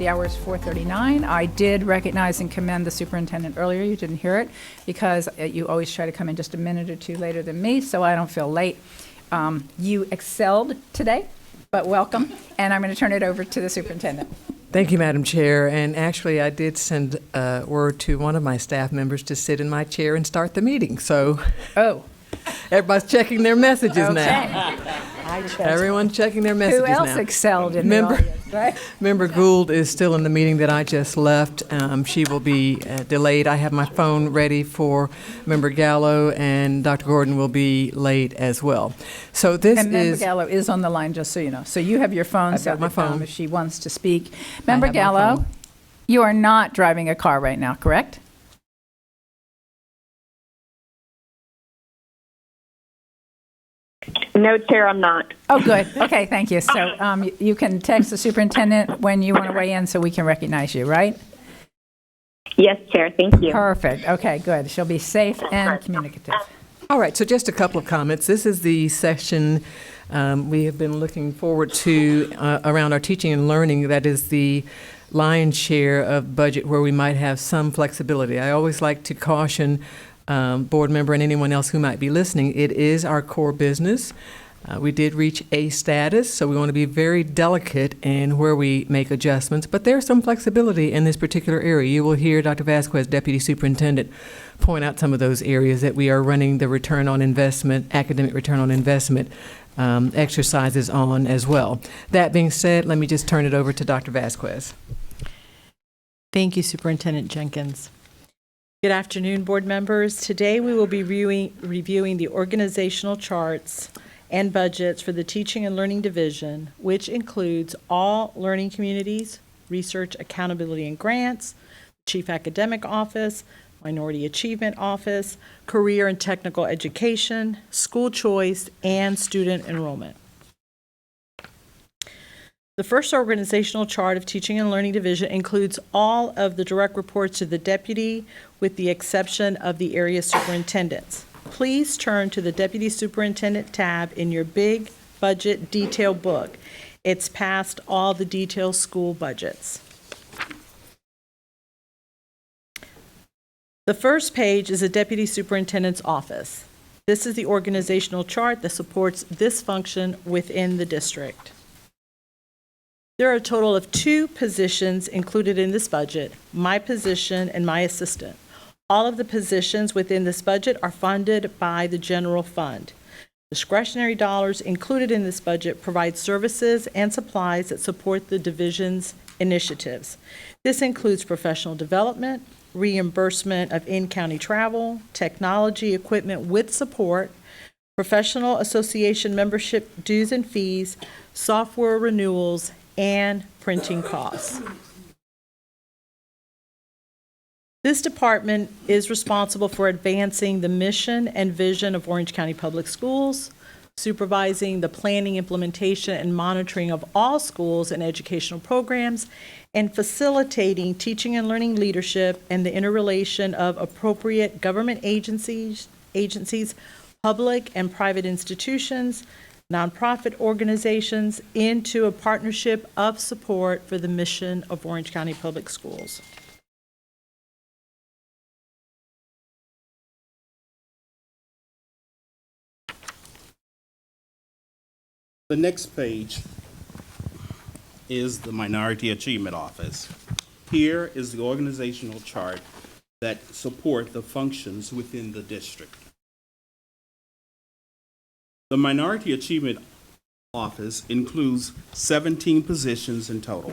The hour is 4:39. I did recognize and commend the superintendent earlier. You didn't hear it because you always try to come in just a minute or two later than me, so I don't feel late. You excelled today, but welcome. And I'm going to turn it over to the superintendent. Thank you, Madam Chair. And actually, I did send word to one of my staff members to sit in my chair and start the meeting. So everybody's checking their messages now. Everyone's checking their messages now. Who else excelled in the audience, right? Member Gould is still in the meeting that I just left. She will be delayed. I have my phone ready for Member Gallo, and Dr. Gordon will be late as well. So this and Member Gallo is on the line, just so you know. So you have your phone. I've got my phone. If she wants to speak. Member Gallo, you are not driving a car right now, correct? No, Chair, I'm not. Oh, good. Okay, thank you. So you can text the superintendent when you want to weigh in so we can recognize you, right? Yes, Chair. Thank you. Perfect. Okay, good. She'll be safe and communicative. All right, so just a couple of comments. This is the session we have been looking forward to around our teaching and learning. That is the lion's share of budget where we might have some flexibility. I always like to caution board member and anyone else who might be listening, it is our core business. We did reach A status, so we want to be very delicate in where we make adjustments, but there's some flexibility in this particular area. You will hear Dr. Vasquez, Deputy Superintendent, point out some of those areas that we are running the return on investment, academic return on investment exercises on as well. That being said, let me just turn it over to Dr. Vasquez. Thank you, Superintendent Jenkins. Good afternoon, board members. Today we will be reviewing the organizational charts and budgets for the Teaching and Learning Division, which includes all learning communities, research, accountability, and grants, Chief Academic Office, Minority Achievement Office, Career and Technical Education, School Choice, and Student Enrollment. The first organizational chart of Teaching and Learning Division includes all of the direct reports to the deputy, with the exception of the area superintendents. Please turn to the Deputy Superintendent tab in your big budget detail book. It's past all the detailed school budgets. The first page is a Deputy Superintendent's office. This is the organizational chart that supports this function within the district. There are a total of 2 positions included in this budget, my position and my assistant. All of the positions within this budget are funded by the general fund. Discretionary dollars included in this budget provide services and supplies that support the division's initiatives. This includes professional development, reimbursement of in-county travel, technology equipment with support, professional association membership dues and fees, software renewals, and printing costs. This department is responsible for advancing the mission and vision of Orange County Public Schools, supervising the planning, implementation, and monitoring of all schools and educational programs, and facilitating teaching and learning leadership and the interrelation of appropriate government agencies, public and private institutions, nonprofit organizations into a partnership of support for the mission of Orange County Public Schools. The next page is the Minority Achievement Office. Here is the organizational chart that support the functions within the district. The Minority Achievement Office includes 17 positions in total,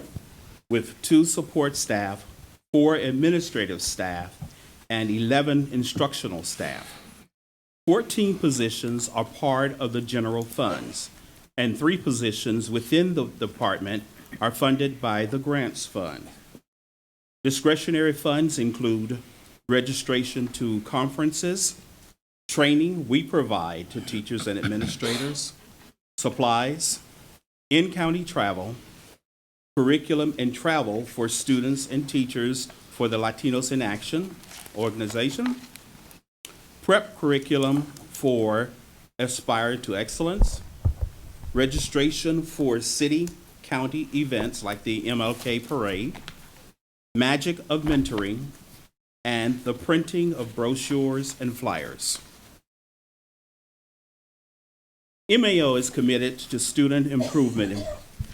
with 2 support staff, 4 administrative staff, and 11 instructional staff. 14 positions are part of the general funds, and 3 positions within the department are funded by the Grants Fund. Discretionary funds include registration to conferences, training we provide to teachers and administrators, supplies, in-county travel, curriculum and travel for students and teachers for the Latinos in Action organization, prep curriculum for Aspire to Excellence, registration for city, county events like the MLK Parade, Magic of Mentoring, and the printing of brochures and flyers. MAO is committed to student improvement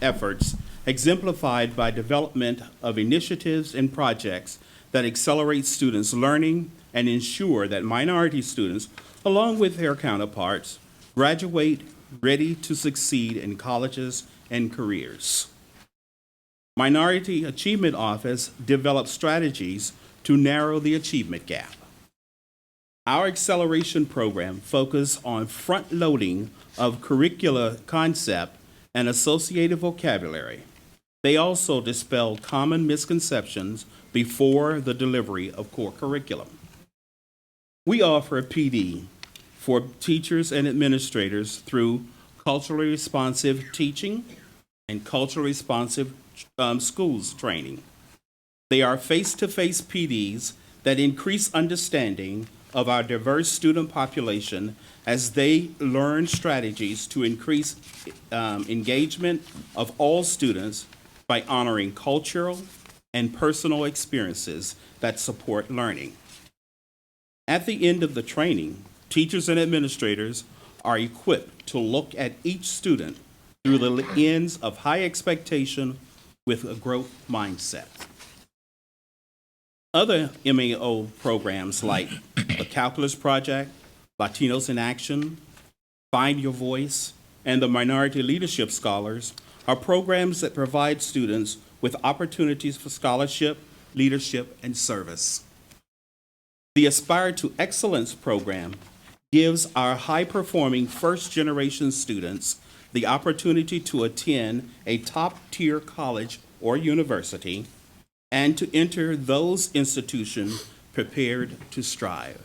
efforts exemplified by development of initiatives and projects that accelerate students' learning and ensure that minority students, along with their counterparts, graduate ready to succeed in colleges and careers. Minority Achievement Office develops strategies to narrow the achievement gap. Our acceleration program focuses on front-loading of curricula concept and associated vocabulary. They also dispel common misconceptions before the delivery of core curriculum. We offer a PD for teachers and administrators through culturally responsive teaching and culturally responsive schools training. They are face-to-face PDs that increase understanding of our diverse student population as they learn strategies to increase engagement of all students by honoring cultural and personal experiences that support learning. At the end of the training, teachers and administrators are equipped to look at each student through the lens of high expectation with a growth mindset. Other MAO programs like the Calculus Project, Latinos in Action, Find Your Voice, and the Minority Leadership Scholars are programs that provide students with opportunities for scholarship, leadership, and service. The Aspire to Excellence program gives our high-performing first-generation students the opportunity to attend a top-tier college or university and to enter those institutions prepared to strive.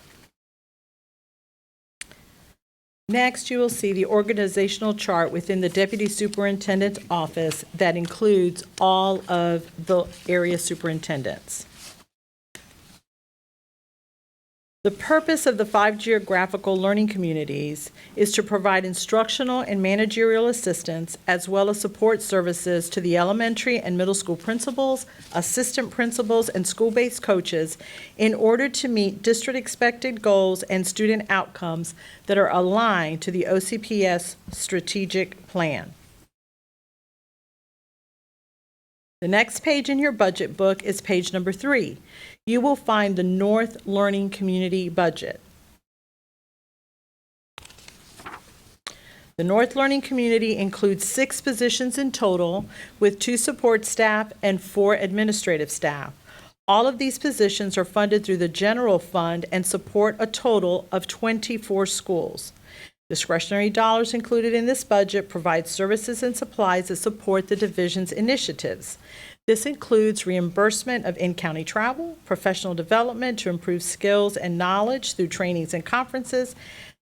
Next, you will see the organizational chart within the Deputy Superintendent's office that includes all of the area superintendents. The purpose of the 5 geographical learning communities is to provide instructional and managerial assistance as well as support services to the elementary and middle school principals, assistant principals, and school-based coaches in order to meet district expected goals and student outcomes that are aligned to the OCPS strategic plan. The next page in your budget book is page number 3. You will find the North Learning Community Budget. The North Learning Community includes 6 positions in total, with 2 support staff and 4 administrative staff. All of these positions are funded through the general fund and support a total of 24 schools. Discretionary dollars included in this budget provide services and supplies that support the division's initiatives. This includes reimbursement of in-county travel, professional development to improve skills and knowledge through trainings and conferences,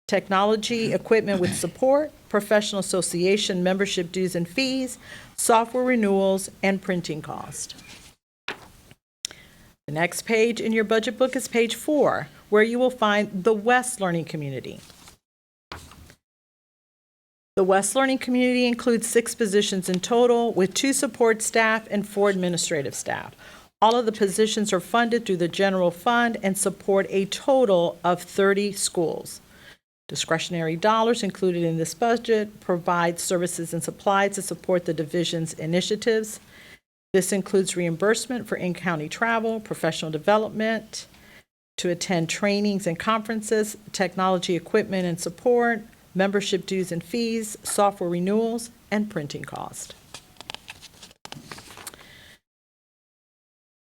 technology equipment with support, professional association membership dues and fees, software renewals, and printing cost. The next page in your budget book is page 4, where you will find the West Learning Community. The West Learning Community includes 6 positions in total, with 2 support staff and 4 administrative staff. All of the positions are funded through the general fund and support a total of 30 schools. Discretionary dollars included in this budget provide services and supplies to support the division's initiatives. This includes reimbursement for in-county travel, professional development, to attend trainings and conferences, technology equipment and support, membership dues and fees, software renewals, and printing cost.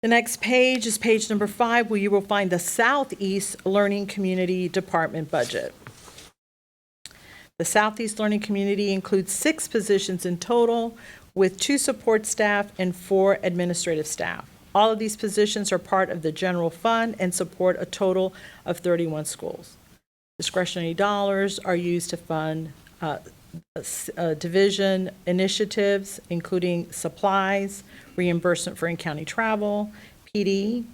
The next page is page number 5, where you will find the Southeast Learning Community Department budget. The Southeast Learning Community includes 6 positions in total, with 2 support staff and 4 administrative staff. All of these positions are part of the general fund and support a total of 31 schools. Discretionary dollars are used to fund division initiatives, including supplies, reimbursement for in-county travel, PD,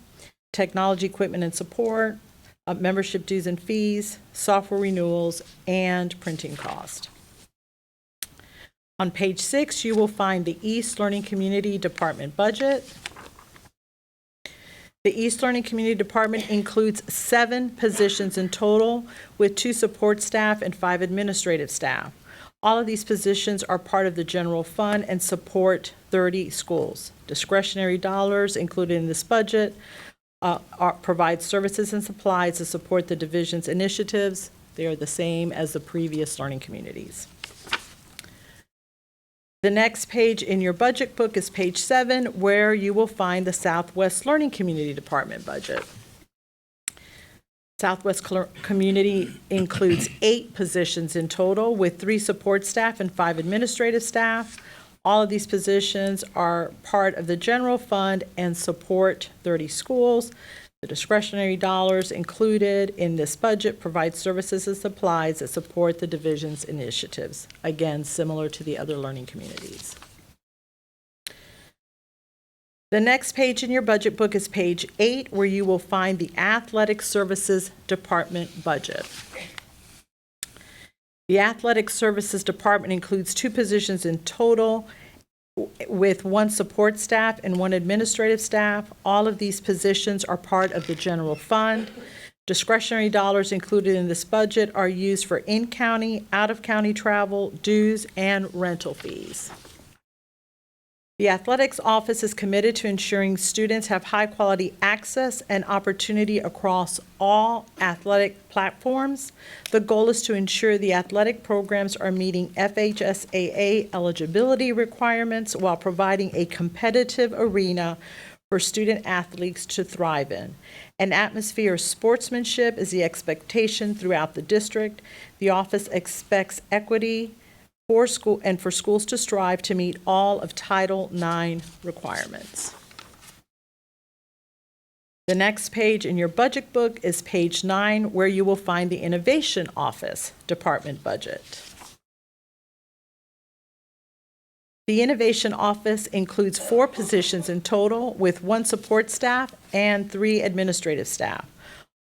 technology equipment and support, membership dues and fees, software renewals, and printing cost. On page 6, you will find the East Learning Community Department budget. The East Learning Community Department includes 7 positions in total, with 2 support staff and 5 administrative staff. All of these positions are part of the general fund and support 30 schools. Discretionary dollars included in this budget provide services and supplies to support the division's initiatives. They are the same as the previous learning communities. The next page in your budget book is page 7, where you will find the Southwest Learning Community Department budget. Southwest Community includes 8 positions in total, with 3 support staff and 5 administrative staff. All of these positions are part of the general fund and support 30 schools. The discretionary dollars included in this budget provide services and supplies that support the division's initiatives. Again, similar to the other learning communities. The next page in your budget book is page 8, where you will find the Athletic Services Department budget. The Athletic Services Department includes 2 positions in total, with 1 support staff and 1 administrative staff. All of these positions are part of the general fund. Discretionary dollars included in this budget are used for in-county, out-of-county travel, dues, and rental fees. The athletics office is committed to ensuring students have high-quality access and opportunity across all athletic platforms. The goal is to ensure the athletic programs are meeting FHSAA eligibility requirements while providing a competitive arena for student athletes to thrive in. An atmosphere of sportsmanship is the expectation throughout the district. The office expects equity for schools to strive to meet all of Title IX requirements. The next page in your budget book is page 9, where you will find the Innovation Office Department budget. The Innovation Office includes 4 positions in total, with 1 support staff and 3 administrative staff.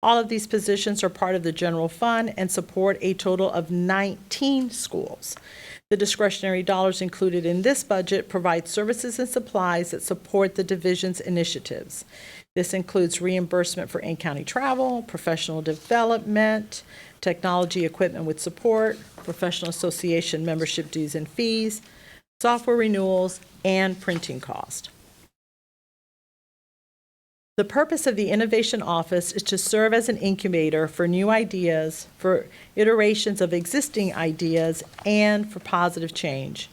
All of these positions are part of the general fund and support a total of 19 schools. The discretionary dollars included in this budget provide services and supplies that support the division's initiatives. This includes reimbursement for in-county travel, professional development, technology equipment with support, professional association membership dues and fees, software renewals, and printing cost. The purpose of the Innovation Office is to serve as an incubator for new ideas, for iterations of existing ideas, and for positive change.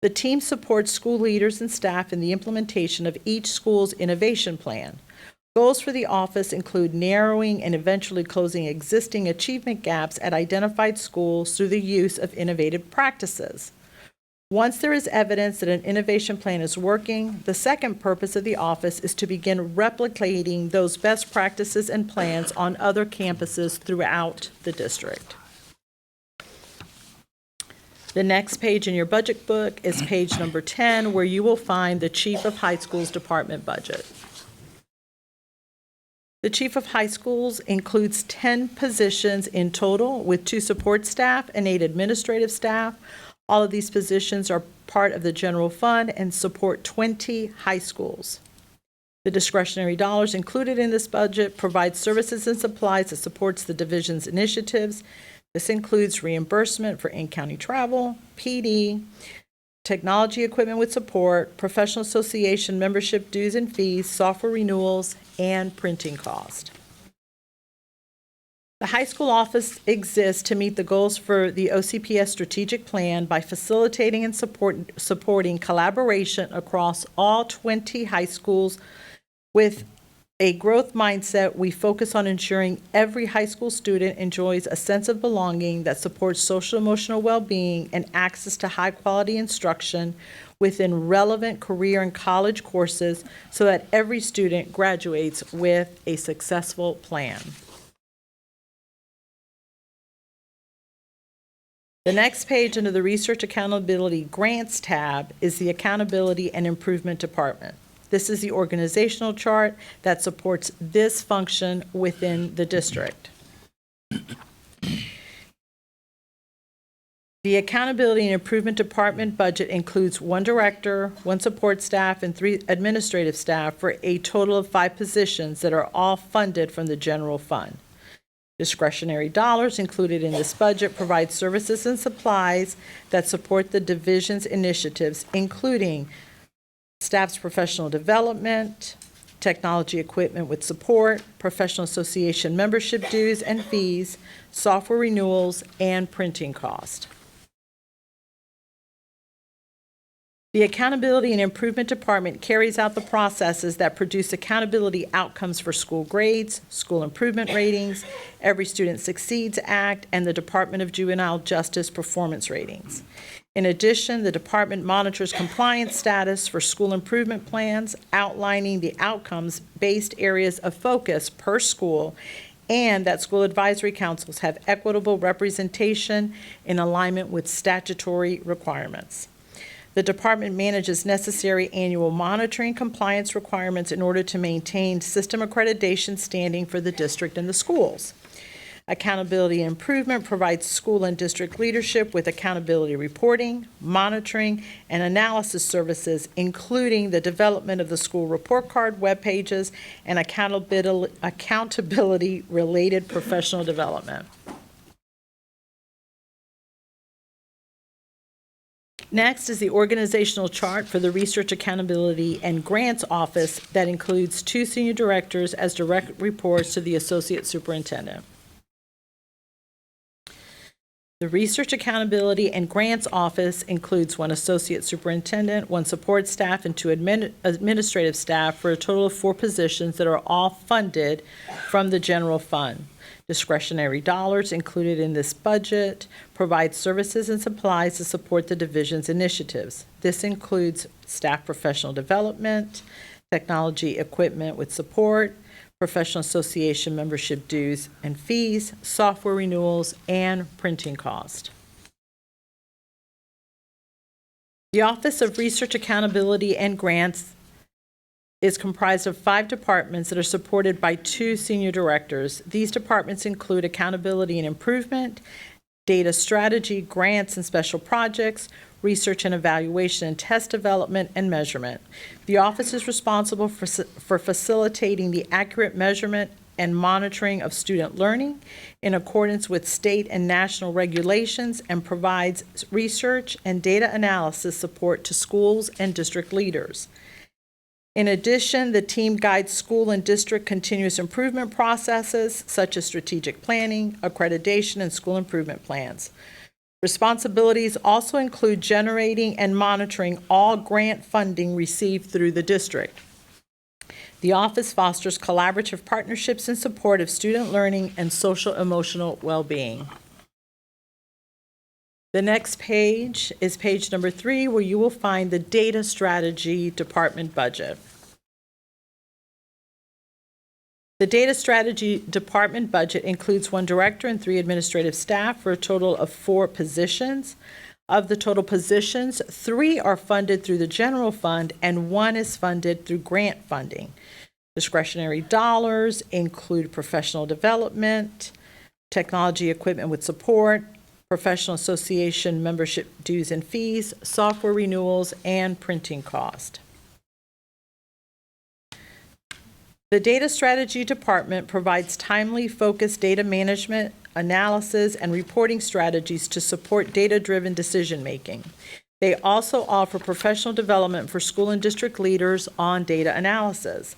The team supports school leaders and staff in the implementation of each school's innovation plan. Goals for the office include narrowing and eventually closing existing achievement gaps at identified schools through the use of innovative practices. Once there is evidence that an innovation plan is working, the second purpose of the office is to begin replicating those best practices and plans on other campuses throughout the district. The next page in your budget book is page number 10, where you will find the Chief of High Schools Department budget. The Chief of High Schools includes 10 positions in total, with 2 support staff and 8 administrative staff. All of these positions are part of the general fund and support 20 high schools. The discretionary dollars included in this budget provide services and supplies that supports the division's initiatives. This includes reimbursement for in-county travel, PD, technology equipment with support, professional association membership dues and fees, software renewals, and printing cost. The high school office exists to meet the goals for the OCPS strategic plan by facilitating and supporting collaboration across all 20 high schools. With a growth mindset, we focus on ensuring every high school student enjoys a sense of belonging that supports social emotional well-being and access to high-quality instruction within relevant career and college courses so that every student graduates with a successful plan. The next page under the Research Accountability Grants tab is the Accountability and Improvement Department. This is the organizational chart that supports this function within the district. The Accountability and Improvement Department budget includes 1 director, 1 support staff, and 3 administrative staff for a total of 5 positions that are all funded from the general fund. Discretionary dollars included in this budget provide services and supplies that support the division's initiatives, including staff's professional development, technology equipment with support, professional association membership dues and fees, software renewals, and printing cost. The Accountability and Improvement Department carries out the processes that produce accountability outcomes for school grades, school improvement ratings, Every Student Succeeds Act, and the Department of Juvenile Justice performance ratings. In addition, the department monitors compliance status for school improvement plans, outlining the outcomes-based areas of focus per school, and that school advisory councils have equitable representation in alignment with statutory requirements. The department manages necessary annual monitoring compliance requirements in order to maintain system accreditation standing for the district and the schools. Accountability and Improvement provides school and district leadership with accountability reporting, monitoring, and analysis services, including the development of the school report card, web pages, and accountability-related professional development. Next is the organizational chart for the Research Accountability and Grants Office that includes 2 senior directors as direct reports to the Associate Superintendent. The Research Accountability and Grants Office includes 1 Associate Superintendent, 1 support staff, and 2 administrative staff for a total of 4 positions that are all funded from the general fund. Discretionary dollars included in this budget provide services and supplies to support the division's initiatives. This includes staff professional development, technology equipment with support, professional association membership dues and fees, software renewals, and printing cost. The Office of Research Accountability and Grants is comprised of 5 departments that are supported by 2 senior directors. These departments include Accountability and Improvement, Data Strategy, Grants and Special Projects, Research and Evaluation and Test Development, and Measurement. The office is responsible for facilitating the accurate measurement and monitoring of student learning in accordance with state and national regulations, and provides research and data analysis support to schools and district leaders. In addition, the team guides school and district continuous improvement processes such as strategic planning, accreditation, and school improvement plans. Responsibilities also include generating and monitoring all grant funding received through the district. The office fosters collaborative partnerships in support of student learning and social-emotional well-being. The next page is page number 3, where you will find the Data Strategy Department budget. The Data Strategy Department budget includes 1 director and 3 administrative staff for a total of 4 positions. Of the total positions, 3 are funded through the general fund and 1 is funded through grant funding. Discretionary dollars include professional development, technology equipment with support, professional association membership dues and fees, software renewals, and printing cost. The Data Strategy Department provides timely, focused data management, analysis, and reporting strategies to support data-driven decision-making. They also offer professional development for school and district leaders on data analysis.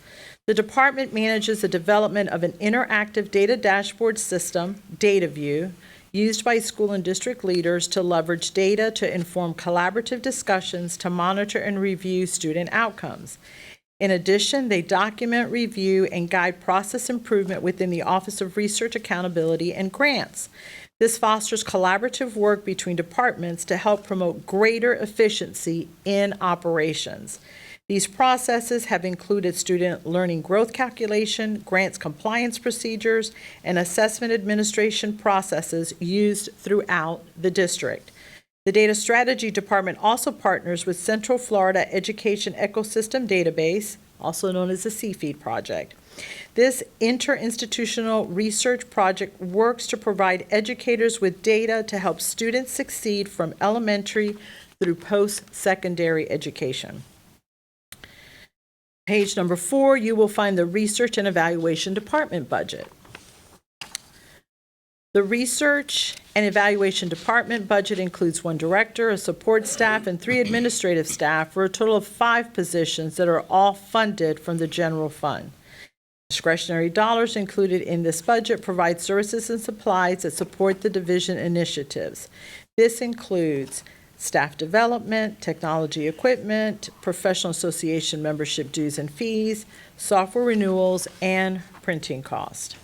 The department manages the development of an interactive data dashboard system, DataView, used by school and district leaders to leverage data to inform collaborative discussions to monitor and review student outcomes. In addition, they document, review, and guide process improvement within the Office of Research Accountability and Grants. This fosters collaborative work between departments to help promote greater efficiency in operations. These processes have included student learning growth calculation, grants compliance procedures, and assessment administration processes used throughout the district. The Data Strategy Department also partners with Central Florida Education Ecosystem Database, also known as the CFEED project, This interinstitutional research project works to provide educators with data to help students succeed from elementary through post-secondary education. Page number 4, you will find the Research and Evaluation Department budget. The Research and Evaluation Department budget includes 1 director, a support staff, and 3 administrative staff for a total of 5 positions that are all funded from the general fund. Discretionary dollars included in this budget provide services and supplies that support the division initiatives. This includes staff development, technology equipment, professional association membership dues and fees, software renewals, and printing cost.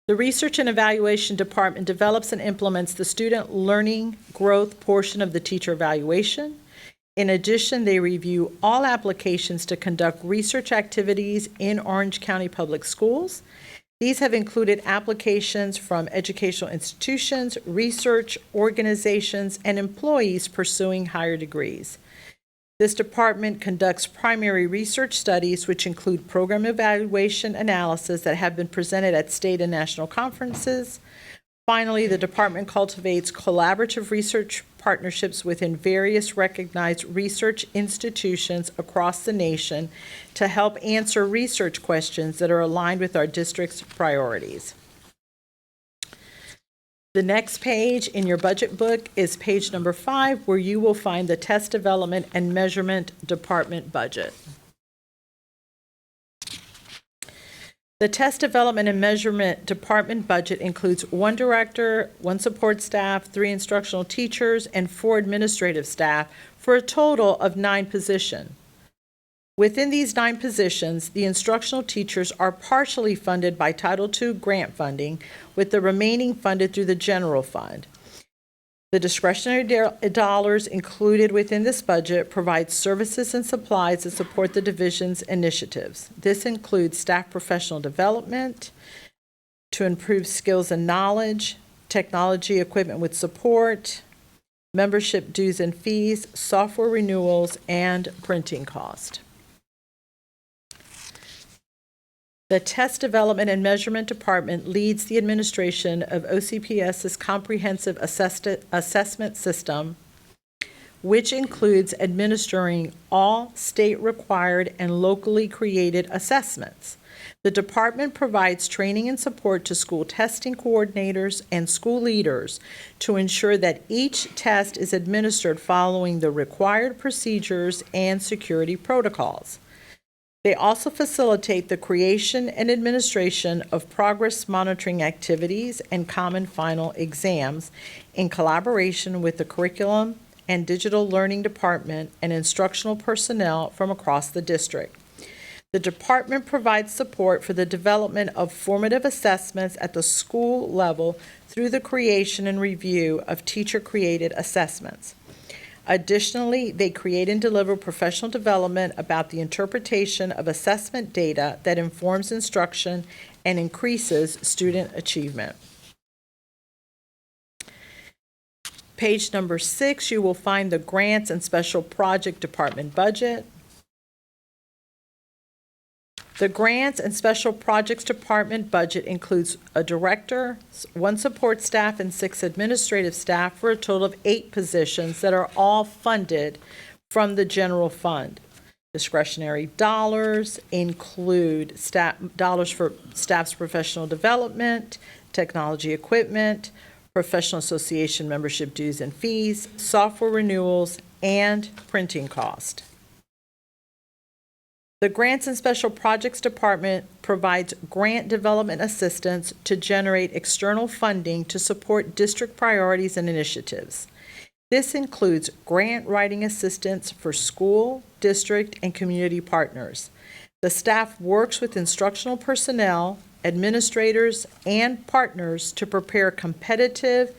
The Research and Evaluation Department develops and implements the student learning growth portion of the teacher evaluation. In addition, they review all applications to conduct research activities in Orange County Public Schools. These have included applications from educational institutions, research organizations, and employees pursuing higher degrees. This department conducts primary research studies, which include program evaluation analysis that have been presented at state and national conferences. Finally, the department cultivates collaborative research partnerships within various recognized research institutions across the nation to help answer research questions that are aligned with our district's priorities. The next page in your budget book is page number 5, where you will find the Test Development and Measurement Department budget. The Test Development and Measurement Department budget includes 1 director, 1 support staff, 3 instructional teachers, and 4 administrative staff for a total of 9 positions. Within these 9 positions, the instructional teachers are partially funded by Title II grant funding, with the remaining funded through the general fund. The discretionary dollars included within this budget provide services and supplies that support the division's initiatives. This includes staff professional development to improve skills and knowledge, technology equipment with support, membership dues and fees, software renewals, and printing cost. The Test Development and Measurement Department leads the administration of OCPS's comprehensive assessment system, which includes administering all state-required and locally created assessments. The department provides training and support to school testing coordinators and school leaders to ensure that each test is administered following the required procedures and security protocols. They also facilitate the creation and administration of progress monitoring activities and common final exams in collaboration with the Curriculum and Digital Learning Department and instructional personnel from across the district. The department provides support for the development of formative assessments at the school level through the creation and review of teacher-created assessments. Additionally, they create and deliver professional development about the interpretation of assessment data that informs instruction and increases student achievement. Page number 6, you will find the Grants and Special Project Department budget. The Grants and Special Projects Department budget includes a director, 1 support staff, and 6 administrative staff for a total of 8 positions that are all funded from the general fund. Discretionary dollars include dollars for staff's professional development, technology equipment, professional association membership dues and fees, software renewals, and printing cost. The Grants and Special Projects Department provides grant development assistance to generate external funding to support district priorities and initiatives. This includes grant writing assistance for school, district, and community partners. The staff works with instructional personnel, administrators, and partners to prepare competitive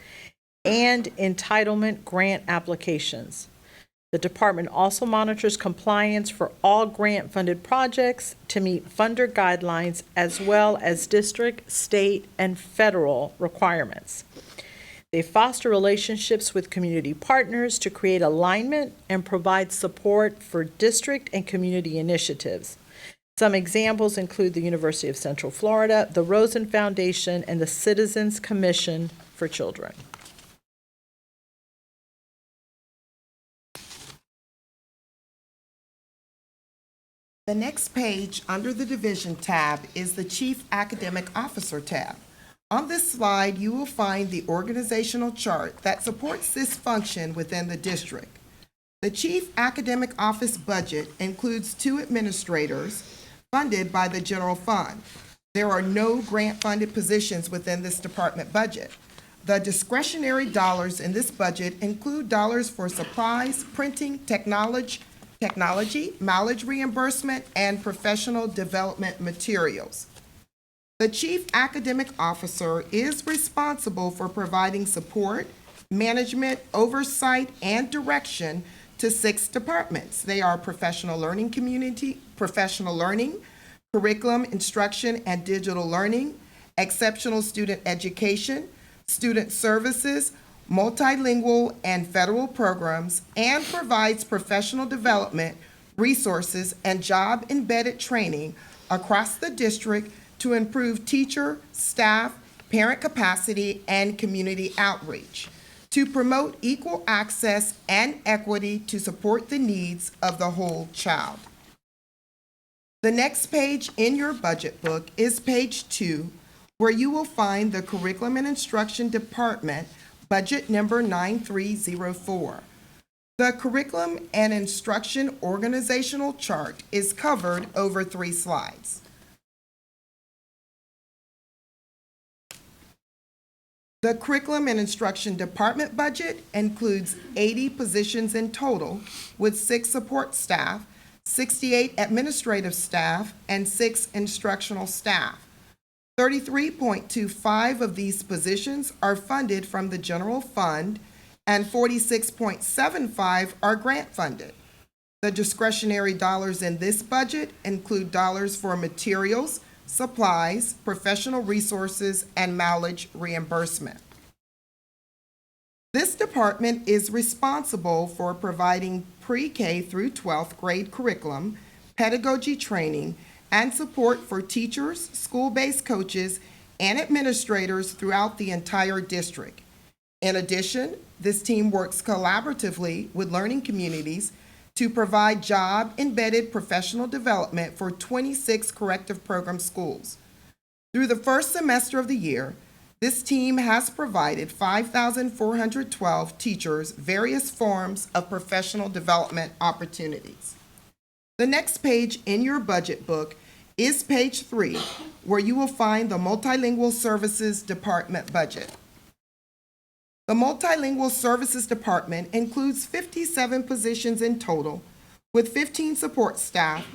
and entitlement grant applications. The department also monitors compliance for all grant-funded projects to meet funder guidelines as well as district, state, and federal requirements. They foster relationships with community partners to create alignment and provide support for district and community initiatives. Some examples include the University of Central Florida, the Rosen Foundation, and the Citizens Commission for Children. The next page under the Division tab is the Chief Academic Officer tab. On this slide, you will find the organizational chart that supports this function within the district. The Chief Academic Office budget includes 2 administrators funded by the general fund. There are no grant-funded positions within this department budget. The discretionary dollars in this budget include dollars for supplies, printing, technology, mileage reimbursement, and professional development materials. The Chief Academic Officer is responsible for providing support, management, oversight, and direction to 6 departments. They are professional learning, curriculum, instruction, and digital learning, exceptional student education, student services, multilingual and federal programs, and provides professional development, resources, and job-embedded training across the district to improve teacher, staff, parent capacity, and community outreach, to promote equal access and equity to support the needs of the whole child. The next page in your budget book is page 2, where you will find the Curriculum and Instruction Department budget number 9304. The Curriculum and Instruction organizational chart is covered over 3 slides. The Curriculum and Instruction Department budget includes 80 positions in total, with 6 support staff, 68 administrative staff, and 6 instructional staff. 33.25 of these positions are funded from the general fund, and 46.75 are grant funded. The discretionary dollars in this budget include dollars for materials, supplies, professional resources, and mileage reimbursement. This department is responsible for providing pre-K through 12th grade curriculum, pedagogy training, and support for teachers, school-based coaches, and administrators throughout the entire district. In addition, this team works collaboratively with learning communities to provide job-embedded professional development for 26 corrective program schools. Through the first semester of the year, this team has provided 5,412 teachers various forms of professional development opportunities. The next page in your budget book is page 3, where you will find the Multilingual Services Department budget. The Multilingual Services Department includes 57 positions in total, with 15 support staff,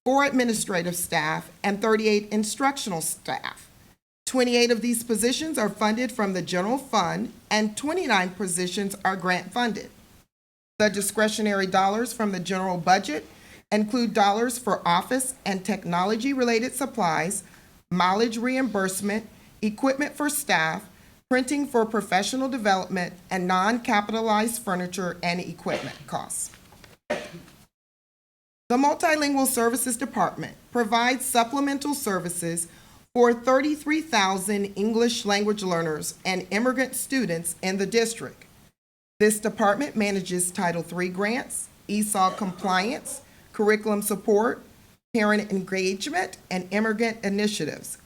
4 administrative staff, and 38 instructional staff. 28 of these positions are funded from the general fund, and 29 positions are grant funded. The discretionary dollars from the general budget include dollars for office and technology-related supplies, mileage reimbursement, equipment for staff, printing for professional development, and non-capitalized furniture and equipment costs. The Multilingual Services Department provides supplemental services for 33,000 English language learners and immigrant students in the district. This department manages Title III grants, Esau compliance, curriculum support, parent engagement, and immigrant initiatives.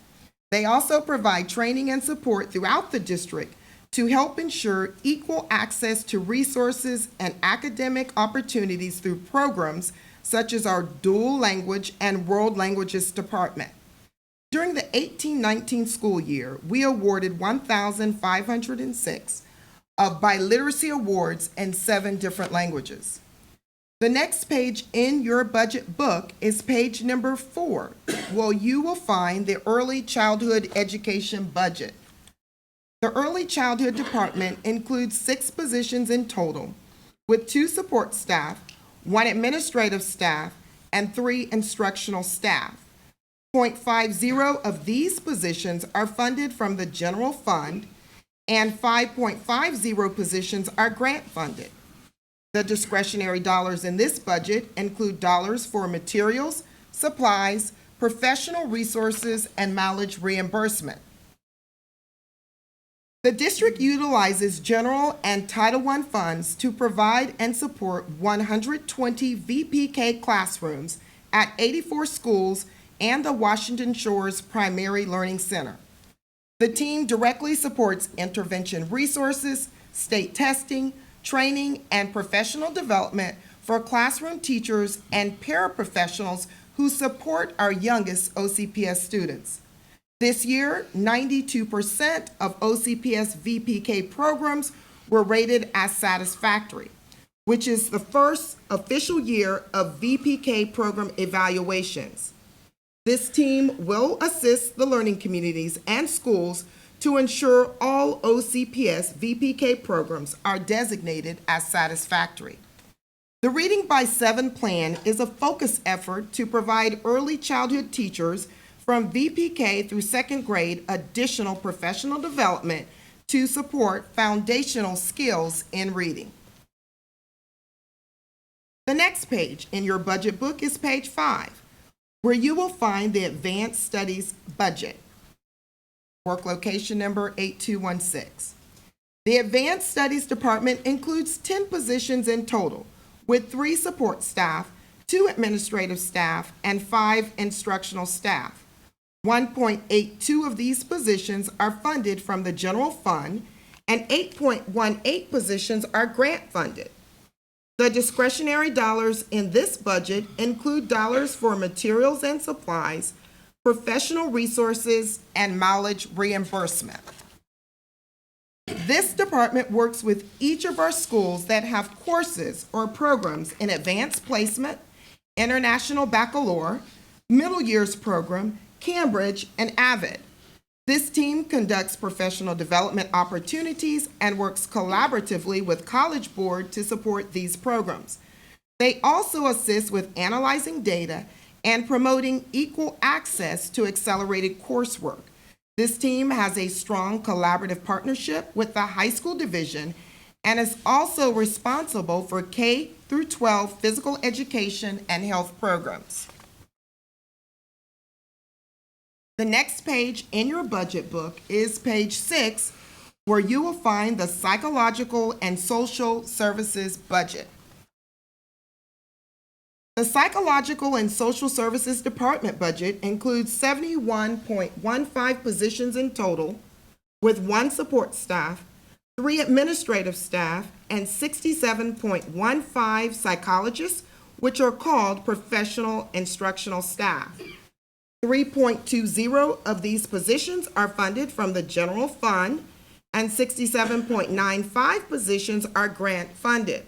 They also provide training and support throughout the district to help ensure equal access to resources and academic opportunities through programs such as our Dual Language and World Languages Department. During the 18-19 school year, we awarded 1,506 of biliteracy awards in 7 different languages. The next page in your budget book is page number 4, where you will find the Early Childhood Education budget. The Early Childhood Department includes 6 positions in total, with 2 support staff, 1 administrative staff, and 3 instructional staff. 0.50 of these positions are funded from the general fund, and 5.50 positions are grant funded. The discretionary dollars in this budget include dollars for materials, supplies, professional resources, and mileage reimbursement. The district utilizes general and Title I funds to provide and support 120 VPK classrooms at 84 schools and the Washington Shores Primary Learning Center. The team directly supports intervention resources, state testing, training, and professional development for classroom teachers and paraprofessionals who support our youngest OCPS students. This year, 92% of OCPS VPK programs were rated as satisfactory, which is the first official year of VPK program evaluations. This team will assist the learning communities and schools to ensure all OCPS VPK programs are designated as satisfactory. The Reading by 7 plan is a focused effort to provide early childhood teachers from VPK through second grade additional professional development to support foundational skills in reading. The next page in your budget book is page 5, where you will find the Advanced Studies budget, work location number 8216. The Advanced Studies department includes 10 positions in total, with 3 support staff, 2 administrative staff, and 5 instructional staff. 1.82 of these positions are funded from the general fund, and 8.18 positions are grant funded. The discretionary dollars in this budget include dollars for materials and supplies, professional resources, and mileage reimbursement. This department works with each of our schools that have courses or programs in advanced placement, international baccalaureate, middle years program, Cambridge, and AVID. This team conducts professional development opportunities and works collaboratively with College Board to support these programs. They also assist with analyzing data and promoting equal access to accelerated coursework. This team has a strong collaborative partnership with the high school division and is also responsible for K through 12 physical education and health programs. The next page in your budget book is page 6, where you will find the Psychological and Social Services budget. The Psychological and Social Services Department budget includes 71.15 positions in total, with 1 support staff, 3 administrative staff, and 67.15 psychologists, which are called professional instructional staff. 3.20 of these positions are funded from the general fund, and 67.95 positions are grant funded.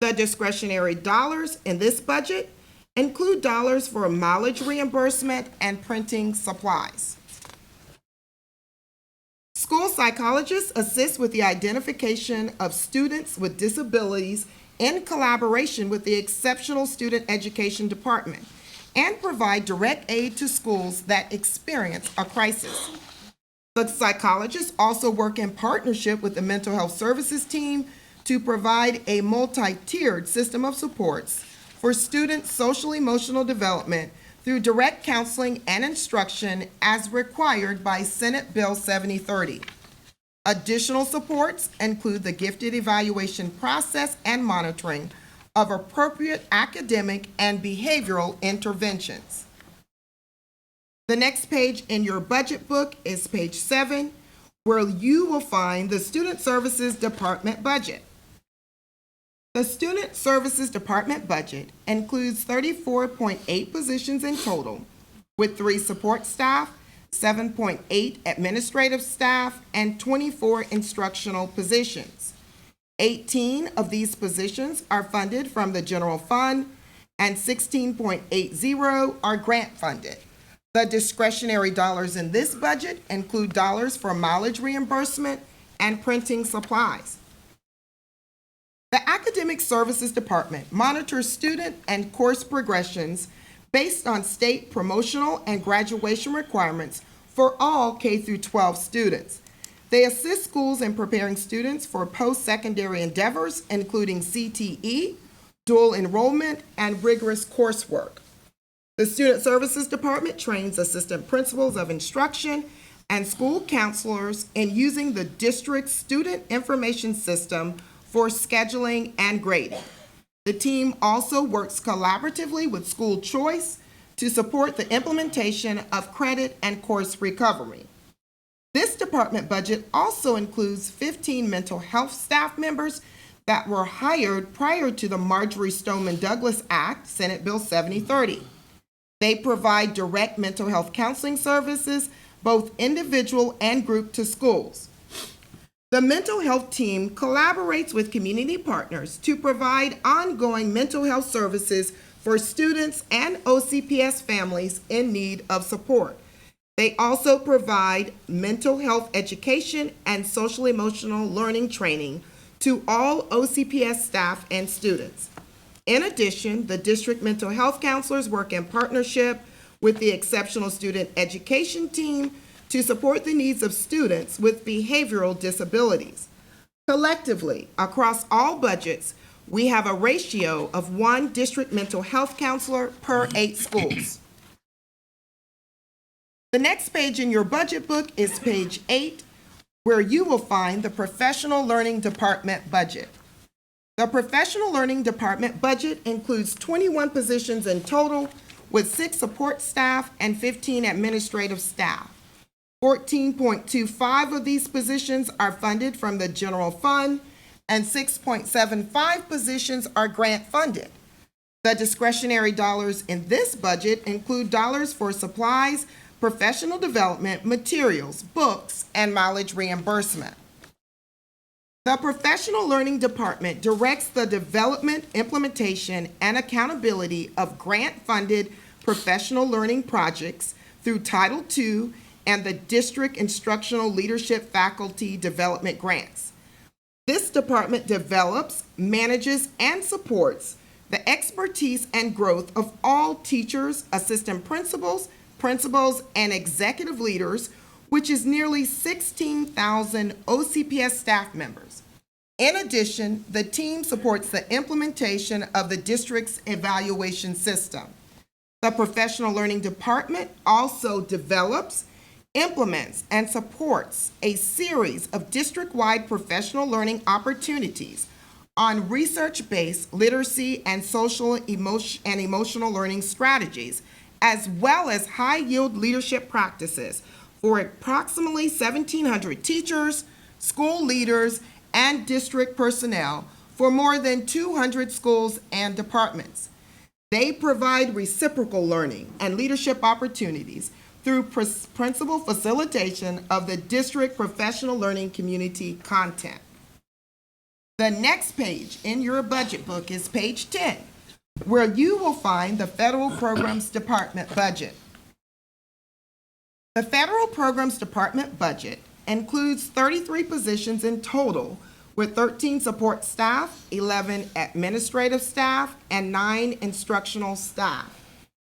The discretionary dollars in this budget include dollars for mileage reimbursement and printing supplies. School psychologists assist with the identification of students with disabilities in collaboration with the Exceptional Student Education Department, and provide direct aid to schools that experience a crisis. The psychologists also work in partnership with the mental health services team to provide a multi-tiered system of supports for students' social-emotional development through direct counseling and instruction as required by Senate Bill 7030. Additional supports include the gifted evaluation process and monitoring of appropriate academic and behavioral interventions. The next page in your budget book is page 7, where you will find the Student Services Department budget. The Student Services Department budget includes 34.8 positions in total, with 3 support staff, 7.8 administrative staff, and 24 instructional positions. 18 of these positions are funded from the general fund, and 16.80 are grant funded. The discretionary dollars in this budget include dollars for mileage reimbursement and printing supplies. The Academic Services Department monitors student and course progressions based on state promotional and graduation requirements for all K through 12 students. They assist schools in preparing students for post-secondary endeavors, including CTE, dual enrollment, and rigorous coursework. The Student Services Department trains assistant principals of instruction and school counselors in using the district's student information system for scheduling and grading. The team also works collaboratively with school choice to support the implementation of credit and course recovery. This department budget also includes 15 mental health staff members that were hired prior to the Marjorie Stoneman Douglas Act, Senate Bill 7030. They provide direct mental health counseling services, both individual and group, to schools. The mental health team collaborates with community partners to provide ongoing mental health services for students and OCPS families in need of support. They also provide mental health education and social emotional learning training to all OCPS staff and students. In addition, the district mental health counselors work in partnership with the exceptional student education team to support the needs of students with behavioral disabilities. Collectively, across all budgets, we have a ratio of 1 district mental health counselor per 8 schools. The next page in your budget book is page 8, where you will find the Professional Learning Department budget. The Professional Learning Department budget includes 21 positions in total, with 6 support staff and 15 administrative staff. 14.25 of these positions are funded from the general fund, and 6.75 positions are grant funded. The discretionary dollars in this budget include dollars for supplies, professional development, materials, books, and mileage reimbursement. The Professional Learning Department directs the development, implementation, and accountability of grant-funded professional learning projects through Title II and the District Instructional Leadership Faculty Development Grants. This department develops, manages, and supports the expertise and growth of all teachers, assistant principals, and executive leaders, which is nearly 16,000 OCPS staff members. In addition, the team supports the implementation of the district's evaluation system. The Professional Learning Department also develops, implements, and supports a series of district-wide professional learning opportunities on research-based literacy and social and emotional learning strategies, as well as high-yield leadership practices for approximately 1,700 teachers, school leaders, and district personnel for more than 200 schools and departments. They provide reciprocal learning and leadership opportunities through principal facilitation of the district professional learning community content. The next page in your budget book is page 10, where you will find the Federal Programs Department budget. The Federal Programs Department budget includes 33 positions in total, with 13 support staff, 11 administrative staff, and 9 instructional staff.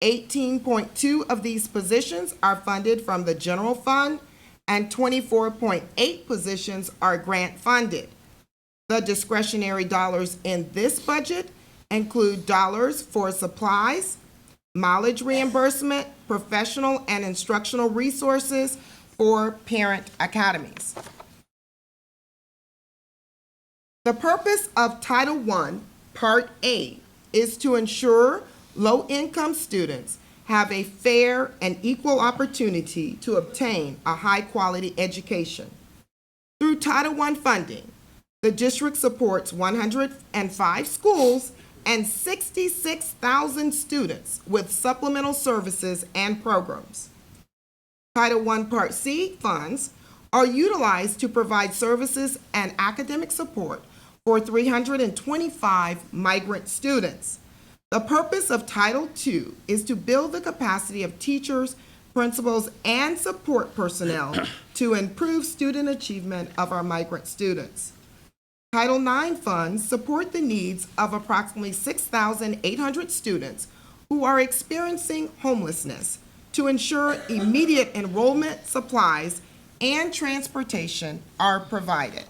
18.2 of these positions are funded from the general fund, and 24.8 positions are grant funded. The discretionary dollars in this budget include dollars for supplies, mileage reimbursement, professional and instructional resources for parent academies. The purpose of Title I, Part A, is to ensure low-income students have a fair and equal opportunity to obtain a high-quality education. Through Title I funding, the district supports 105 schools and 66,000 students with supplemental services and programs. Title I Part C funds are utilized to provide services and academic support for 325 migrant students. The purpose of Title II is to build the capacity of teachers, principals, and support personnel to improve student achievement of our migrant students. Title IX funds support the needs of approximately 6,800 students who are experiencing homelessness to ensure immediate enrollment, supplies, and transportation are provided.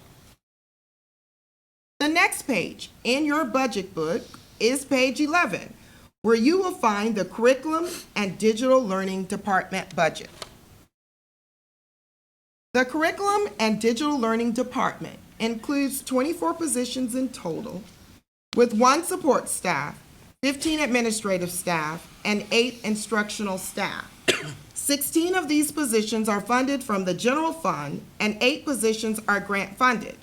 The next page in your budget book is page 11, where you will find the Curriculum and Digital Learning Department budget. The Curriculum and Digital Learning Department includes 24 positions in total, with 1 support staff, 15 administrative staff, and 8 instructional staff. 16 of these positions are funded from the general fund, and 8 positions are grant funded.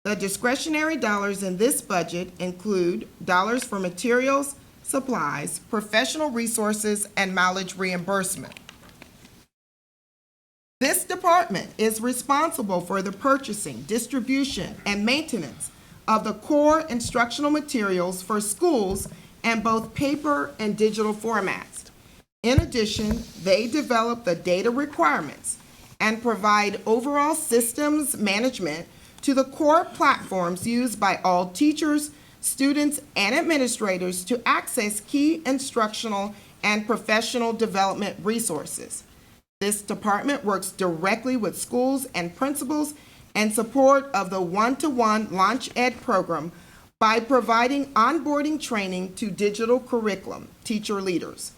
The discretionary dollars in this budget include dollars for materials, supplies, professional resources, and mileage reimbursement. This department is responsible for the purchasing, distribution, and maintenance of the core instructional materials for schools in both paper and digital formats. In addition, they develop the data requirements and provide overall systems management to the core platforms used by all teachers, students, and administrators to access key instructional and professional development resources. This department works directly with schools and principals in support of the one-to-one Launch Ed program by providing onboarding training to digital curriculum teacher leaders.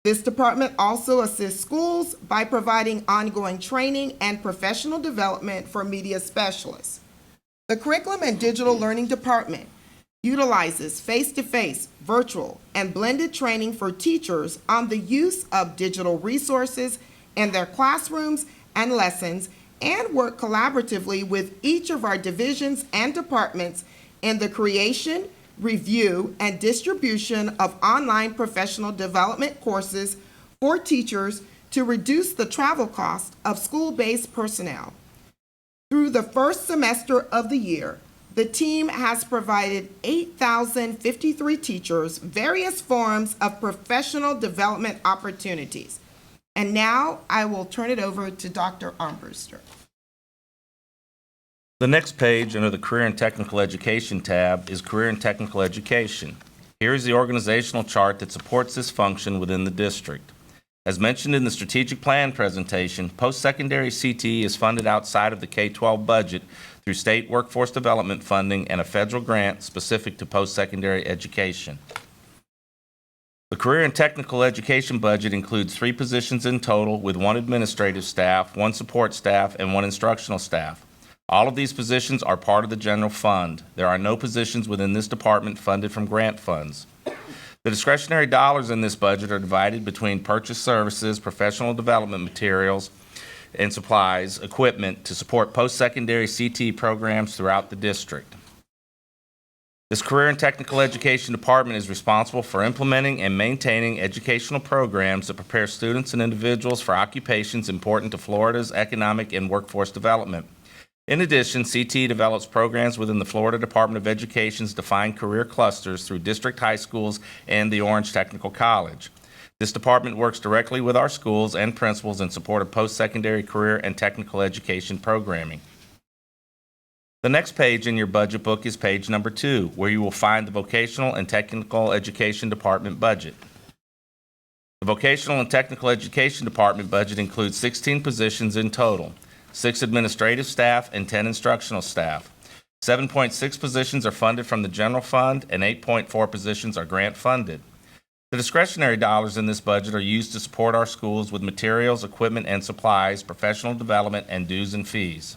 This department also assists schools by providing ongoing training and professional development for media specialists. The Curriculum and Digital Learning Department utilizes face-to-face, virtual, and blended training for teachers on the use of digital resources in their classrooms and lessons, and work collaboratively with each of our divisions and departments in the creation, review, and distribution of online professional development courses for teachers to reduce the travel cost of school-based personnel. Through the first semester of the year, the team has provided 8,053 teachers various forms of professional development opportunities. And now I will turn it over to Dr. Armbruster. The next page under the Career and Technical Education tab is Career and Technical Education. Here is the organizational chart that supports this function within the district. As mentioned in the strategic plan presentation, post-secondary CTE is funded outside of the K-12 budget through state workforce development funding and a federal grant specific to post-secondary education. The Career and Technical Education budget includes 3 positions in total, with 1 administrative staff, 1 support staff, and 1 instructional staff. All of these positions are part of the general fund. There are no positions within this department funded from grant funds. The discretionary dollars in this budget are divided between purchase services, professional development materials, and supplies, equipment to support post-secondary CTE programs throughout the district. This Career and Technical Education Department is responsible for implementing and maintaining educational programs that prepare students and individuals for occupations important to Florida's economic and workforce development. In addition, CTE develops programs within the Florida Department of Education's defined career clusters through district high schools and the Orange Technical College. This department works directly with our schools and principals in support of post-secondary career and technical education programming. The next page in your budget book is page number 2, where you will find the Vocational and Technical Education Department budget. The Vocational and Technical Education Department budget includes 16 positions in total, 6 administrative staff and 10 instructional staff. 7.6 positions are funded from the general fund and 8.4 positions are grant funded. The discretionary dollars in this budget are used to support our schools with materials, equipment, and supplies, professional development, and dues and fees.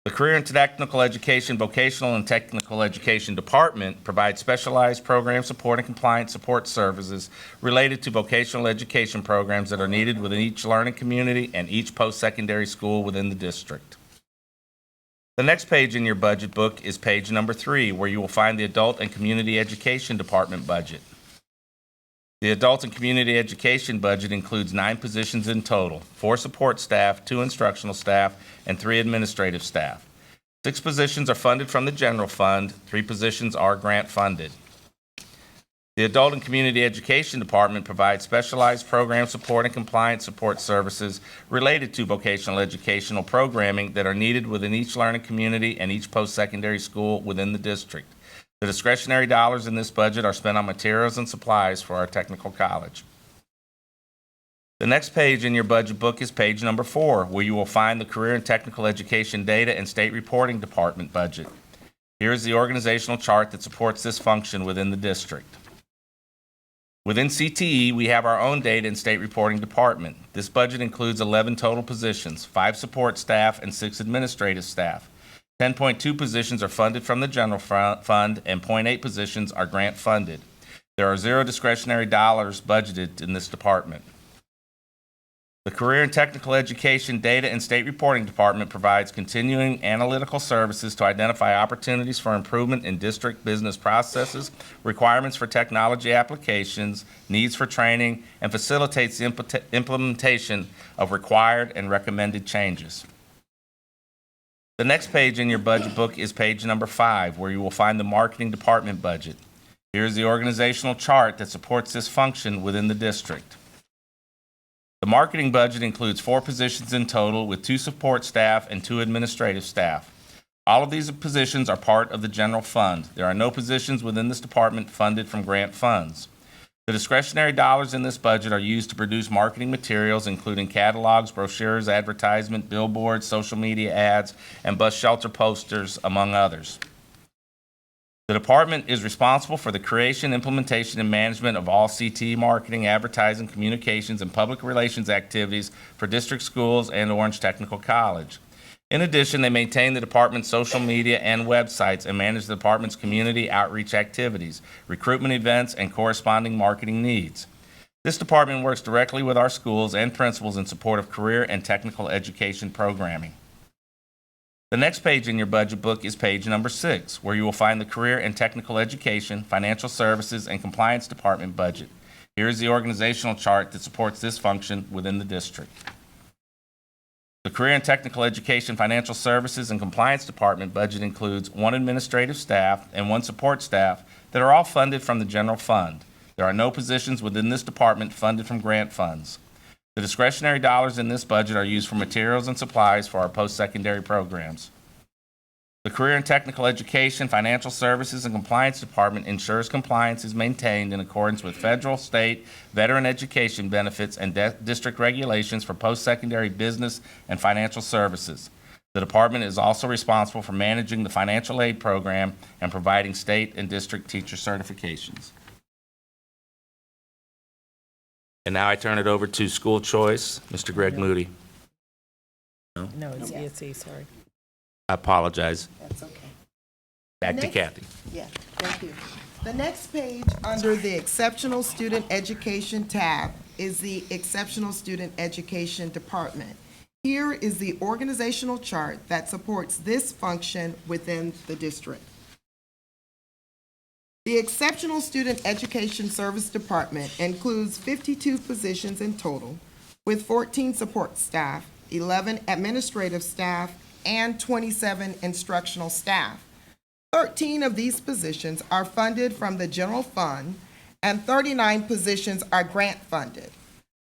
The Career and Technical Education, Vocational and Technical Education Department provides specialized program support and compliance support services related to vocational education programs that are needed within each learning community and each post-secondary school within the district. The next page in your budget book is page number 3, where you will find the Adult and Community Education Department budget. The Adult and Community Education budget includes 9 positions in total, 4 support staff, 2 instructional staff, and 3 administrative staff. 6 positions are funded from the general fund, 3 positions are grant funded. The Adult and Community Education Department provides specialized program support and compliance support services related to vocational educational programming that are needed within each learning community and each post-secondary school within the district. The discretionary dollars in this budget are spent on materials and supplies for our technical college. The next page in your budget book is page number 4, where you will find the Career and Technical Education Data and State Reporting Department budget. Here is the organizational chart that supports this function within the district. Within CTE, we have our own data and state reporting department. This budget includes 11 total positions, 5 support staff and 6 administrative staff. 10.2 positions are funded from the general fund and 0.8 positions are grant funded. There are 0 discretionary dollars budgeted in this department. The Career and Technical Education Data and State Reporting Department provides continuing analytical services to identify opportunities for improvement in district business processes, requirements for technology applications, needs for training, and facilitates the implementation of required and recommended changes. The next page in your budget book is page number 5, where you will find the Marketing Department budget. Here's the organizational chart that supports this function within the district. The marketing budget includes 4 positions in total with 2 support staff and 2 administrative staff. All of these positions are part of the general fund. There are no positions within this department funded from grant funds. The discretionary dollars in this budget are used to produce marketing materials, including catalogs, brochures, advertisement, billboards, social media ads, and bus shelter posters, among others. The department is responsible for the creation, implementation, and management of all CTE marketing, advertising, communications, and public relations activities for district schools and Orange Technical College. In addition, they maintain the department's social media and websites and manage the department's community outreach activities, recruitment events, and corresponding marketing needs. This department works directly with our schools and principals in support of career and technical education programming. The next page in your budget book is page number 6, where you will find the Career and Technical Education, Financial Services, and Compliance Department budget. Here is the organizational chart that supports this function within the district. The Career and Technical Education, Financial Services, and Compliance Department budget includes 1 administrative staff and 1 support staff that are all funded from the general fund. There are no positions within this department funded from grant funds. The discretionary dollars in this budget are used for materials and supplies for our post-secondary programs. The Career and Technical Education, Financial Services, and Compliance Department ensures compliance is maintained in accordance with federal, state, veteran education benefits, and district regulations for post-secondary business and financial services. The department is also responsible for managing the financial aid program and providing state and district teacher certifications. And now I turn it over to School Choice, Mr. Greg Moody. No, it's ESE, sorry. I apologize. That's okay. Back to Kathy. Yeah, thank you. The next page under the Exceptional Student Education tab is the Exceptional Student Education Department. Here is the organizational chart that supports this function within the district. The Exceptional Student Education Service Department includes 52 positions in total, with 14 support staff, 11 administrative staff, and 27 instructional staff. 13 of these positions are funded from the general fund, and 39 positions are grant funded.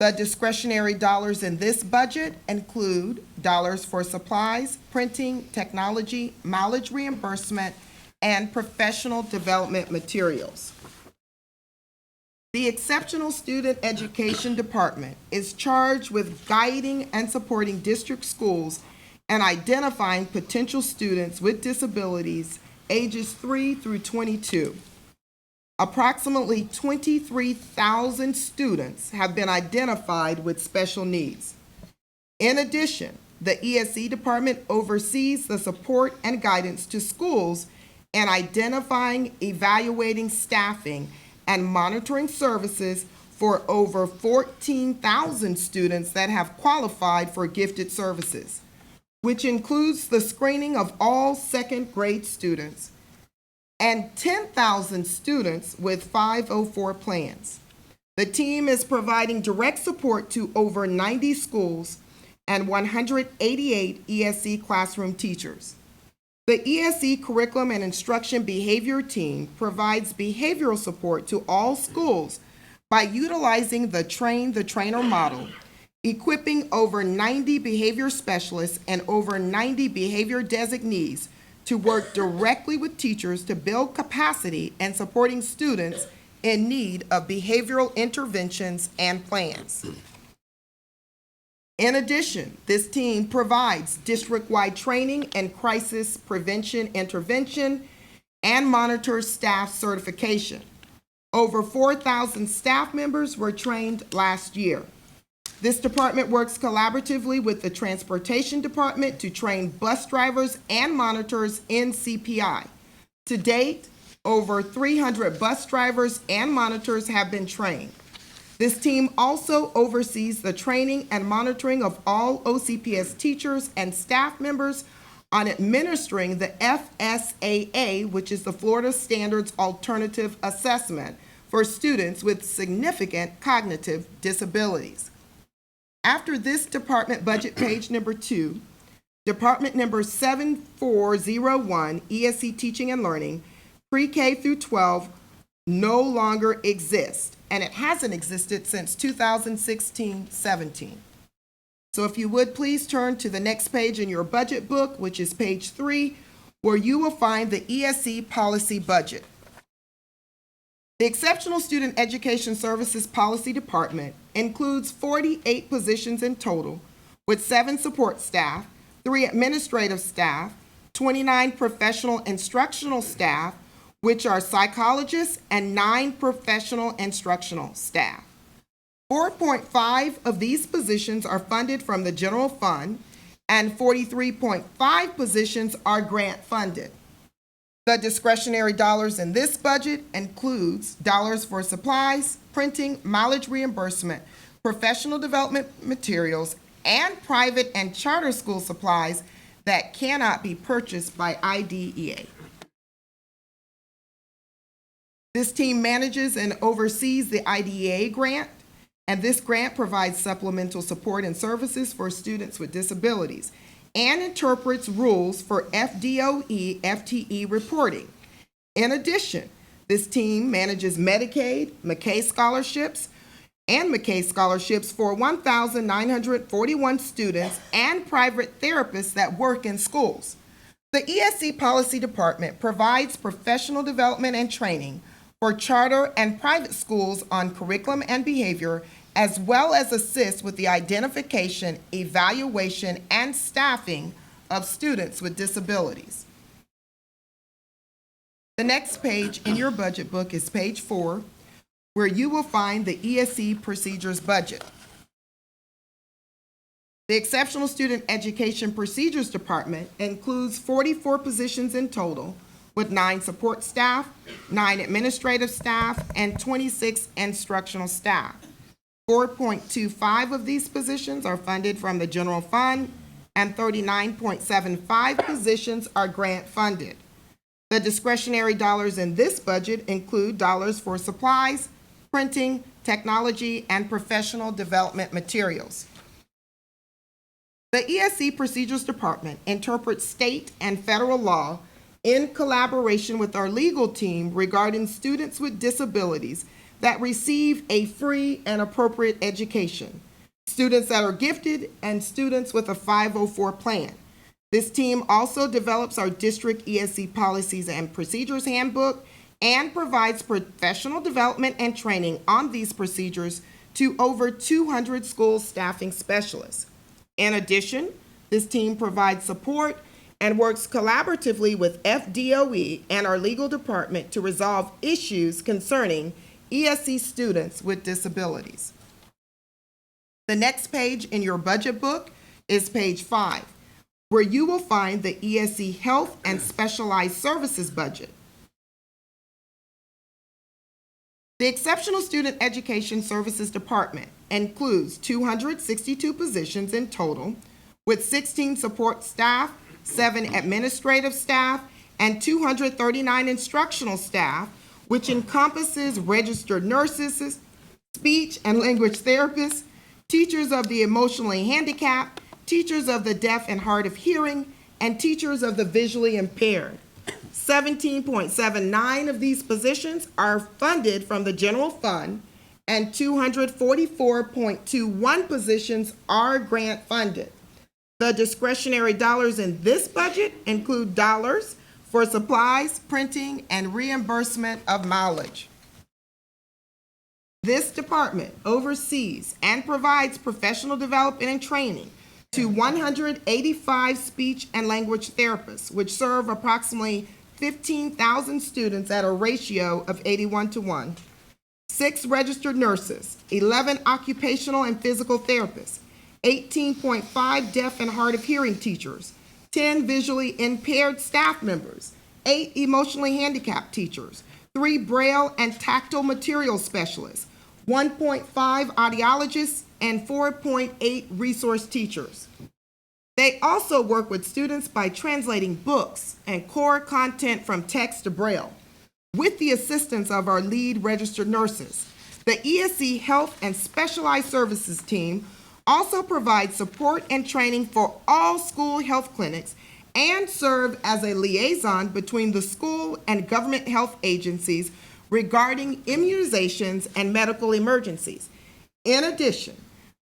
The discretionary dollars in this budget include dollars for supplies, printing, technology, mileage reimbursement, and professional development materials. The Exceptional Student Education Department is charged with guiding and supporting district schools and identifying potential students with disabilities ages 3 through 22. Approximately 23,000 students have been identified with special needs. In addition, the ESE department oversees the support and guidance to schools and identifying, evaluating, staffing, and monitoring services for over 14,000 students that have qualified for gifted services, which includes the screening of all second grade students and 10,000 students with 504 plans. The team is providing direct support to over 90 schools and 188 ESE classroom teachers. The ESE Curriculum and Instruction Behavior Team provides behavioral support to all schools by utilizing the Train the Trainer model, equipping over 90 behavior specialists and over 90 behavior designees to work directly with teachers to build capacity and supporting students in need of behavioral interventions and plans. In addition, this team provides district-wide training and crisis prevention intervention and monitors staff certification. Over 4,000 staff members were trained last year. This department works collaboratively with the Transportation Department to train bus drivers and monitors in CPI. To date, over 300 bus drivers and monitors have been trained. This team also oversees the training and monitoring of all OCPS teachers and staff members on administering the FSAA, which is the Florida Standards Alternative Assessment for students with significant cognitive disabilities. After this department budget page number 2, department number 7401, ESC Teaching and Learning, pre-K through 12, no longer exists, and it hasn't existed since 2016-17. So if you would please turn to the next page in your budget book, which is page 3, where you will find the Esc Policy Budget. The Exceptional Student Education Services Policy Department includes 48 positions in total, with 7 support staff, 3 administrative staff, 29 professional instructional staff, which are psychologists, and 9 professional instructional staff. 4.5 of these positions are funded from the general fund, and 43.5 positions are grant funded. The discretionary dollars in this budget includes dollars for supplies, printing, mileage reimbursement, professional development materials, and private and charter school supplies that cannot be purchased by IDEA. This team manages and oversees the IDEA grant, and this grant provides supplemental support and services for students with disabilities and interprets rules for FDOE FTE reporting. In addition, this team manages Medicaid, McKay scholarships, and McKay scholarships for 1,941 students and private therapists that work in schools. The Esc Policy Department provides professional development and training for charter and private schools on curriculum and behavior, as well as assist with the identification, evaluation, and staffing of students with disabilities. The next page in your budget book is page 4, where you will find the ESE Procedures Budget. The Exceptional Student Education Procedures Department includes 44 positions in total, with 9 support staff, 9 administrative staff, and 26 instructional staff. 4.25 of these positions are funded from the general fund, and 39.75 positions are grant funded. The discretionary dollars in this budget include dollars for supplies, printing, technology, and professional development materials. The ESE Procedures Department interprets state and federal law in collaboration with our legal team regarding students with disabilities that receive a free and appropriate education, students that are gifted, and students with a 504 plan. This team also develops our district ESE Policies and Procedures Handbook and provides professional development and training on these procedures to over 200 school staffing specialists. In addition, this team provides support and works collaboratively with FDOE and our legal department to resolve issues concerning ESE students with disabilities. The next page in your budget book is page 5, where you will find the ESE Health and Specialized Services budget. The Exceptional Student Education Services Department includes 262 positions in total, with 16 support staff, 7 administrative staff, and 239 instructional staff, which encompasses registered nurses, speech and language therapists, teachers of the emotionally handicapped, teachers of the deaf and hard of hearing, and teachers of the visually impaired. 17.79 of these positions are funded from the general fund, and 244.21 positions are grant funded. The discretionary dollars in this budget include dollars for supplies, printing, and reimbursement of mileage. This department oversees and provides professional development and training to 185 speech and language therapists, which serve approximately 15,000 students at a ratio of 81:1. 6 registered nurses, 11 occupational and physical therapists, 18.5 deaf and hard of hearing teachers, 10 visually impaired staff members, 8 emotionally handicapped teachers, 3 braille and tactile material specialists, 1.5 audiologists, and 4.8 resource teachers. They also work with students by translating books and core content from text to braille. With the assistance of our lead registered nurses, the ESE Health and Specialized Services team also provides support and training for all school health clinics and serve as a liaison between the school and government health agencies regarding immunizations and medical emergencies. In addition,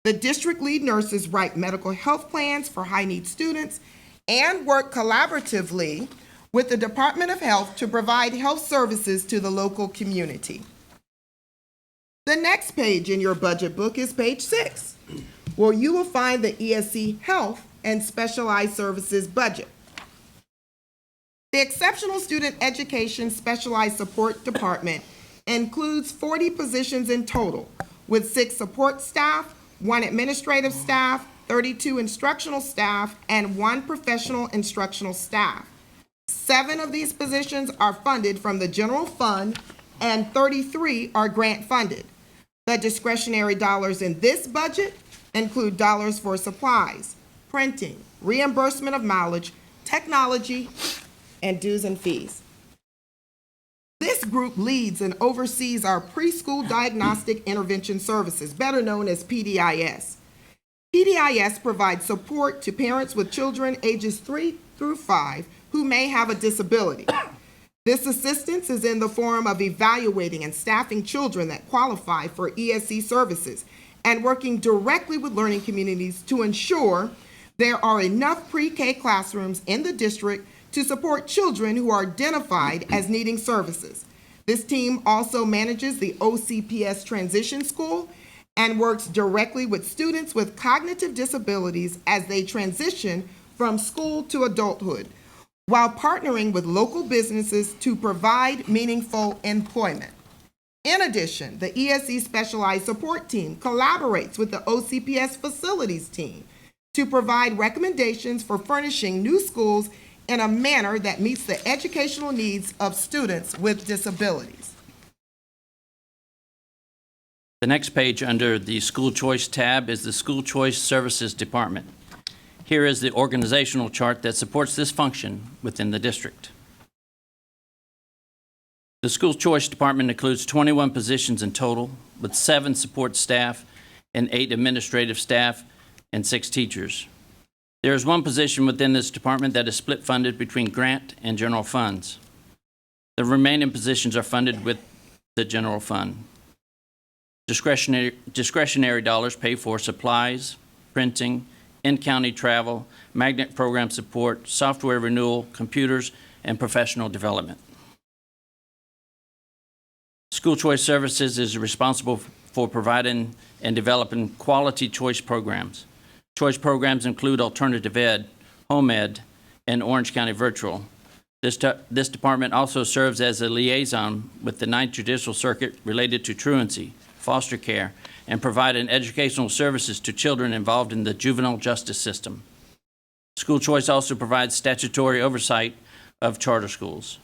the district lead nurses write medical health plans for high-need students and work collaboratively with the Department of Health to provide health services to the local community. The next page in your budget book is page 6, where you will find the ESE Health and Specialized Services budget. The Exceptional Student Education Specialized Support Department includes 40 positions in total, with 6 support staff, 1 administrative staff, 32 instructional staff, and 1 professional instructional staff. 7 of these positions are funded from the general fund, and 33 are grant funded. The discretionary dollars in this budget include dollars for supplies, printing, reimbursement of mileage, technology, and dues and fees. This group leads and oversees our preschool diagnostic intervention services, better known as PDIS. PDIS provides support to parents with children ages 3 through 5 who may have a disability. This assistance is in the form of evaluating and staffing children that qualify for ESE services and working directly with learning communities to ensure there are enough pre-K classrooms in the district to support children who are identified as needing services. This team also manages the OCPS transition school and works directly with students with cognitive disabilities as they transition from school to adulthood, while partnering with local businesses to provide meaningful employment. In addition, the ESE Specialized Support Team collaborates with the OCPS Facilities Team to provide recommendations for furnishing new schools in a manner that meets the educational needs of students with disabilities. The next page under the School Choice tab is the School Choice Services Department. Here is the organizational chart that supports this function within the district. The School Choice Department includes 21 positions in total, with 7 support staff and 8 administrative staff and 6 teachers. There is 1 position within this department that is split funded between grant and general funds. The remaining positions are funded with the general fund. Discretionary dollars pay for supplies, printing, in-county travel, magnet program support, software renewal, computers, and professional development. School Choice Services is responsible for providing and developing quality choice programs. Choice programs include alternative ed, home ed, and Orange County Virtual. This department also serves as a liaison with the 9th Judicial Circuit related to truancy, foster care, and providing educational services to children involved in the juvenile justice system. School Choice also provides statutory oversight of charter schools.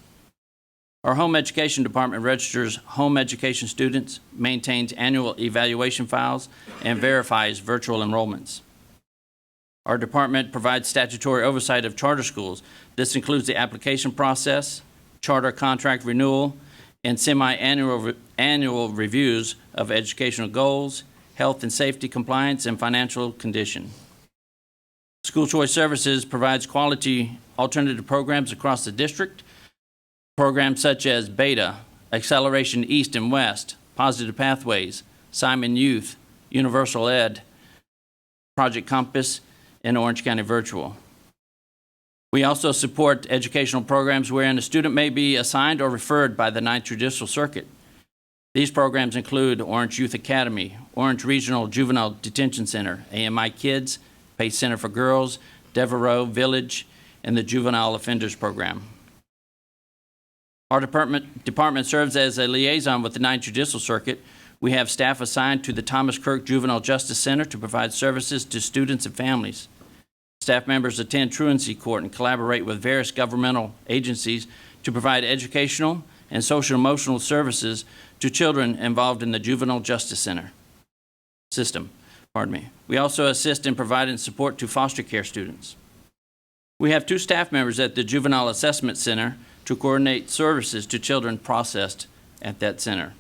Our home education department registers home education students, maintains annual evaluation files, and verifies virtual enrollments. Our department provides statutory oversight of charter schools. This includes the application process, charter contract renewal, and semi-annual reviews of educational goals, health and safety compliance, and financial condition. School Choice Services provides quality alternative programs across the district. Programs such as Beta, Acceleration East and West, Positive Pathways, Simon Youth, Universal Ed, Project Compass, and Orange County Virtual. We also support educational programs wherein a student may be assigned or referred by the 9th Judicial Circuit. These programs include Orange Youth Academy, Orange Regional Juvenile Detention Center, AMI Kids, Pace Center for Girls, Devereaux Village, and the Juvenile Offenders Program. Our department serves as a liaison with the 9th Judicial Circuit We have staff assigned to the Thomas Kirk Juvenile Justice Center to provide services to students and families. Staff members attend truancy court and collaborate with various governmental agencies to provide educational and social-emotional services to children involved in the Juvenile Justice Center system. We also assist in providing support to foster care students. We have 2 staff members at the Juvenile Assessment Center to coordinate services to children processed at that center.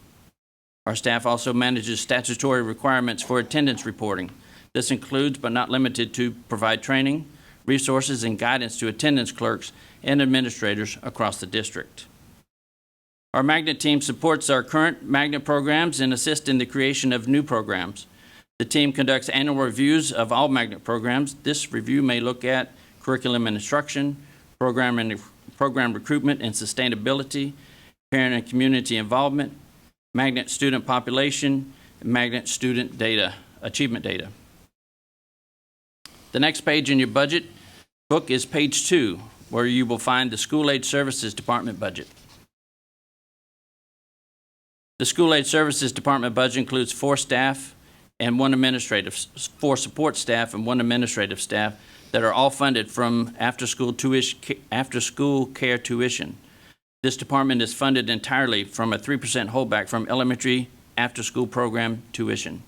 Our staff also manages statutory requirements for attendance reporting. This includes, but not limited to, provide training, resources, and guidance to attendance clerks and administrators across the district. Our magnet team supports our current magnet programs and assists in the creation of new programs. The team conducts annual reviews of all magnet programs. This review may look at curriculum and instruction, program recruitment and sustainability, parent and community involvement, magnet student population, and magnet student data, achievement data. The next page in your budget book is page 2, where you will find the School Aid Services Department budget. The School Aid Services Department budget includes 4 staff and 1 administrative, 4 support staff and 1 administrative staff that are all funded from after-school care tuition. This department is funded entirely from a 3% holdback from elementary after-school program tuition.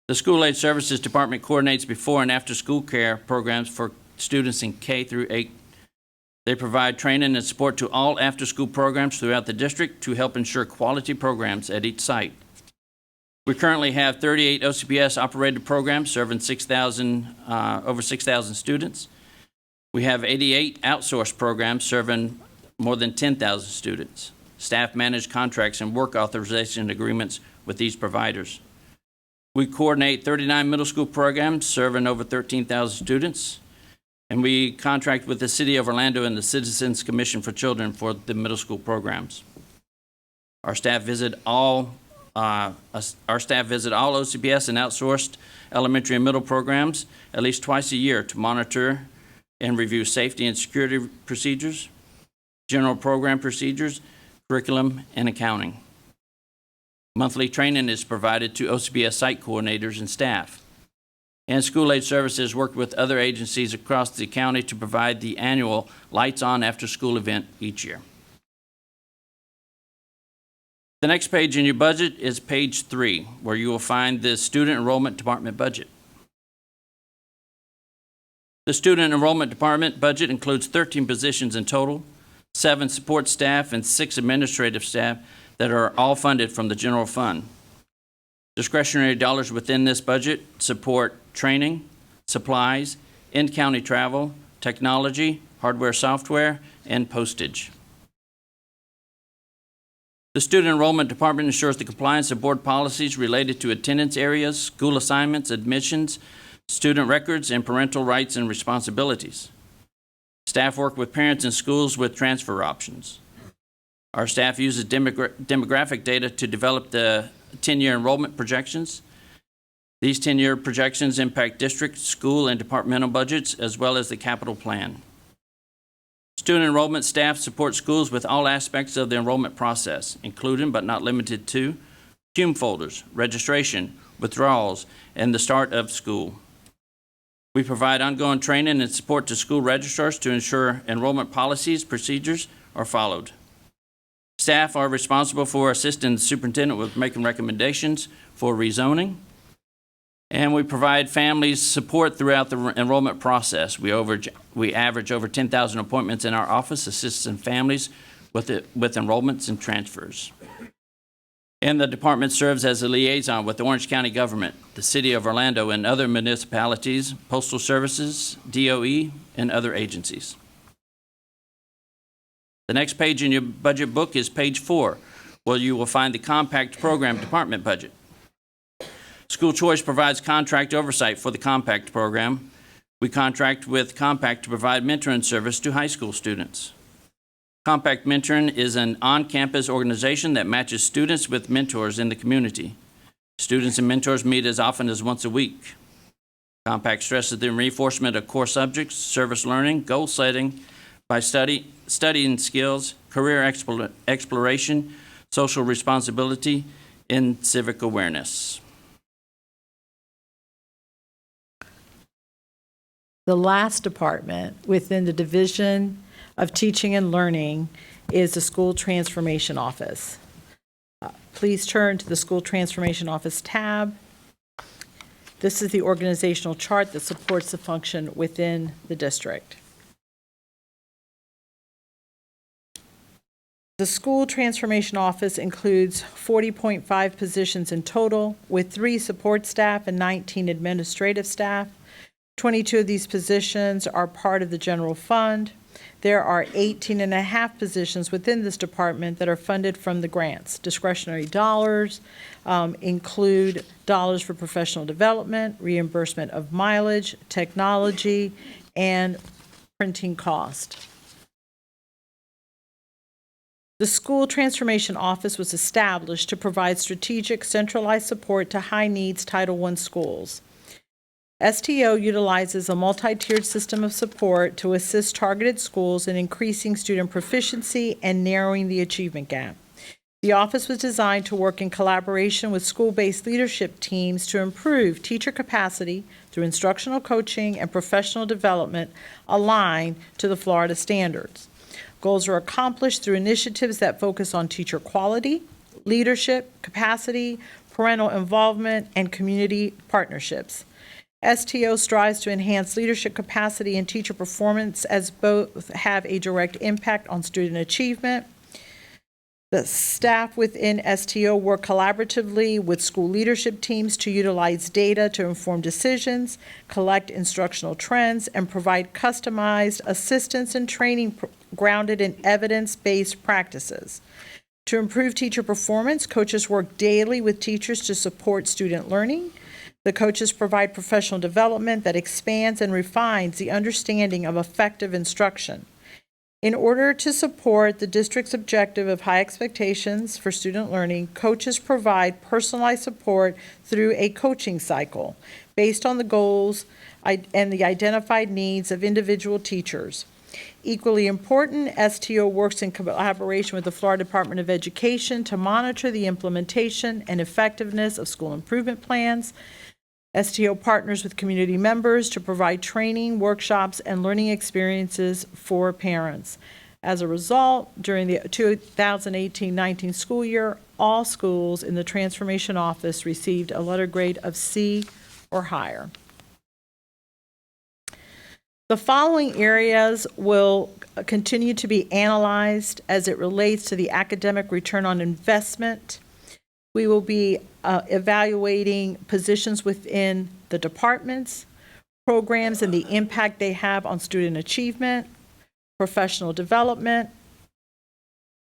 The School Aid Services Department coordinates before and after-school care programs for students in K through 8. They provide training and support to all after-school programs throughout the district to help ensure quality programs at each site. We currently have 38 OCPS operated programs serving over 6,000 students. We have 88 outsourced programs serving more than 10,000 students. Staff manage contracts and work authorization agreements with these providers. We coordinate 39 middle school programs serving over 13,000 students. And we contract with the City of Orlando and the Citizens Commission for Children for the middle school programs. Our staff visit all OCPS and outsourced elementary and middle programs at least twice a year to monitor and review safety and security procedures, general program procedures, curriculum, and accounting. Monthly training is provided to OCPS site coordinators and staff. And School Aid Services work with other agencies across the county to provide the annual Lights On After School event each year. The next page in your budget is page 3, where you will find the Student Enrollment Department budget. The Student Enrollment Department budget includes 13 positions in total, 7 support staff, and 6 administrative staff that are all funded from the general fund. Discretionary dollars within this budget support training, supplies, in-county travel, technology, hardware, software, and postage. The Student Enrollment Department ensures the compliance of board policies related to attendance areas, school assignments, admissions, student records, and parental rights and responsibilities. Staff work with parents in schools with transfer options. Our staff uses demographic data to develop the 10-year enrollment projections. These 10-year projections impact district, school, and departmental budgets, as well as the capital plan. Student enrollment staff support schools with all aspects of the enrollment process, including but not limited to cum folders, registration, withdrawals, and the start of school. We provide ongoing training and support to school registrars to ensure enrollment policies, procedures are followed. Staff are responsible for assisting the superintendent with making recommendations for rezoning. And we provide families support throughout the enrollment process. We average over 10,000 appointments in our office, assisting families with enrollments and transfers. And the department serves as a liaison with the Orange County government, the City of Orlando, and other municipalities, postal services, DOE, and other agencies. The next page in your budget book is page 4, where you will find the Compact Program Department budget. School Choice provides contract oversight for the Compact program. We contract with Compact to provide mentoring service to high school students. Compact Mentoring is an on-campus organization that matches students with mentors in the community. Students and mentors meet as often as once a week. Compact stresses the reinforcement of core subjects, service learning, goal setting by studying skills, career exploration, social responsibility, and civic awareness. The last department within the Division of Teaching and Learning is the School Transformation Office. Please turn to the School Transformation Office tab. This is the organizational chart that supports the function within the district. The School Transformation Office includes 40.5 positions in total, with 3 support staff and 19 administrative staff. 22 of these positions are part of the general fund. There are 18.5 positions within this department that are funded from the grants. Discretionary dollars include dollars for professional development, reimbursement of mileage, technology, and printing cost. The School Transformation Office was established to provide strategic, centralized support to high-needs Title I schools. STO utilizes a multi-tiered system of support to assist targeted schools in increasing student proficiency and narrowing the achievement gap. The office was designed to work in collaboration with school-based leadership teams to improve teacher capacity through instructional coaching and professional development aligned to the Florida standards. Goals are accomplished through initiatives that focus on teacher quality, leadership, capacity, parental involvement, and community partnerships. STO strives to enhance leadership capacity and teacher performance as both have a direct impact on student achievement. The staff within STO work collaboratively with school leadership teams to utilize data to inform decisions, collect instructional trends, and provide customized assistance and training grounded in evidence-based practices. To improve teacher performance, coaches work daily with teachers to support student learning. The coaches provide professional development that expands and refines the understanding of effective instruction. In order to support the district's objective of high expectations for student learning, coaches provide personalized support through a coaching cycle based on the goals and the identified needs of individual teachers. Equally important, STO works in collaboration with the Florida Department of Education to monitor the implementation and effectiveness of school improvement plans. STO partners with community members to provide training, workshops, and learning experiences for parents. As a result, during the 2018-19 school year, all schools in the Transformation Office received a letter grade of C or higher. The following areas will continue to be analyzed as it relates to the academic return on investment. We will be evaluating positions within the departments, programs and the impact they have on student achievement, professional development,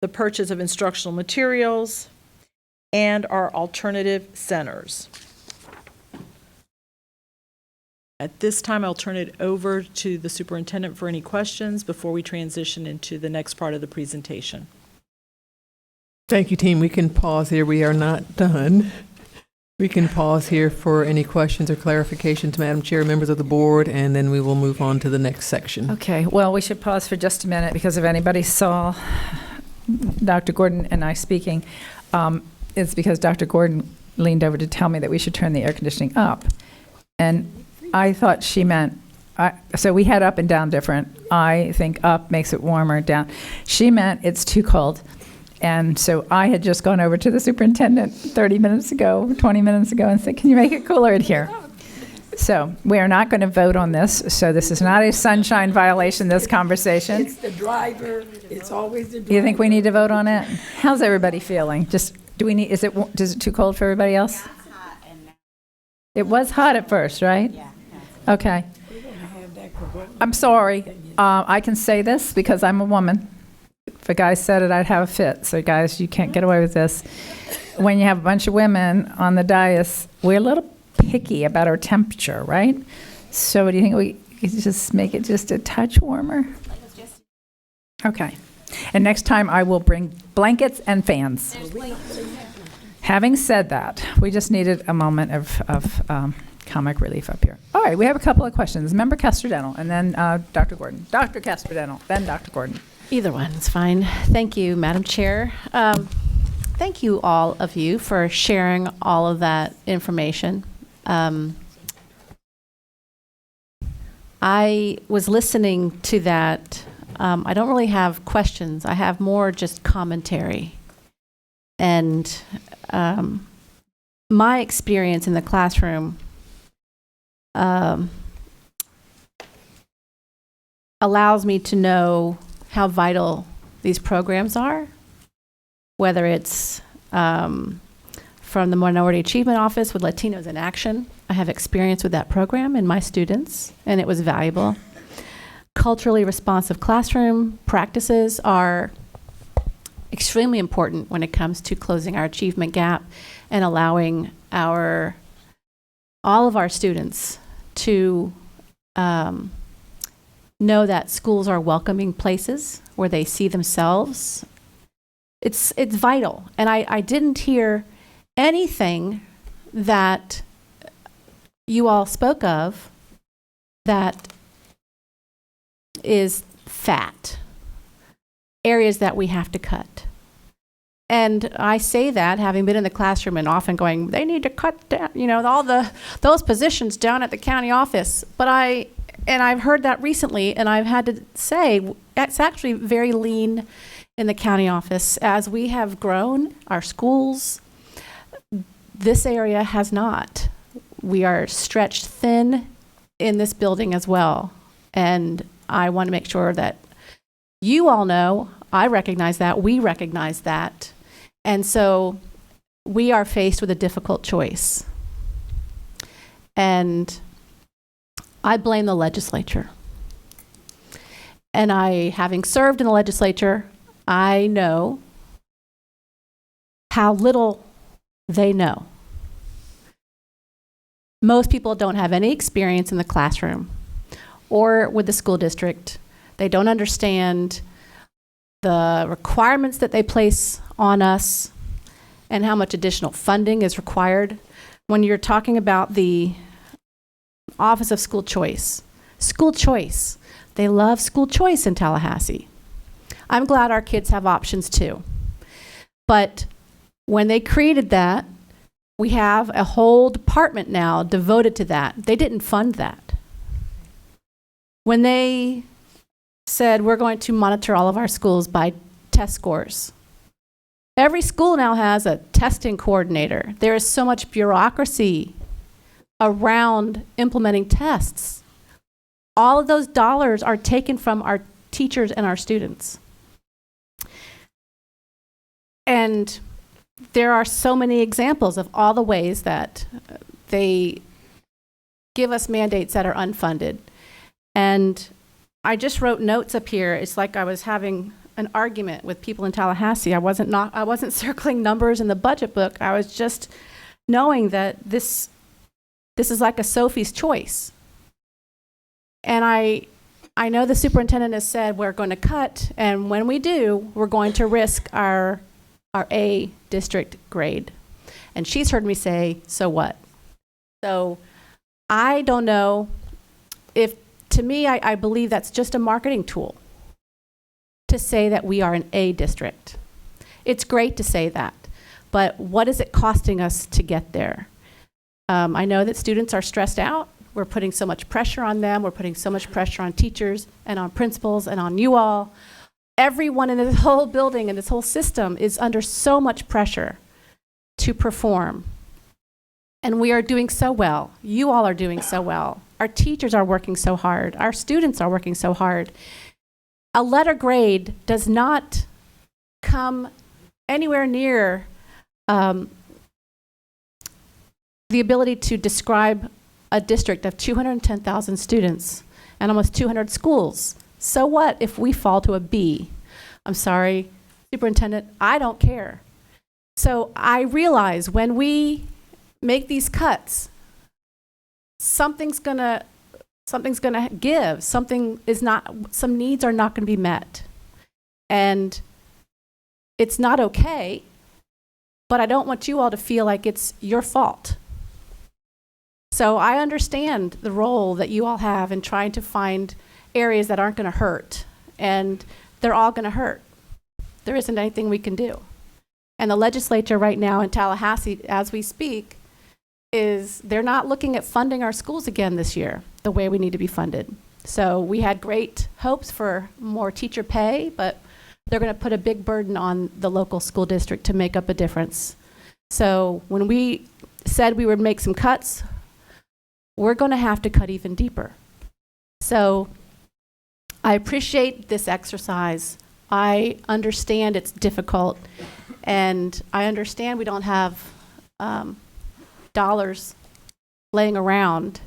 the purchase of instructional materials, and our alternative centers. At this time, I'll turn it over to the superintendent for any questions before we transition into the next part of the presentation. Thank you, team. We can pause here. We are not done. We can pause here for any questions or clarifications, Madam Chair, members of the board, and then we will move on to the next section. Okay, well, we should pause for just a minute because if anybody saw Dr. Gordon and I speaking, it's because Dr. Gordon leaned over to tell me that we should turn the air conditioning up. And I thought she meant, so we had up and down different. I think up makes it warmer, down. She meant it's too cold. And so I had just gone over to the superintendent 30 minutes ago, 20 minutes ago, and said, can you make it cooler in here? So we are not going to vote on this. So this is not a sunshine violation, this conversation. It's the driver. It's always the driver. You think we need to vote on it? How's everybody feeling? Just, do we need, is it too cold for everybody else? It was hot at first, right? Yeah. Okay. I'm sorry. I can say this because I'm a woman. If a guy said it, I'd have a fit. So guys, you can't get away with this. When you have a bunch of women on the dais, we're a little picky about our temperature, right? So do you think we could just make it just a touch warmer? Okay. And next time I will bring blankets and fans. Having said that, we just needed a moment of comic relief up here. All right, we have a couple of questions. Member Castrodental, and then Dr. Gordon. Dr. Castrodental, then Dr. Gordon. Either one is fine. Thank you, Madam Chair. Thank you, all of you, for sharing all of that information. I was listening to that. I don't really have questions. I have more just commentary. And my experience in the classroom allows me to know how vital these programs are, whether it's from the Minority Achievement Office with Latinos in Action. I have experience with that program in my students, and it was valuable. Culturally responsive classroom practices are extremely important when it comes to closing our achievement gap and allowing all of our students to know that schools are welcoming places where they see themselves. It's vital. And I didn't hear anything that you all spoke of that is fat, areas that we have to cut. And I say that having been in the classroom and often going, they need to cut down, those positions down at the county office. But I've heard that recently, and I've had to say it's actually very lean in the county office. As we have grown, our schools, this area has not. We are stretched thin in this building as well. And I want to make sure that you all know, I recognize that, we recognize that. And so we are faced with a difficult choice. And I blame the legislature. And having served in the legislature, I know how little they know. Most people don't have any experience in the classroom or with the school district. They don't understand the requirements that they place on us and how much additional funding is required. When you're talking about the Office of School Choice, they love school choice in Tallahassee. I'm glad our kids have options too. But when they created that, we have a whole department now devoted to that. They didn't fund that. When they said we're going to monitor all of our schools by test scores, every school now has a testing coordinator. There is so much bureaucracy around implementing tests. All of those dollars are taken from our teachers and our students. And there are so many examples of all the ways that they give us mandates that are unfunded. And I just wrote notes up here. It's like I was having an argument with people in Tallahassee. I wasn't circling numbers in the budget book. I was just knowing that this is like a Sophie's choice. And I know the superintendent has said we're going to cut, and when we do, we're going to risk our A district grade. And she's heard me say, so what? So I don't know if, to me, I believe that's just a marketing tool to say that we are an A district. It's great to say that, but what is it costing us to get there? I know that students are stressed out. We're putting so much pressure on them. We're putting so much pressure on teachers and on principals and on you all. Everyone in this whole building and this whole system is under so much pressure to perform. And we are doing so well. You all are doing so well. Our teachers are working so hard. Our students are working so hard. A letter grade does not come anywhere near the ability to describe a district of 210,000 students and almost 200 schools. So what if we fall to a B? I'm sorry, superintendent, I don't care. So I realize when we make these cuts, something's gonna give. Some needs are not gonna be met. And it's not okay, but I don't want you all to feel like it's your fault. So I understand the role that you all have in trying to find areas that aren't going to hurt, and they're all going to hurt. There isn't anything we can do. And the legislature right now in Tallahassee, as we speak, they're not looking at funding our schools again this year the way we need to be funded. So we had great hopes for more teacher pay, but they're going to put a big burden on the local school district to make up a difference. So when we said we would make some cuts, we're going to have to cut even deeper. So I appreciate this exercise. I understand it's difficult, and I understand we don't have dollars laying around,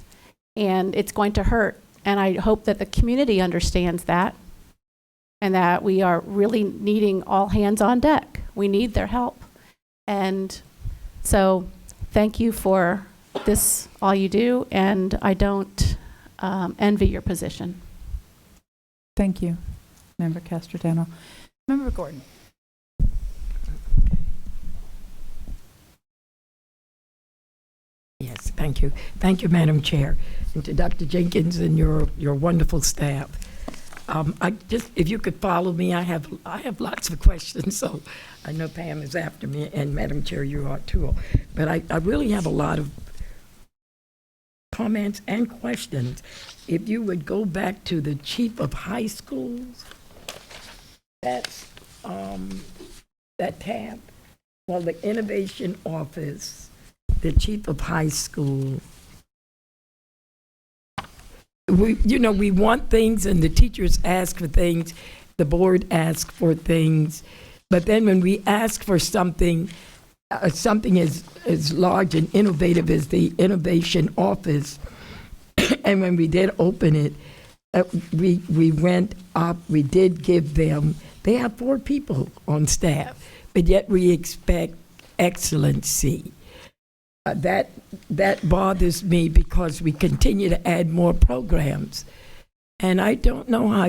and it's going to hurt. And I hope that the community understands that, and that we are really needing all hands on deck. We need their help. And so thank you for this, all you do, and I don't envy your position. Thank you, Member Castrodano. Member Gordon. Yes, thank you. Thank you, Madam Chair, and to Dr. Jenkins and your wonderful staff. I just, if you could follow me, I have lots of questions, so I know Pam is after me, and Madam Chair, you are too. But I really have a lot of comments and questions. If you would go back to the chief of high schools, that's that tab. Well, the innovation office, the chief of high school. We want things, and the teachers ask for things, the board asks for things, but then when we ask for something, something as large and innovative as the innovation office, and when we did open it, we went up, we did give them, they have 4 people on staff, but yet we expect excellency. That bothers me because we continue to add more programs. And I don't know how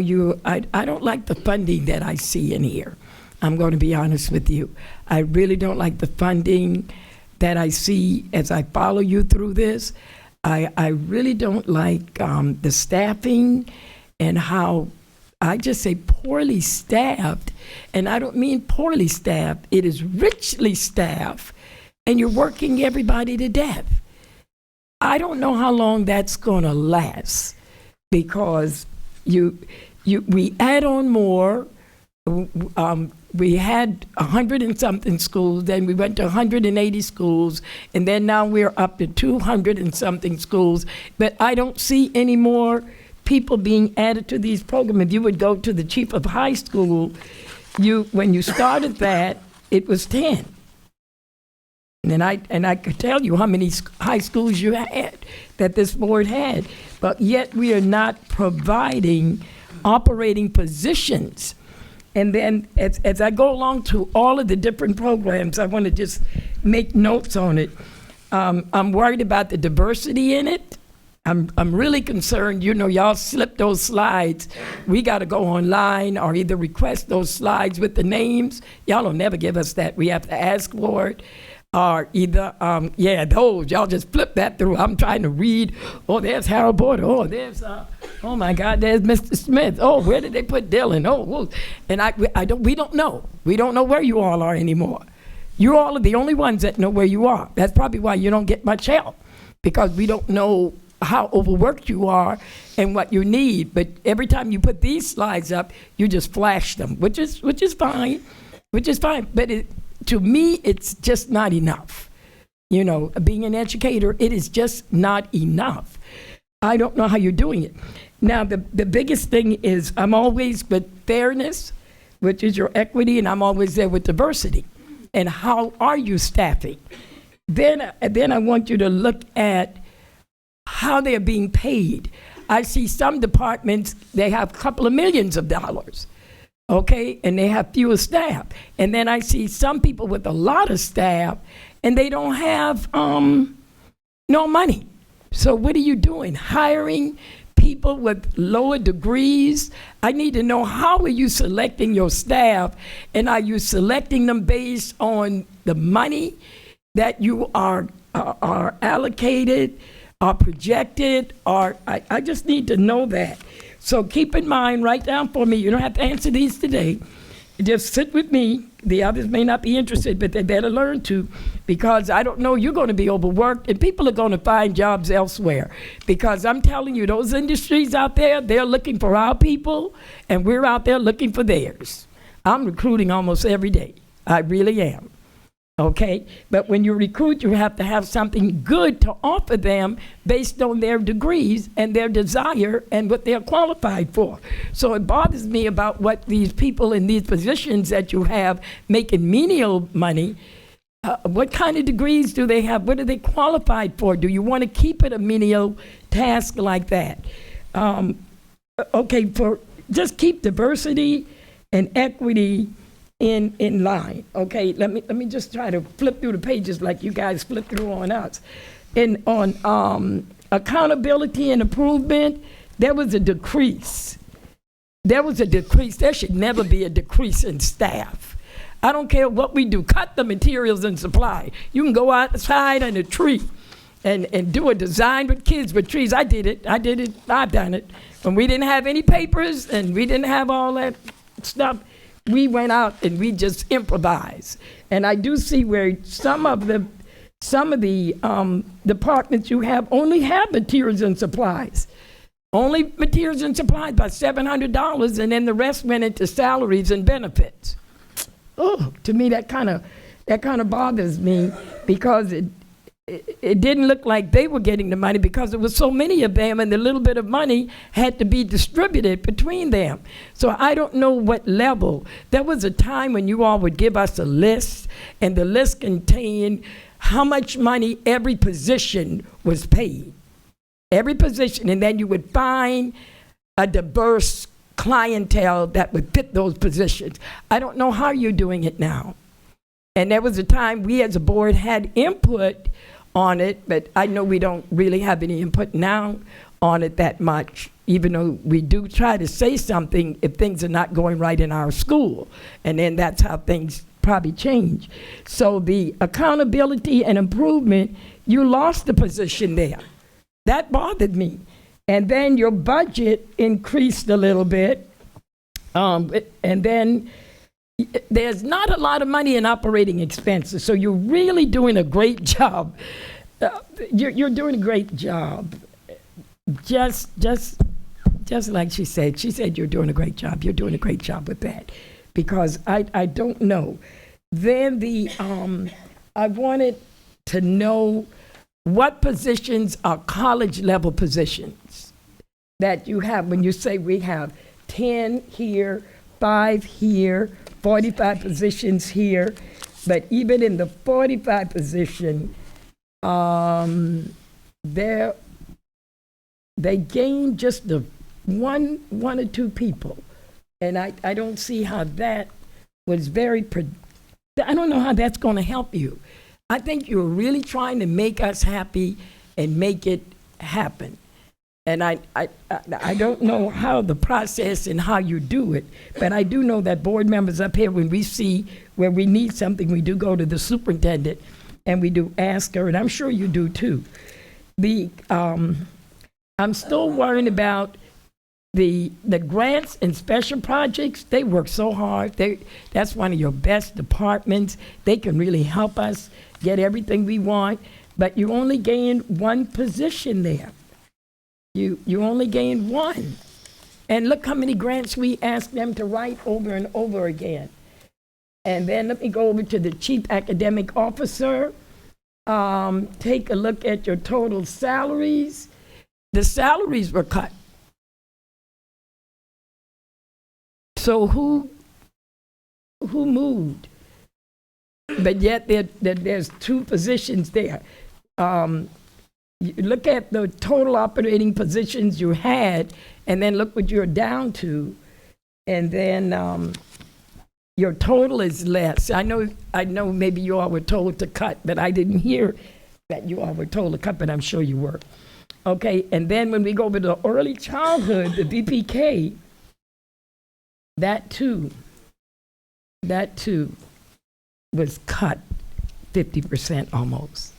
I don't like the funding that I see in here. I'm going to be honest with you. I really don't like the funding that I see as I follow you through this. I really don't like the staffing and how, I just say poorly staffed. And I don't mean poorly staffed. It is richly staffed. And you're working everybody to death. I don't know how long that's going to last, because we add on more. We had 100 and something schools, then we went to 180 schools, and then now we're up to 200 and something schools. But I don't see any more people being added to these programs. If you would go to the chief of high school, when you started that, it was 10. And I could tell you how many high schools you had, that this board had, but yet we are not providing operating positions. And then as I go along to all of the different programs, I want to just make notes on it. I'm worried about the diversity in it. I'm really concerned, y'all slipped those slides. We got to go online or either request those slides with the names. Y'all will never give us that. We have to ask for it. Or either, those, y'all just flip that through. I'm trying to read. Oh, there's Harold Porter. Oh, there's, oh my God, there's Mr. Smith. Oh, where did they put Dylan? Oh, whoa. And we don't know. We don't know where you all are anymore. You all are the only ones that know where you are. That's probably why you don't get much help, because we don't know how overworked you are and what you need. But every time you put these slides up, you just flash them, which is fine, But to me, it's just not enough. Being an educator, it is just not enough. I don't know how you're doing it. Now, the biggest thing is I'm always with fairness, which is your equity, and I'm always there with diversity. And how are you staffing? Then I want you to look at how they're being paid. I see some departments, they have a couple of millions of dollars. Okay, and they have fewer staff. And then I see some people with a lot of staff, and they don't have no money. So what are you doing? Hiring people with lower degrees? I need to know, how are you selecting your staff, and are you selecting them based on the money that you are allocated, or projected, or I just need to know that. So keep in mind, write down for me, you don't have to answer these today, just sit with me. The others may not be interested, but they better learn to, because I don't know, you're going to be overworked and people are going to find jobs elsewhere. Because I'm telling you, those industries out there, they're looking for our people and we're out there looking for theirs. I'm recruiting almost every day. I really am. Okay? But when you recruit, you have to have something good to offer them based on their degrees and their desire and what they're qualified for. So it bothers me about what these people in these positions that you have making menial money, what kind of degrees do they have? What are they qualified for? Do you want to keep it a menial task like that? Okay, just keep diversity and equity in line. Okay, let me just try to flip through the pages like you guys flip through on us. On accountability and improvement, there was a decrease. There should never be a decrease in staff. I don't care what we do. Cut the materials and supply. You can go outside on a tree and do a design with kids with trees. I did it. I've done it. When we didn't have any papers and we didn't have all that stuff, we went out and we just improvised. And I do see where some of the departments you have only have materials and supplies. Only materials and supplies by $700, and then the rest went into salaries and benefits. Oh, to me that kind of bothers me, because it didn't look like they were getting the money because there was so many of them, and the little bit of money had to be distributed between them. So I don't know what level. There was a time when you all would give us a list, and the list contained how much money every position was paid. Every position, and then you would find a diverse clientele that would fit those positions. I don't know how you're doing it now. And there was a time we as a board had input on it, but I know we don't really have any input now on it that much, even though we do try to say something if things are not going right in our school. And then that's how things probably change. So the accountability and improvement, you lost the position there. That bothered me. And then your budget increased a little bit. And then there's not a lot of money in operating expenses, so you're really doing a great job. You're doing a great job. Just like she said you're doing a great job. You're doing a great job with that, because I don't know. Then I wanted to know what positions are college level positions that you have when you say we have 10 here, 5 here, 45 positions here, but even in the 45 position, they gained just the one or two people, and I don't see how that was I don't know how that's going to help you. I think you're really trying to make us happy and make it happen. And I don't know how the process and how you do it, but I do know that board members up here, when we see where we need something, we do go to the superintendent and we do ask her, and I'm sure you do too. I'm still worrying about the grants and special projects. They work so hard. That's one of your best departments. They can really help us get everything we want, but you only gain one position there. You only gain one. And look how many grants we ask them to write over and over again. And then let me go over to the Chief Academic Officer. Take a look at your total salaries. The salaries were cut. So who moved? But yet there's two positions there. You look at the total operating positions you had, and then look what you're down to, and then your total is less. I know maybe you all were told to cut, but I didn't hear that you all were told to cut, but I'm sure you were. Okay, and then when we go over to early childhood, the VPK, that too was cut 50% almost.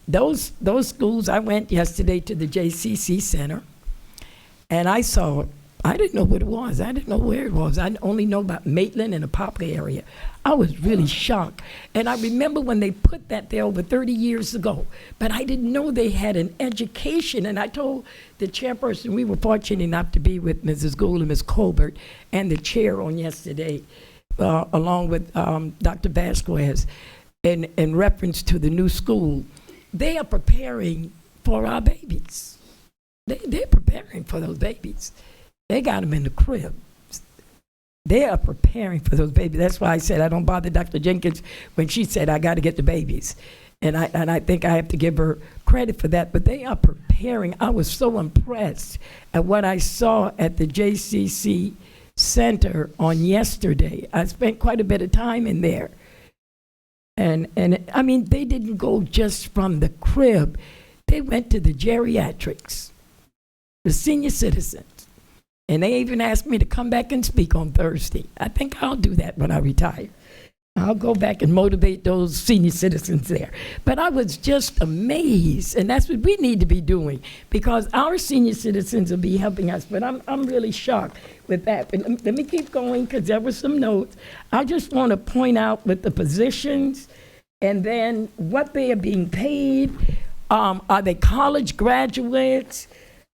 Those schools, I went yesterday to the JCC Center, and I saw I didn't know what it was. I didn't know where it was. I only know about Maitland and the Poplar area. I was really shocked. And I remember when they put that there over 30 years ago, but I didn't know they had an education. And I told the chairperson, we were fortunate enough to be with Mrs. Gould and Ms. Colbert and the chair on yesterday, along with Dr. Vasquez, in reference to the new school. They are preparing for our babies. They're preparing for those babies. They got them in the crib. They are preparing for those babies. That's why I said I don't bother Dr. Jenkins when she said I got to get the babies. And I think I have to give her credit for that. But they are preparing. I was so impressed at what I saw at the JCC Center on yesterday. I spent quite a bit of time in there. And I mean, they didn't go just from the crib. They went to the geriatrics, the senior citizens. And they even asked me to come back and speak on Thursday. I think I'll do that when I retire. I'll go back and motivate those senior citizens there. But I was just amazed, and that's what we need to be doing, because our senior citizens will be helping us. But I'm really shocked with that. But let me keep going, because there were some notes. I just want to point out with the positions, and then what they are being paid. Are they college graduates?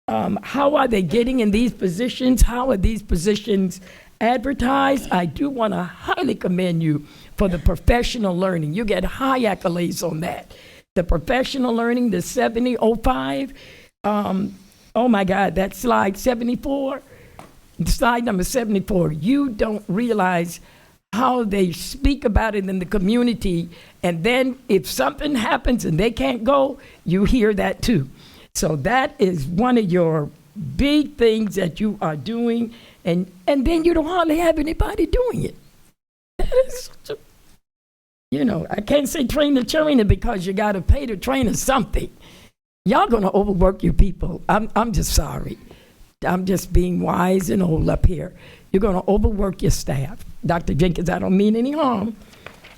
How are they getting in these positions? How are these positions advertised? I do want to highly commend you for the professional learning. You get high accolades on that. The professional learning, the 7005, oh my God, that slide 74, slide number 74, you don't realize how they speak about it in the community, and then if something happens and they can't go, you hear that too. So that is one of your big things that you are doing, and then you don't hardly have anybody doing it. That is such a, you know, I can't say train the trainer because you got to pay the trainer something. Y'all going to overwork your people. I'm just sorry. I'm just being wise and old up here. You're going to overwork your staff. Dr. Jenkins, I don't mean any harm,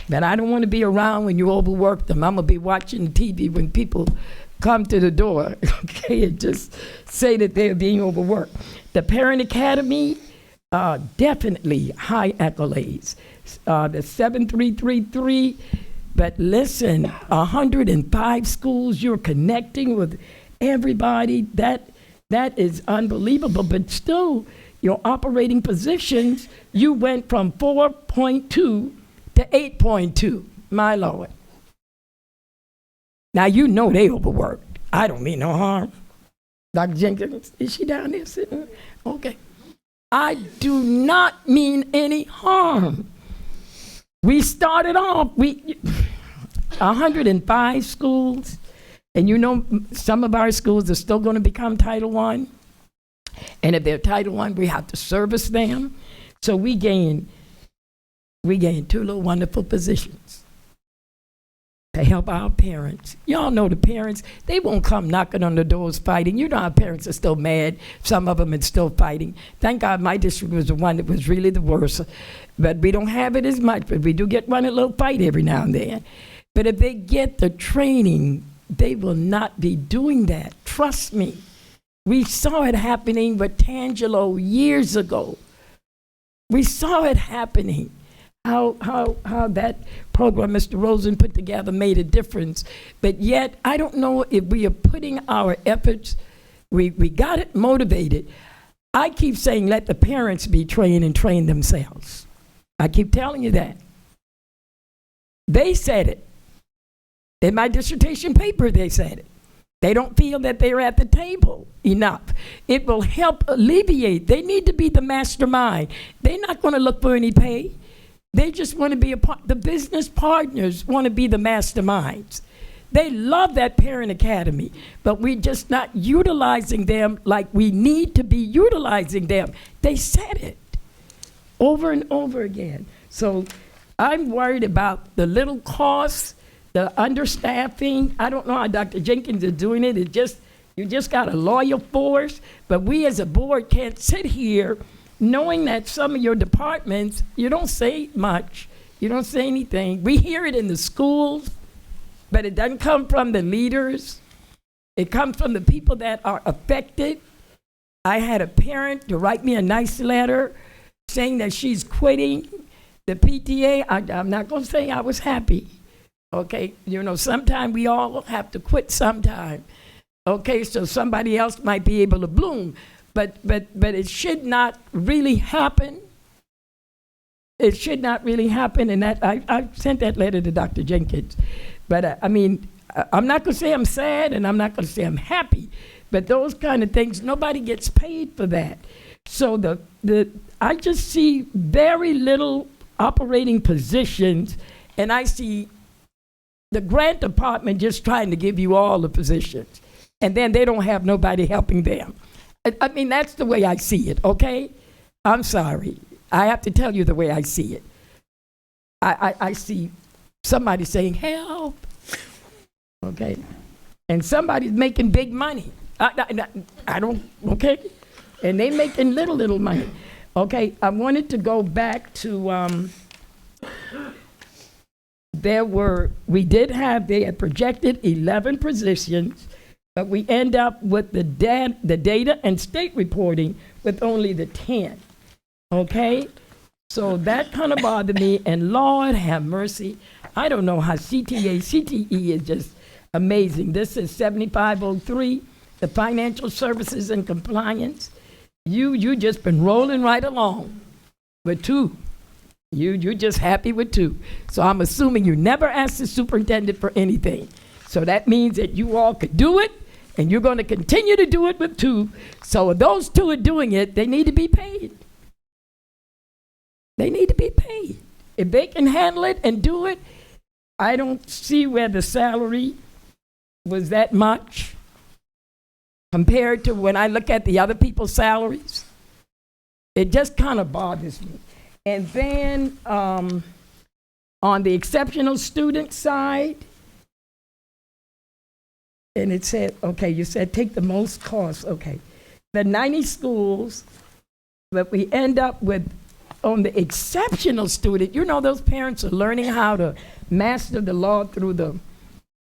but I don't want to be around when you overwork them. I'm going to be watching TV when people come to the door, okay, and just say that they're being overworked. The Parent Academy, definitely high accolades. The 7333, but listen, 105 schools, you're connecting with everybody. That is unbelievable, but still, your operating positions, you went from 4.2 to 8.2, my Lord. Now, you know they overworked. I don't mean no harm. Dr. Jenkins, is she down there sitting? Okay. I do not mean any harm. We started off, 105 schools, and you know some of our schools are still going to become Title I. And if they're Title I, we have to service them. So we gain two little wonderful positions to help our parents. Y'all know the parents, they won't come knocking on the doors fighting. You know our parents are still mad. Some of them are still fighting. Thank God my district was the one that was really the worst. But we don't have it as much, but we do get one a little fight every now and then. But if they get the training, they will not be doing that. Trust me. We saw it happening with Tangelo years ago. We saw it happening. How that program Mr. Rosen put together made a difference. But yet, I don't know if we are putting our efforts, we got it motivated. I keep saying let the parents be trained and train themselves. I keep telling you that. They said it. In my dissertation paper, they said it. They don't feel that they're at the table enough. It will help alleviate. They need to be the mastermind. They're not going to look for any pay. They just want to be a part. The business partners want to be the masterminds. They love that Parent Academy, but we're just not utilizing them like we need to be utilizing them. They said it over and over again. So I'm worried about the little costs, the understaffing. I don't know how Dr. Jenkins is doing it. You just got a loyal force, but we as a board can't sit here knowing that some of your departments, you don't say much, you don't say anything. We hear it in the schools, but it doesn't come from the leaders. It comes from the people that are affected. I had a parent to write me a nice letter saying that she's quitting the PTA. I'm not going to say I was happy. Okay, sometime we all have to quit sometime. Okay, so somebody else might be able to bloom, but it should not really happen. It should not really happen, and that I sent that letter to Dr. Jenkins. But I'm not going to say I'm sad, and I'm not going to say I'm happy. But those kind of things, nobody gets paid for that. So I just see very little operating positions, and I see the grant department just trying to give you all the positions, and then they don't have nobody helping them. That's the way I see it, okay? I'm sorry. I have to tell you the way I see it. I see somebody saying, help, okay? And somebody's making big money. I don't, okay? And they making little money. Okay, I wanted to go back to, they had projected 11 positions, but we end up with the data and state reporting with only the 10. Okay, so that kind of bothered me, and Lord have mercy, I don't know how CTE is just amazing. This is 7503, the financial services and compliance. You just been rolling right along with 2. You're just happy with 2. So I'm assuming you never asked the superintendent for anything. So that means that you all could do it, and you're going to continue to do it with 2. So if those 2 are doing it, they need to be paid. They need to be paid. If they can handle it and do it, I don't see where the salary was that much compared to when I look at the other people's salaries. It just kind of bothers me. And then on the exceptional student side, and it said, okay, you said take the most cost, okay. The 90 schools, but we end up with, on the exceptional student, those parents are learning how to master the law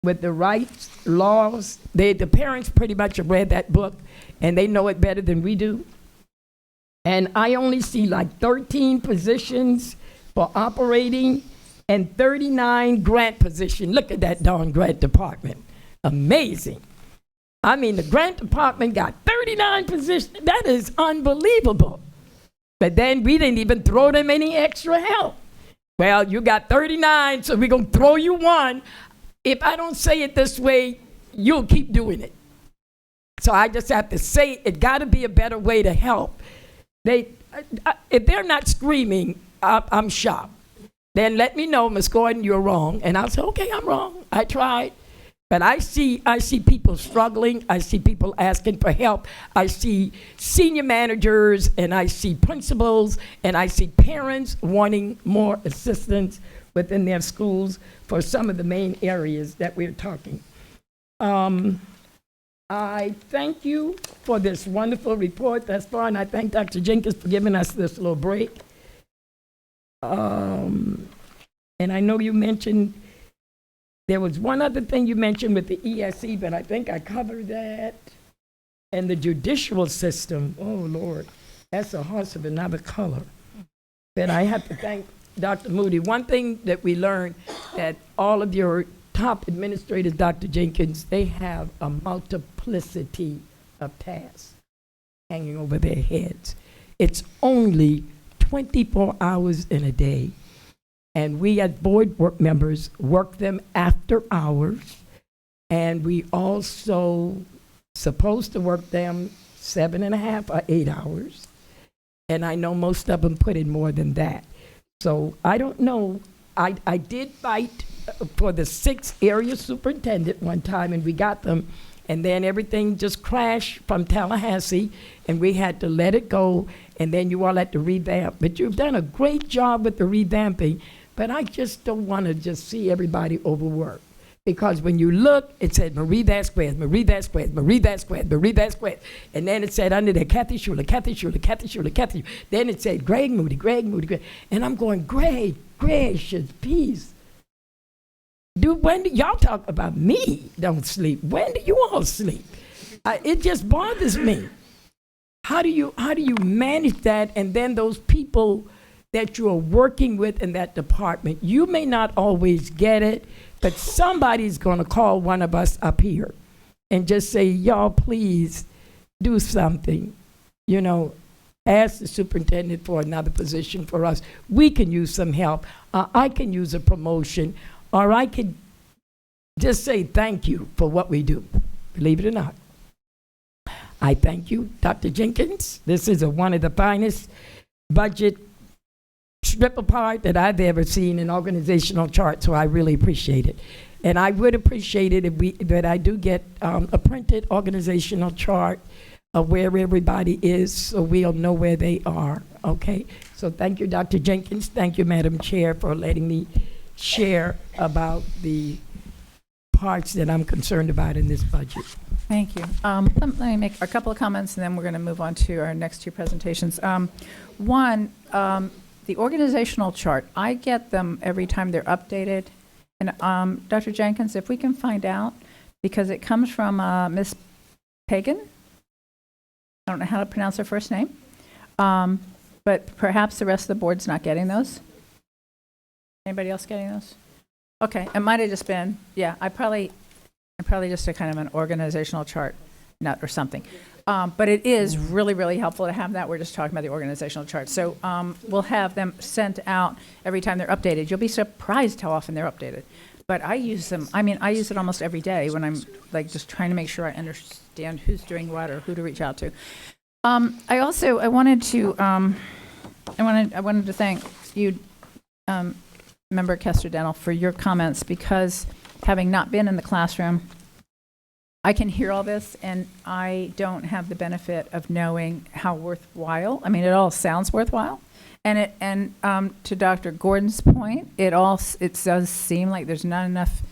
with the rights, laws. The parents pretty much have read that book, and they know it better than we do. And I only see like 13 positions for operating and 39 grant positions. Look at that darn grant department. Amazing. The grant department got 39 positions. That is unbelievable. But then we didn't even throw them any extra help. Well, you got 39, so we're going to throw you 1. If I don't say it this way, you'll keep doing it. So I just have to say it got to be a better way to help. If they're not screaming, I'm shocked. Then let me know, Ms. Gordon, you're wrong. And I'll say, okay, I'm wrong. I tried. But I see people struggling. I see people asking for help. I see senior managers, and I see principals, and I see parents wanting more assistance within their schools for some of the main areas that we're talking. I thank you for this wonderful report thus far, and I thank Dr. Jenkins for giving us this little break. And I know you mentioned, there was one other thing you mentioned with the ESE, but I think I covered that. And the judicial system, oh Lord, that's a horse of another color. But I have to thank Dr. Moody. One thing that we learned, that all of your top administrators, Dr. Jenkins, they have a multiplicity of tasks hanging over their heads. It's only 24 hours in a day. And we as board work members work them after hours. And we also supposed to work them 7.5 or 8 hours. And I know most of them put in more than that. So I don't know. I did fight for the 6th area superintendent one time, and we got them. And then everything just crashed from Tallahassee, and we had to let it go. And then you all had to revamp. But you've done a great job with the revamping. But I just don't want to just see everybody overworked. Because when you look, it said Marie Vasquez, Marie Vasquez, Marie Vasquez, Marie Vasquez. And then it said under there, Kathy Schuler, Kathy Schuler, Kathy Schuler, Kathy Schuler. Then it said Greg Moody, Greg Moody, Greg. And I'm going, Greg, gracious, peace. When do y'all talk about me don't sleep? When do you all sleep? It just bothers me. How do you manage that? And then those people that you are working with in that department, you may not always get it, but somebody's going to call one of us up here and just say, y'all, please do something. You know, ask the superintendent for another position for us. We can use some help. I can use a promotion, or I could just say thank you for what we do. Believe it or not. I thank you, Dr. Jenkins. This is one of the finest budget strip apart that I've ever seen in organizational chart, so I really appreciate it. And I would appreciate it that I do get a printed organizational chart of where everybody is, so we'll know where they are, okay? So thank you, Dr. Jenkins. Thank you, Madam Chair, for letting me share about the parts that I'm concerned about in this budget. Thank you. Let me make a couple of comments, and then we're going to move on to our next two presentations. One, the organizational chart, I get them every time they're updated. And Dr. Jenkins, if we can find out, because it comes from Miss Pagan. I don't know how to pronounce her first name. But perhaps the rest of the board's not getting those. Anybody else getting those? Okay, it might have just been, yeah, I probably just a kind of an organizational chart nut or something. But it is really, really helpful to have that. We're just talking about the organizational chart. So we'll have them sent out every time they're updated. You'll be surprised how often they're updated. But I use them, I mean, I use it almost every day when I'm like just trying to make sure I understand who's doing what or who to reach out to. I wanted to thank you, Member Kester Dental, for your comments, because having not been in the classroom, I can hear all this, and I don't have the benefit of knowing how worthwhile. I mean, it all sounds worthwhile, and to Dr. Gordon's point, it does seem like there's not enough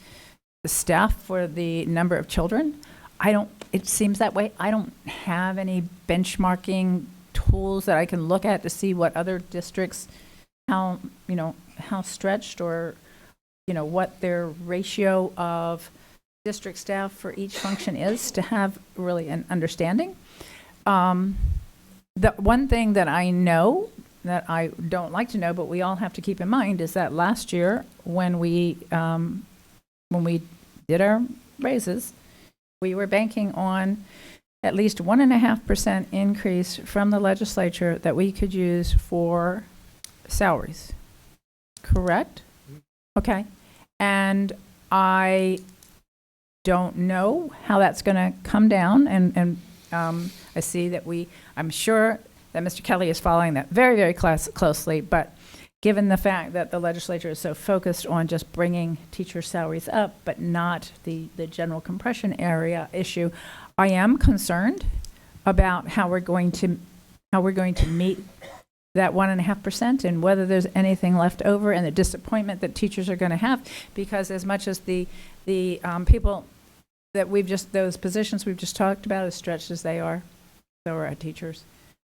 staff for the number of children. It seems that way. I don't have any benchmarking tools that I can look at to see what other districts, how stretched, or what their ratio of district staff for each function is, to have really an understanding. The one thing that I know that I don't like to know, but we all have to keep in mind, is that last year when we did our raises, we were banking on at least 1.5% increase from the legislature that we could use for salaries. Correct? Okay. And I don't know how that's going to come down, and I see that I'm sure that Mr. Kelly is following that very, very closely, but given the fact that the legislature is so focused on just bringing teacher salaries up, but not the general compression area issue, I am concerned about how we're going to meet that 1.5% and whether there's anything left over, and the disappointment that teachers are going to have, because as much as the people that those positions we've just talked about, as stretched as they are, so are our teachers.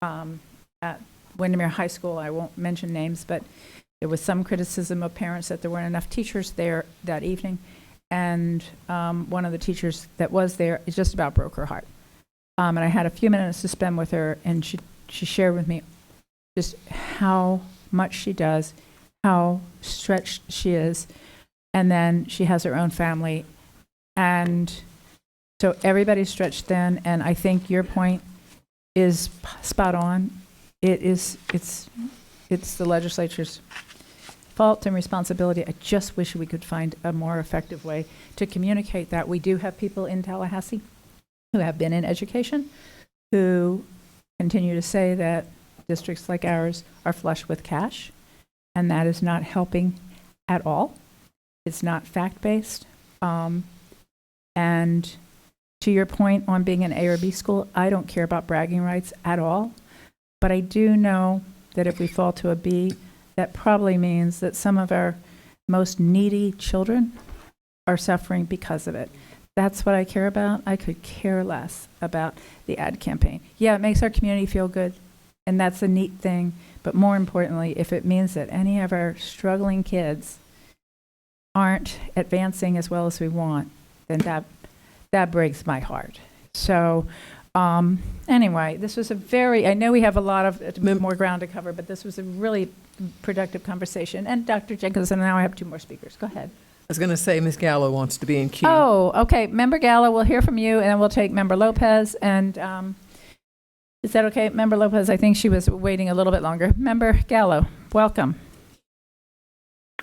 At Windermere High School, I won't mention names, but there was some criticism of parents that there weren't enough teachers there that evening, and one of the teachers that was there, it just about broke her heart. And I had a few minutes to spend with her, and she shared with me just how much she does, how stretched she is, and then she has her own family, and so everybody's stretched thin. And I think your point is spot on. It's the legislature's fault and responsibility. I just wish we could find a more effective way to communicate that. We do have people in Tallahassee who have been in education who continue to say that districts like ours are flush with cash, and that is not helping at all. It's not fact-based. And to your point on being an A or B school, I don't care about bragging rights at all, but I do know that if we fall to a B, that probably means that some of our most needy children are suffering because of it. That's what I care about. I could care less about the ad campaign. Yeah, it makes our community feel good, and that's a neat thing, but more importantly, if it means that any of our struggling kids aren't advancing as well as we want, then that breaks my heart. So Anyway, this was a very, I know we have a lot of more ground to cover, but this was a really productive conversation. And Dr. Jenkins, and now I have 2 more speakers. Go ahead. I was going to say Ms. Gallo wants to be in queue. Oh, okay. Member Gallo, we'll hear from you, and then we'll take Member Lopez. And is that okay? Member Lopez, I think she was waiting a little bit longer. Member Gallo, welcome.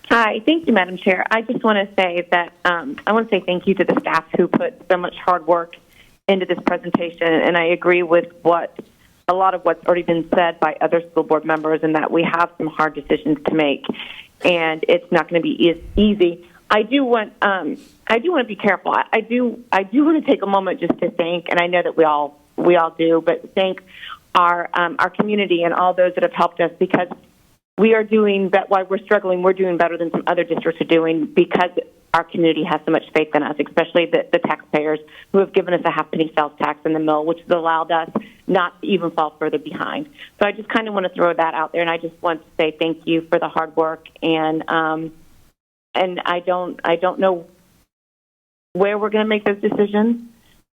Hi, thank you, Madam Chair. I just want to say that I want to say thank you to the staff who put so much hard work into this presentation, and I agree with a lot of what's already been said by other school board members, and that we have some hard decisions to make, and it's not going to be easy. I do want to be careful. I do want to take a moment just to thank, and I know that we all do, but thank our community and all those that have helped us, because we are doing that. While we're struggling, we're doing better than some other districts are doing, because our community has so much faith in us, especially the taxpayers who have given us a half-penny sales tax in the mill, which has allowed us not to even fall further behind. So I just kind of want to throw that out there, and I just want to say thank you for the hard work. And I don't know where we're going to make those decisions.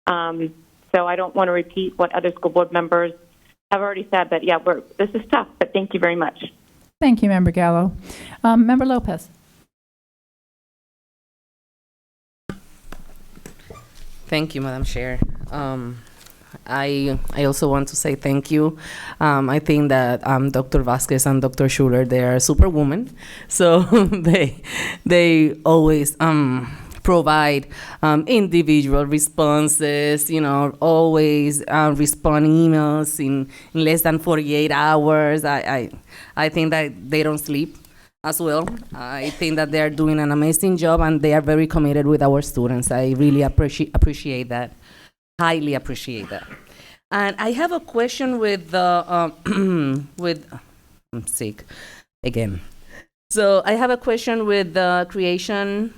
So I don't want to repeat what other school board members have already said, but yeah, this is tough. But thank you very much. Thank you, Member Gallo. Member Lopez. Thank you, Madam Chair. I also want to say thank you. I think that Dr. Vasquez and Dr. Schuler, they are superwomen, so they always provide individual responses. Always respond emails in less than 48 hours. I think that they don't sleep as well. I think that they are doing an amazing job, and they are very committed with our students. I really appreciate that. Highly appreciate that. And I have a question with the I'm sick again. So I have a question with the creation.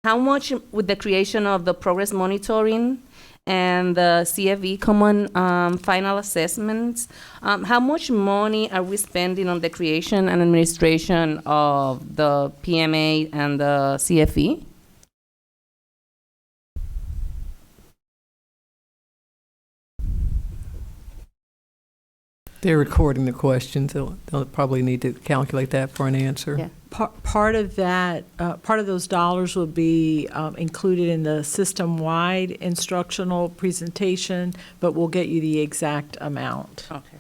How much with the creation of the progress monitoring and the CFE common final assessments, how much money are we spending on the creation and administration of the PMA and the CFE? They're recording the question, so they'll probably need to calculate that for an answer. Yeah. Part of that, part of those dollars will be included in the system-wide instructional presentation, but we'll get you the exact amount. Okay.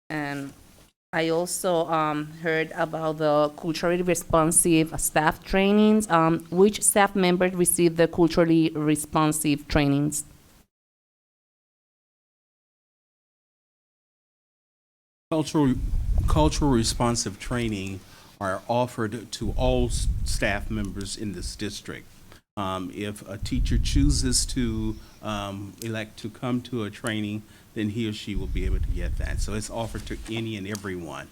And I also heard about the culturally responsive staff trainings. Which staff members received the culturally responsive trainings? Cultural responsive training are offered to all staff members in this district. If a teacher chooses to elect to come to a training, then he or she will be able to get that. So it's offered to any and everyone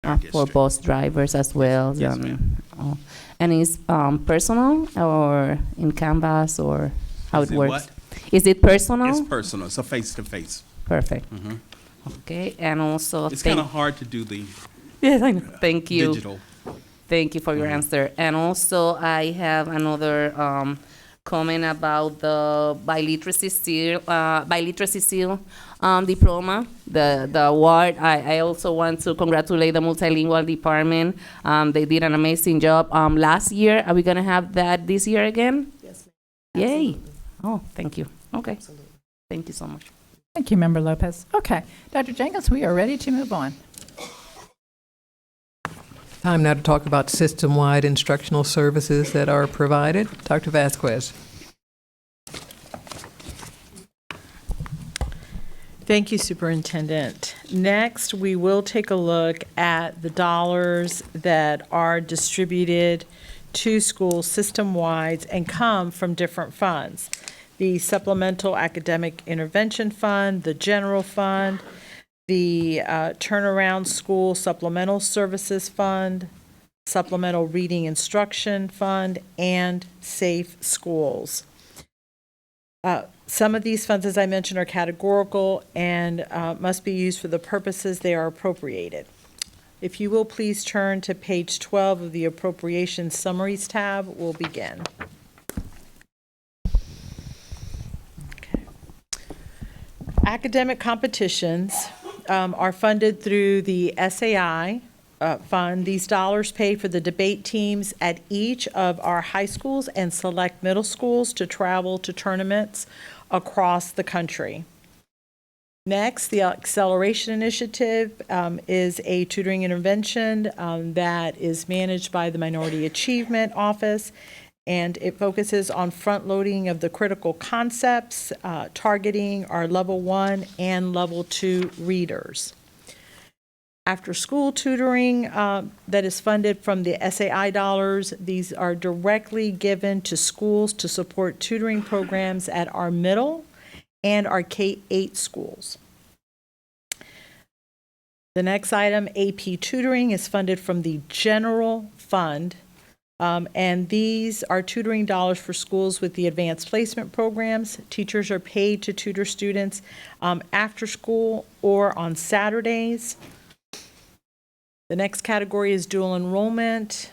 in our For district. bus drivers as well? Yes, ma'am. Oh. And is personal or in Canvas, or how Is it it works? what? Is it personal? It's personal. It's a face-to-face. Perfect. Mhm. Okay, and also It's kind of hard to do the yes, I know. Thank you. digital. Thank you for your answer. And also, I have another comment about the biliteracy seal diploma, the award. I also want to congratulate the multilingual department. They did an amazing job last year. Are we going to have that this year again? Yes, ma'am. Yay. Oh, thank you. Okay. Absolutely. Thank you so much. Thank you, Member Lopez. Okay, Dr. Jenkins, we are ready to move on. Time now to talk about system-wide instructional services that are provided. Dr. Vasquez. Thank you, Superintendent. Next, we will take a look at the dollars that are distributed to schools system-wide and come from different funds. The Supplemental Academic Intervention Fund, the General Fund, the Turnaround School Supplemental Services Fund, Supplemental Reading Instruction Fund, and Safe Schools. Some of these funds, as I mentioned, are categorical and must be used for the purposes they are appropriated. If you will please turn to page 12 of the Appropriations Summaries tab, we'll begin. Academic competitions are funded through the SAI fund. These dollars pay for the debate teams at each of our high schools and select middle schools to travel to tournaments across the country. Next, the Acceleration Initiative is a tutoring intervention that is managed by the Minority Achievement Office, and it focuses on front-loading of the critical concepts, targeting our Level 1 and Level 2 readers. After-school tutoring that is funded from the SAI dollars, these are directly given to schools to support tutoring programs at our middle and our K-8 schools. The next item, AP tutoring, is funded from the general fund, and these are tutoring dollars for schools with the advanced placement programs. Teachers are paid to tutor students after school or on Saturdays. The next category is dual enrollment.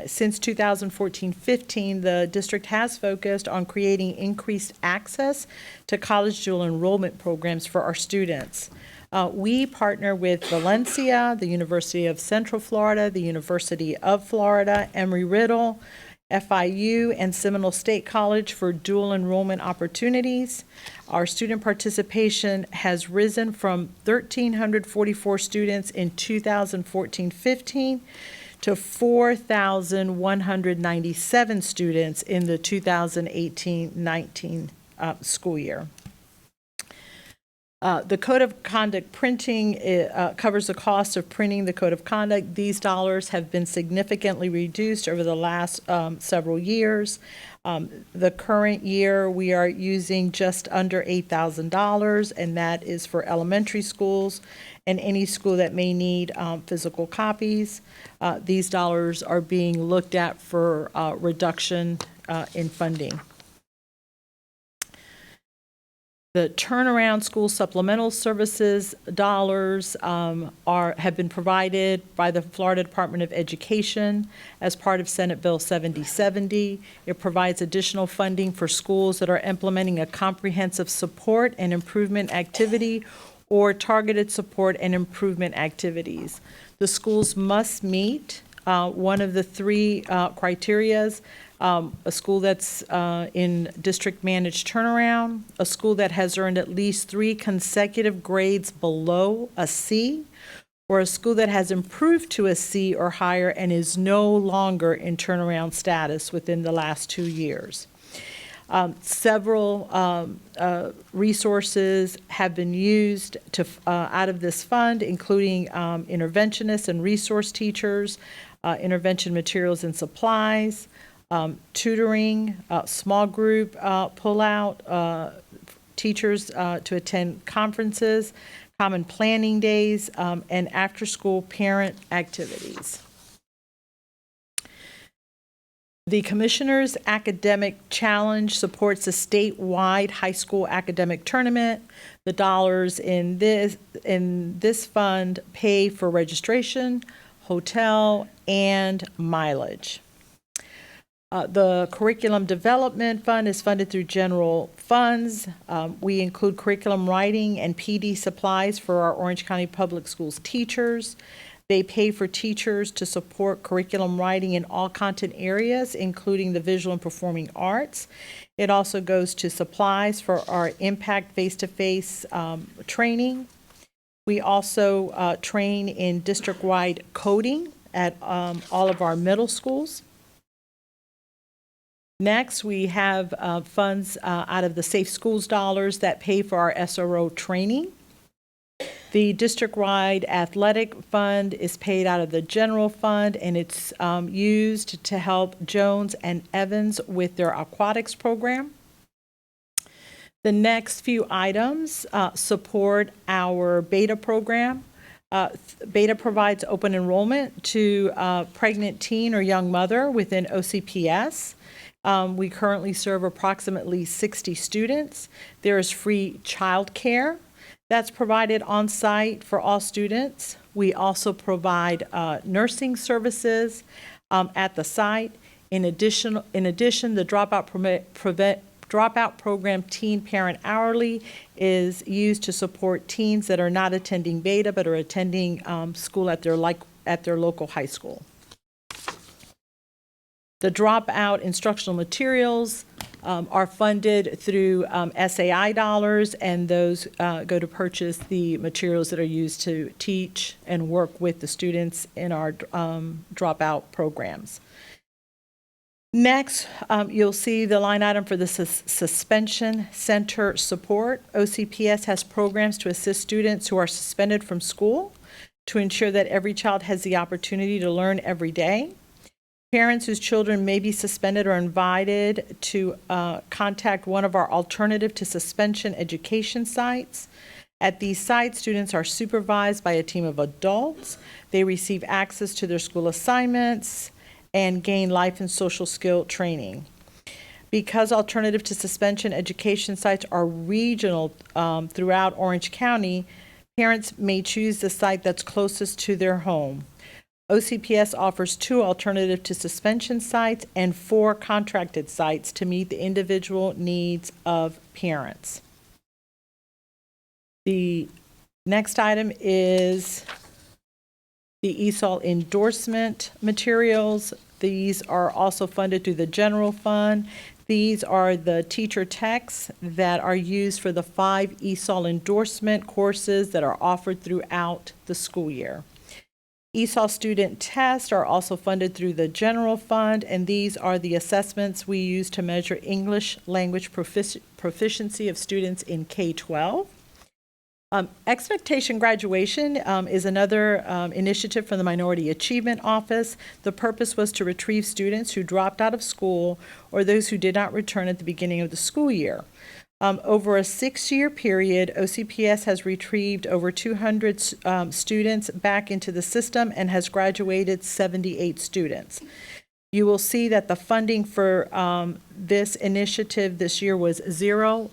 Since 2014-15, the district has focused on creating increased access to college dual enrollment programs for our students. We partner with Valencia, the University of Central Florida, the University of Florida, Embry-Riddle, FIU, and Seminole State College for dual enrollment opportunities. Our student participation has risen from 1,344 students in 2014-15 to 4,197 students in the 2018-19 school year. The Code of Conduct printing covers the cost of printing the Code of Conduct. These dollars have been significantly reduced over the last several years. The current year, we are using just under $8,000, and that is for elementary schools and any school that may need physical copies. These dollars are being looked at for reduction in funding. The turnaround school supplemental services dollars have been provided by the Florida Department of Education as part of Senate Bill 7070. It provides additional funding for schools that are implementing a comprehensive support and improvement activity or targeted support and improvement activities. The schools must meet one of the three criterias: a school that's in district managed turnaround, a school that has earned at least 3 consecutive grades below a C, or a school that has improved to a C or higher and is no longer in turnaround status within the last 2 years. Several resources have been used to out of this fund, including interventionists and resource teachers, intervention materials and supplies, tutoring, small group pullout, teachers to attend conferences, common planning days, and after-school parent activities. The Commissioner's Academic Challenge supports a statewide high school academic tournament. The dollars in this fund pay for registration, hotel, and mileage. The Curriculum Development Fund is funded through general funds. We include curriculum writing and PD supplies for our Orange County Public Schools teachers. They pay for teachers to support curriculum writing in all content areas, including the visual and performing arts. It also goes to supplies for our impact face-to-face training. We also train in district-wide coding at all of our middle schools. Next, we have funds out of the Safe Schools dollars that pay for our SRO training. The district-wide athletic fund is paid out of the general fund, and it's used to help Jones and Evans with their aquatics program. The next few items support our BETA program. BETA provides open enrollment to pregnant teen or young mother within OCPS. We currently serve approximately 60 students. There is free childcare that's provided on site for all students. We also provide nursing services at the site. In addition, the Dropout program Teen Parent Hourly is used to support teens that are not attending beta but are attending school at their local high school. The Dropout instructional materials are funded through SAI dollars, and those go to purchase the materials that are used to teach and work with the students in our dropout programs. Next, you'll see the line item for the suspension center support. OCPS has programs to assist students who are suspended from school to ensure that every child has the opportunity to learn every day. Parents whose children may be suspended are invited to contact one of our alternative to suspension education sites. At these sites, students are supervised by a team of adults. They receive access to their school assignments and gain life and social skill training. Because alternative to suspension education sites are regional throughout Orange County, parents may choose the site that's closest to their home. OCPS offers 2 alternative to suspension sites and 4 contracted sites to meet the individual needs of parents. The next item is the Esau endorsement materials. These are also funded through the general fund. These are the teacher texts that are used for the 5 Esau endorsement courses that are offered throughout the school year. Esau student tests are also funded through the general fund, and these are the assessments we use to measure English language proficiency of students in K-12. Expectation graduation is another initiative from the Minority Achievement Office. The purpose was to retrieve students who dropped out of school or those who did not return at the beginning of the school year. Over a 6-year period, OCPS has retrieved over 200 students back into the system and has graduated 78 students. You will see that the funding for this initiative this year was 0.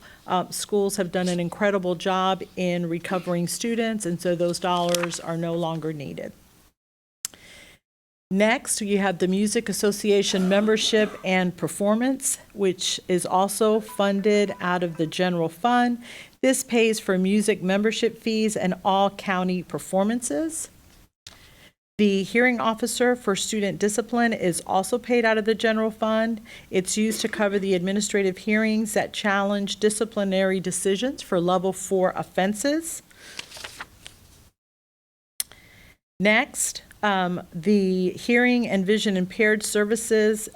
Schools have done an incredible job in recovering students, and so those dollars are no longer needed. Next, you have the Music Association membership and performance, which is also funded out of the general fund. This pays for music membership fees and all county performances. The hearing officer for student discipline is also paid out of the general fund. It's used to cover the administrative hearings that challenge disciplinary decisions for level 4 offenses. Next, the hearing and vision impaired services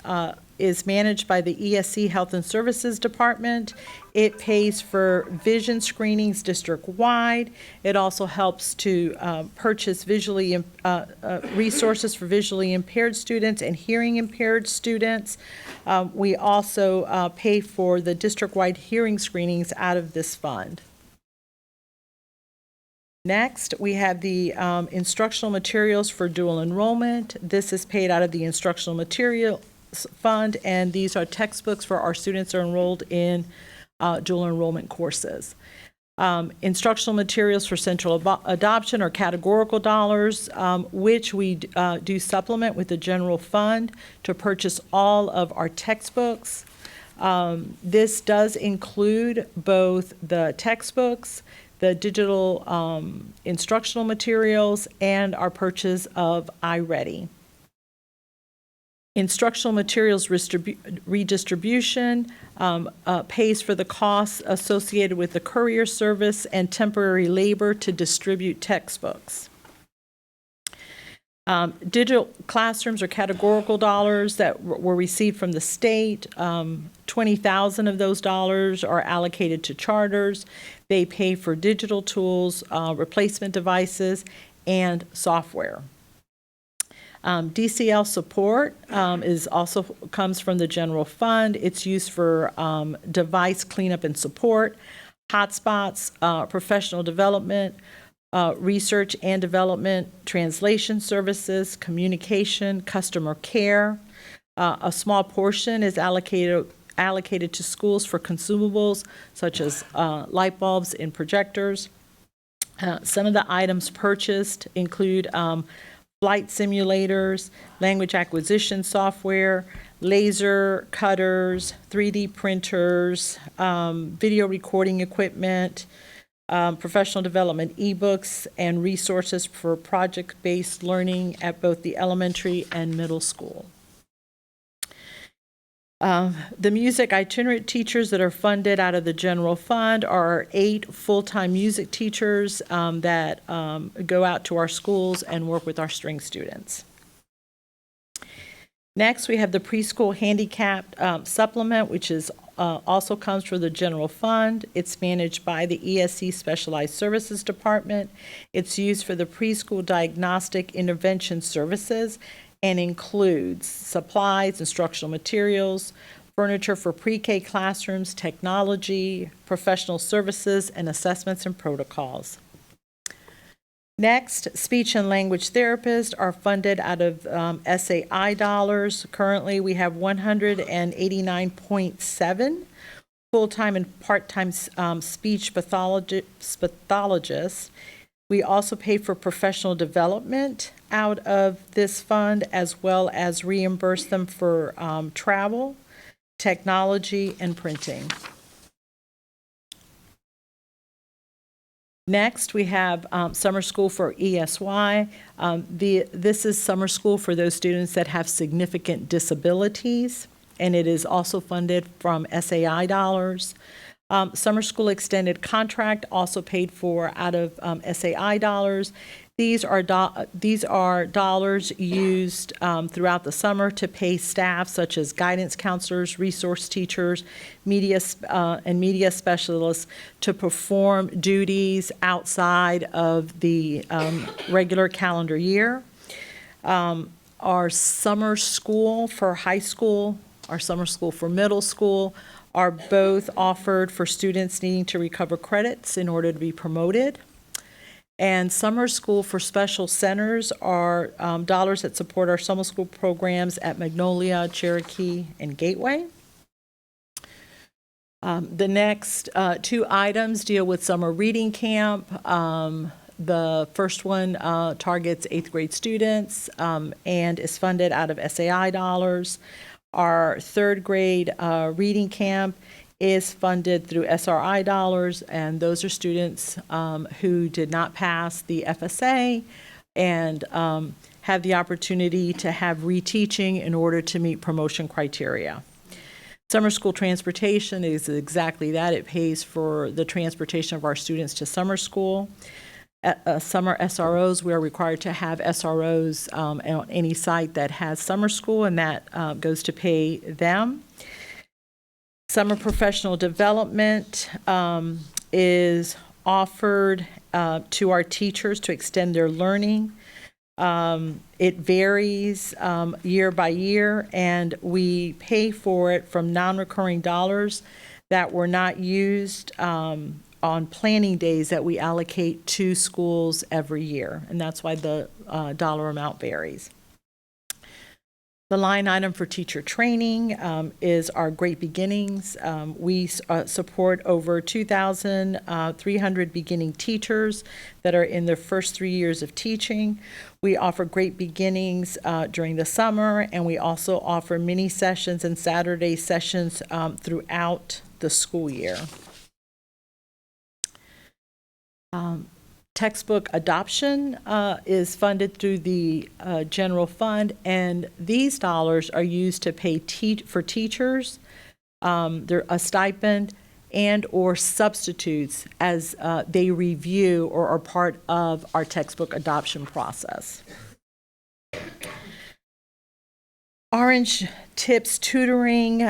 is managed by the ESC Health and Services Department. It pays for vision screenings district-wide. It also helps to purchase resources for visually impaired students and hearing impaired students. We also pay for the district-wide hearing screenings out of this fund. Next, we have the instructional materials for dual enrollment. This is paid out of the instructional materials fund, and these are textbooks for our students who are enrolled in dual enrollment courses. Instructional materials for central adoption are categorical dollars, which we do supplement with the general fund to purchase all of our textbooks. This does include both the textbooks, the digital instructional materials, and our purchase of iReady. Instructional materials redistribution pays for the costs associated with the courier service and temporary labor to distribute textbooks. Digital classrooms are categorical dollars that were received from the state. 20,000 of those dollars are allocated to charters. They pay for digital tools, replacement devices, and software. DCL support comes from the general fund. It's used for device cleanup and support, hotspots, professional development, research and development, translation services, communication, customer care. A small portion is allocated to schools for consumables such as light bulbs and projectors. Some of the items purchased include flight simulators, language acquisition software, laser cutters, 3D printers, video recording equipment, professional development ebooks, and resources for project-based learning at both the elementary and middle school. The music itinerant teachers that are funded out of the general fund are 8 full-time music teachers that go out to our schools and work with our string students. Next, we have the preschool handicapped supplement, which is also comes from the general fund. It's managed by the ESC Specialized Services Department. It's used for the preschool diagnostic intervention services and includes supplies, instructional materials, furniture for pre-K classrooms, technology, professional services, and assessments and protocols. Next, speech and language therapists are funded out of SAI dollars. Currently, we have 189.7 full-time and part-time speech pathologists. We also pay for professional development out of this fund, as well as reimburse them for travel, technology, and printing. Next, we have summer school for ESY. This is summer school for those students that have significant disabilities, and it is also funded from SAI dollars. Summer school extended contract, also paid for out of SAI dollars. These are dollars used throughout the summer to pay staff such as guidance counselors, resource teachers, media specialists to perform duties outside of the regular calendar year. Our summer school for high school, our summer school for middle school are both offered for students needing to recover credits in order to be promoted. And summer school for special centers are dollars that support our summer school programs at Magnolia, Cherokee, and Gateway. The next 2 items deal with summer reading camp. The first one targets 8th grade students and is funded out of SAI dollars. Our 3rd grade reading camp is funded through SRI dollars, and those are students who did not pass the FSA and have the opportunity to have reteaching in order to meet promotion criteria. Summer school transportation is exactly that. It pays for the transportation of our students to summer school. Summer SROs, we are required to have SROs on any site that has summer school, and that goes to pay them. Summer professional development is offered to our teachers to extend their learning. It varies year by year, and we pay for it from non-recurring dollars that were not used on planning days that we allocate to schools every year, and that's why the dollar amount varies. The line item for teacher training is our Great Beginnings. We support over 2,300 beginning teachers that are in their first 3 years of teaching. We offer Great Beginnings during the summer, and we also offer mini sessions and Saturday sessions throughout the school year. Textbook adoption is funded through the general fund, and these dollars are used to pay for teachers, they're a stipend and or substitutes as they review or are part of our textbook adoption process. Orange Tips Tutoring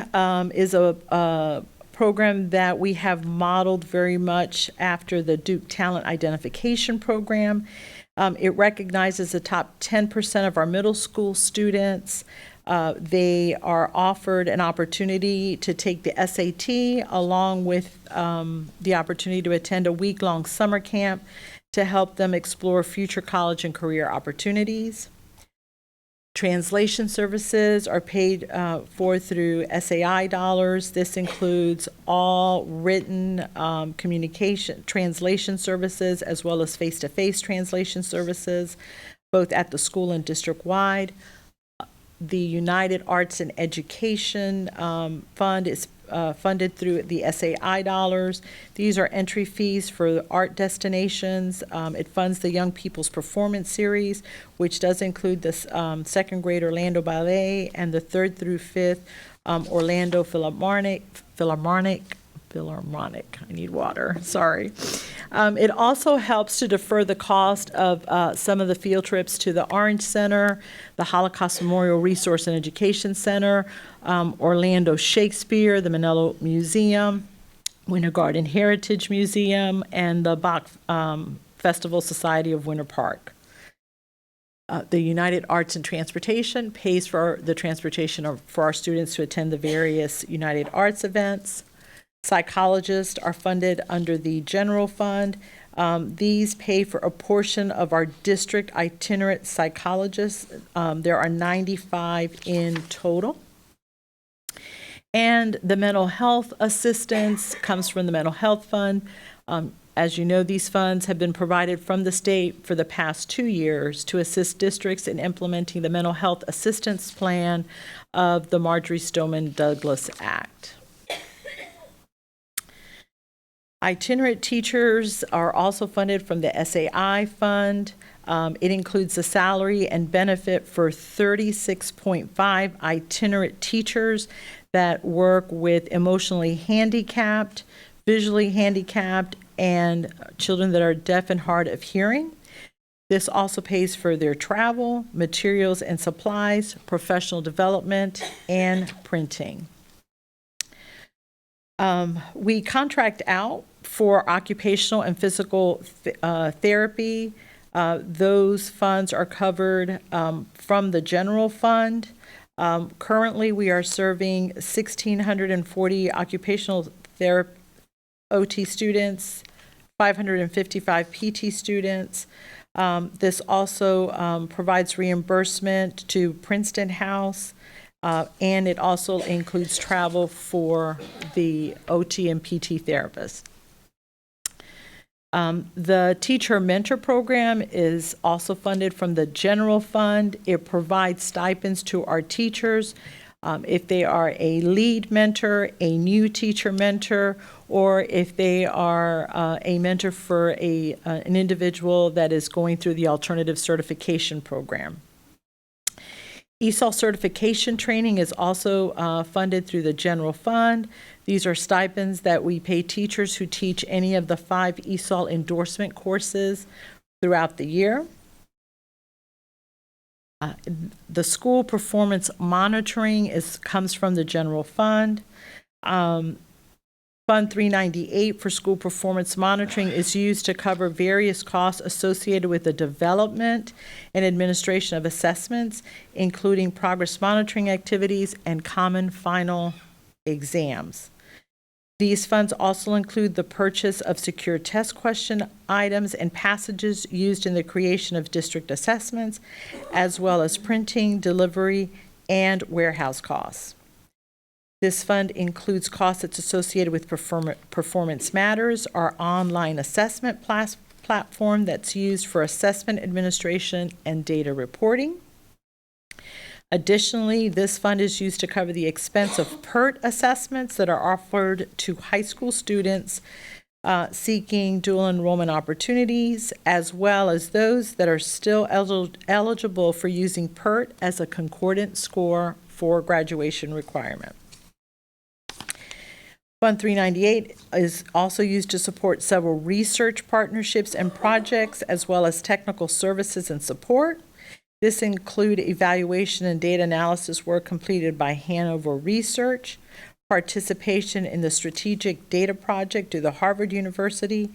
is a program that we have modeled very much after the Duke Talent Identification Program. It recognizes the top 10% of our middle school students. They are offered an opportunity to take the SAT along with the opportunity to attend a week-long summer camp to help them explore future college and career opportunities. Translation services are paid for through SAI dollars. This includes all written communication translation services as well as face-to-face translation services, both at the school and district-wide. The United Arts and Education Fund is funded through the SAI dollars. These are entry fees for art destinations. It funds the Young People's Performance Series, which does include the second grade Orlando Ballet and the third through fifth Orlando Philharmonic. I need water, sorry. It also helps to defer the cost of some of the field trips to the Orange Center, the Holocaust Memorial Resource and Education Center, Orlando Shakespeare, the Manello Museum, Winter Garden Heritage Museum, and the Bach Festival Society of Winter Park. The United Arts and Transportation pays for the transportation for our students to attend the various United Arts events. Psychologists are funded under the general fund. These pay for a portion of our district itinerant psychologists. There are 95 in total. And the mental health assistance comes from the mental health fund. As you know, these funds have been provided from the state for the past 2 years to assist districts in implementing the mental health assistance plan of the Marjorie Stoneman Douglas Act. Itinerant teachers are also funded from the SAI fund. It includes the salary and benefit for 36.5 itinerant teachers that work with emotionally handicapped, visually handicapped, and children that are deaf and hard of hearing. This also pays for their travel, materials and supplies, professional development, and printing. We contract out for occupational and physical therapy. Those funds are covered from the general fund. Currently, we are serving 1,640 occupational therapy OT students, 555 PT students. This also provides reimbursement to Princeton House, and it also includes travel for the OT and PT therapists. The Teacher Mentor Program is also funded from the general fund. It provides stipends to our teachers if they are a lead mentor, a new teacher mentor, or if they are a mentor for an individual that is going through the alternative certification program. Esau certification training is also funded through the general fund. These are stipends that we pay teachers who teach any of the 5 Esau endorsement courses throughout the year. The school performance monitoring comes from the general fund. Fund 398 for school performance monitoring is used to cover various costs associated with the development and administration of assessments, including progress monitoring activities and common final exams. These funds also include the purchase of secure test question items and passages used in the creation of district assessments, as well as printing, delivery, and warehouse costs. This fund includes costs that's associated with Performance Matters, our online assessment platform that's used for assessment administration and data reporting. Additionally, this fund is used to cover the expense of PERT assessments that are offered to high school students seeking dual enrollment opportunities, as well as those that are still eligible for using PERT as a concordant score for graduation requirement. Fund 398 is also used to support several research partnerships and projects, as well as technical services and support. This include evaluation and data analysis work completed by Hanover Research, participation in the Strategic Data Project through the Harvard University,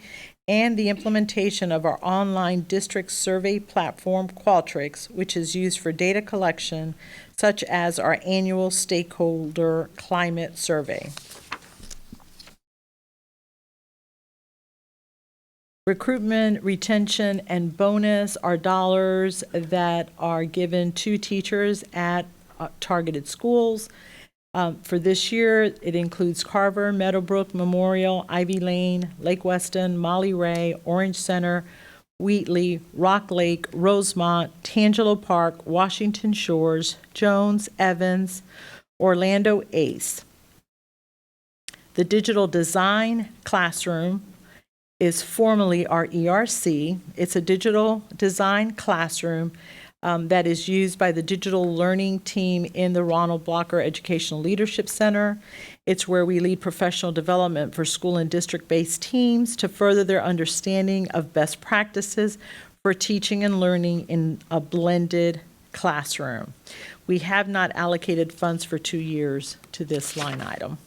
and the implementation of our online district survey platform, Qualtrics, which is used for data collection, such as our annual stakeholder climate survey. Recruitment, retention, and bonus are dollars that are given to teachers at targeted schools. For this year, it includes Carver, Meadowbrook, Memorial, Ivy Lane, Lake Weston, Molly Ray, Orange Center, Wheatley, Rock Lake, Rosemont, Tangelo Park, Washington Shores, Jones, Evans, Orlando ACE. The Digital Design Classroom is formerly our ERC. It's a digital design classroom that is used by the digital learning team in the Ronald Blocker Educational Leadership Center. It's where we lead professional development for school and district-based teams to further their understanding of best practices for teaching and learning in a blended classroom. We have not allocated funds for 2 years to this line item.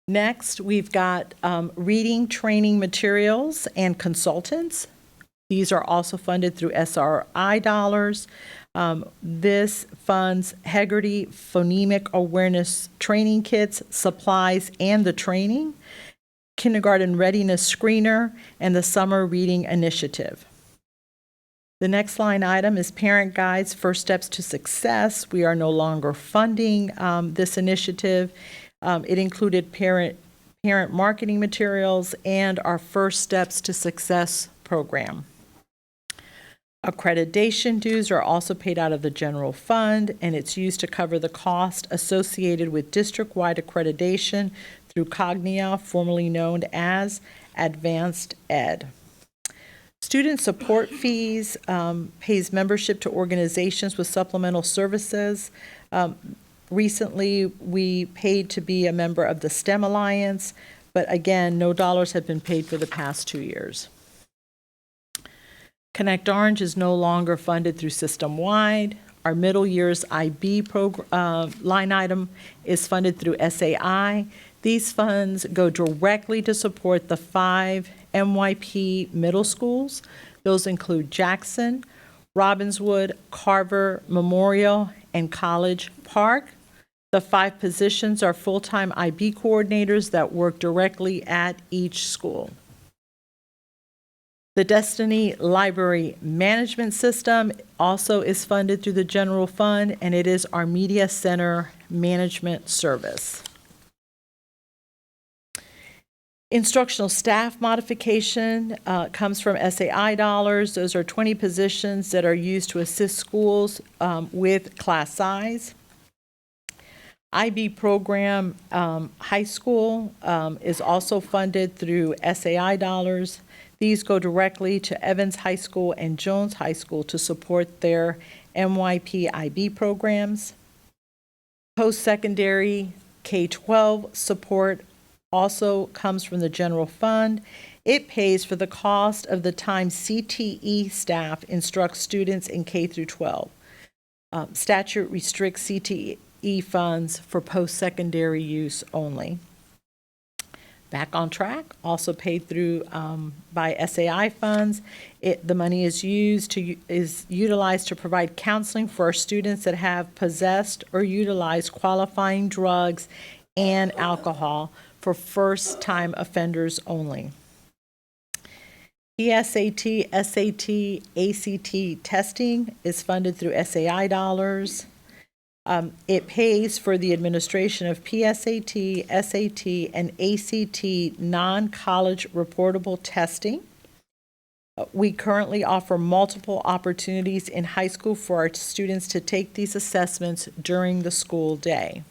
Next, we've got reading training materials and consultants. These are also funded through SRI dollars. This funds Heggerty phonemic awareness training kits, supplies, and the training, kindergarten readiness screener, and the summer reading initiative. The next line item is Parent Guides, First Steps to Success. We are no longer funding this initiative. It included parent marketing materials and our First Steps to Success program. Accreditation dues are also paid out of the general fund, and it's used to cover the cost associated with district-wide accreditation through Cognia, formerly known as Advanced Ed. Student support fees pays membership to organizations with supplemental services. Recently, we paid to be a member of the STEM Alliance, but again, no dollars have been paid for the past 2 years. Connect Orange is no longer funded through system-wide. Our middle years IB line item is funded through SAI. These funds go directly to support the 5 MYP middle schools. Those include Jackson, Robbinswood, Carver, Memorial, and College Park. The 5 positions are full-time IB coordinators that work directly at each school. The Destiny Library Management System also is funded through the general fund, and it is our media center management service. Instructional staff modification comes from SAI dollars. Those are 20 positions that are used to assist schools with class size. IB program high school is also funded through SAI dollars. These go directly to Evans High School and Jones High School to support their MYP IB programs. Post-secondary K-12 support also comes from the general fund. It pays for the cost of the time CTE staff instructs students in K through 12. Statute restricts CTE funds for post-secondary use only. Back on Track, also paid through by SAI funds. The money is utilized to provide counseling for our students that have possessed or utilized qualifying drugs and alcohol for first-time offenders only. PSAT, SAT, ACT testing is funded through SAI dollars. It pays for the administration of PSAT, SAT, and ACT non-college reportable testing. We currently offer multiple opportunities in high school for our students to take these assessments during the school day.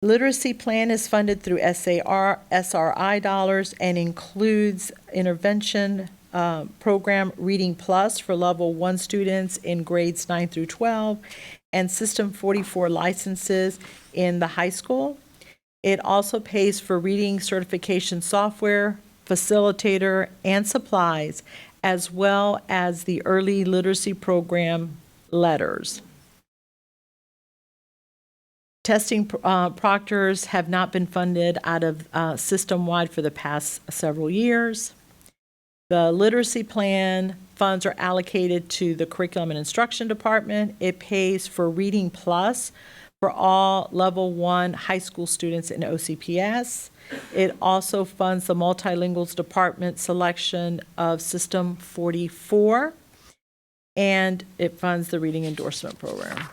Literacy plan is funded through SRI dollars and includes intervention program Reading Plus for level 1 students in grades 9 through 12 and System 44 licenses in the high school. It also pays for reading certification software, facilitator, and supplies, as well as the early literacy program letters. Testing proctors have not been funded out of system-wide for the past several years. The literacy plan funds are allocated to the Curriculum and Instruction Department. It pays for Reading Plus for all level 1 high school students in OCPS. It also funds the Multilinguals Department selection of System 44, and it funds the Reading Endorsement Program.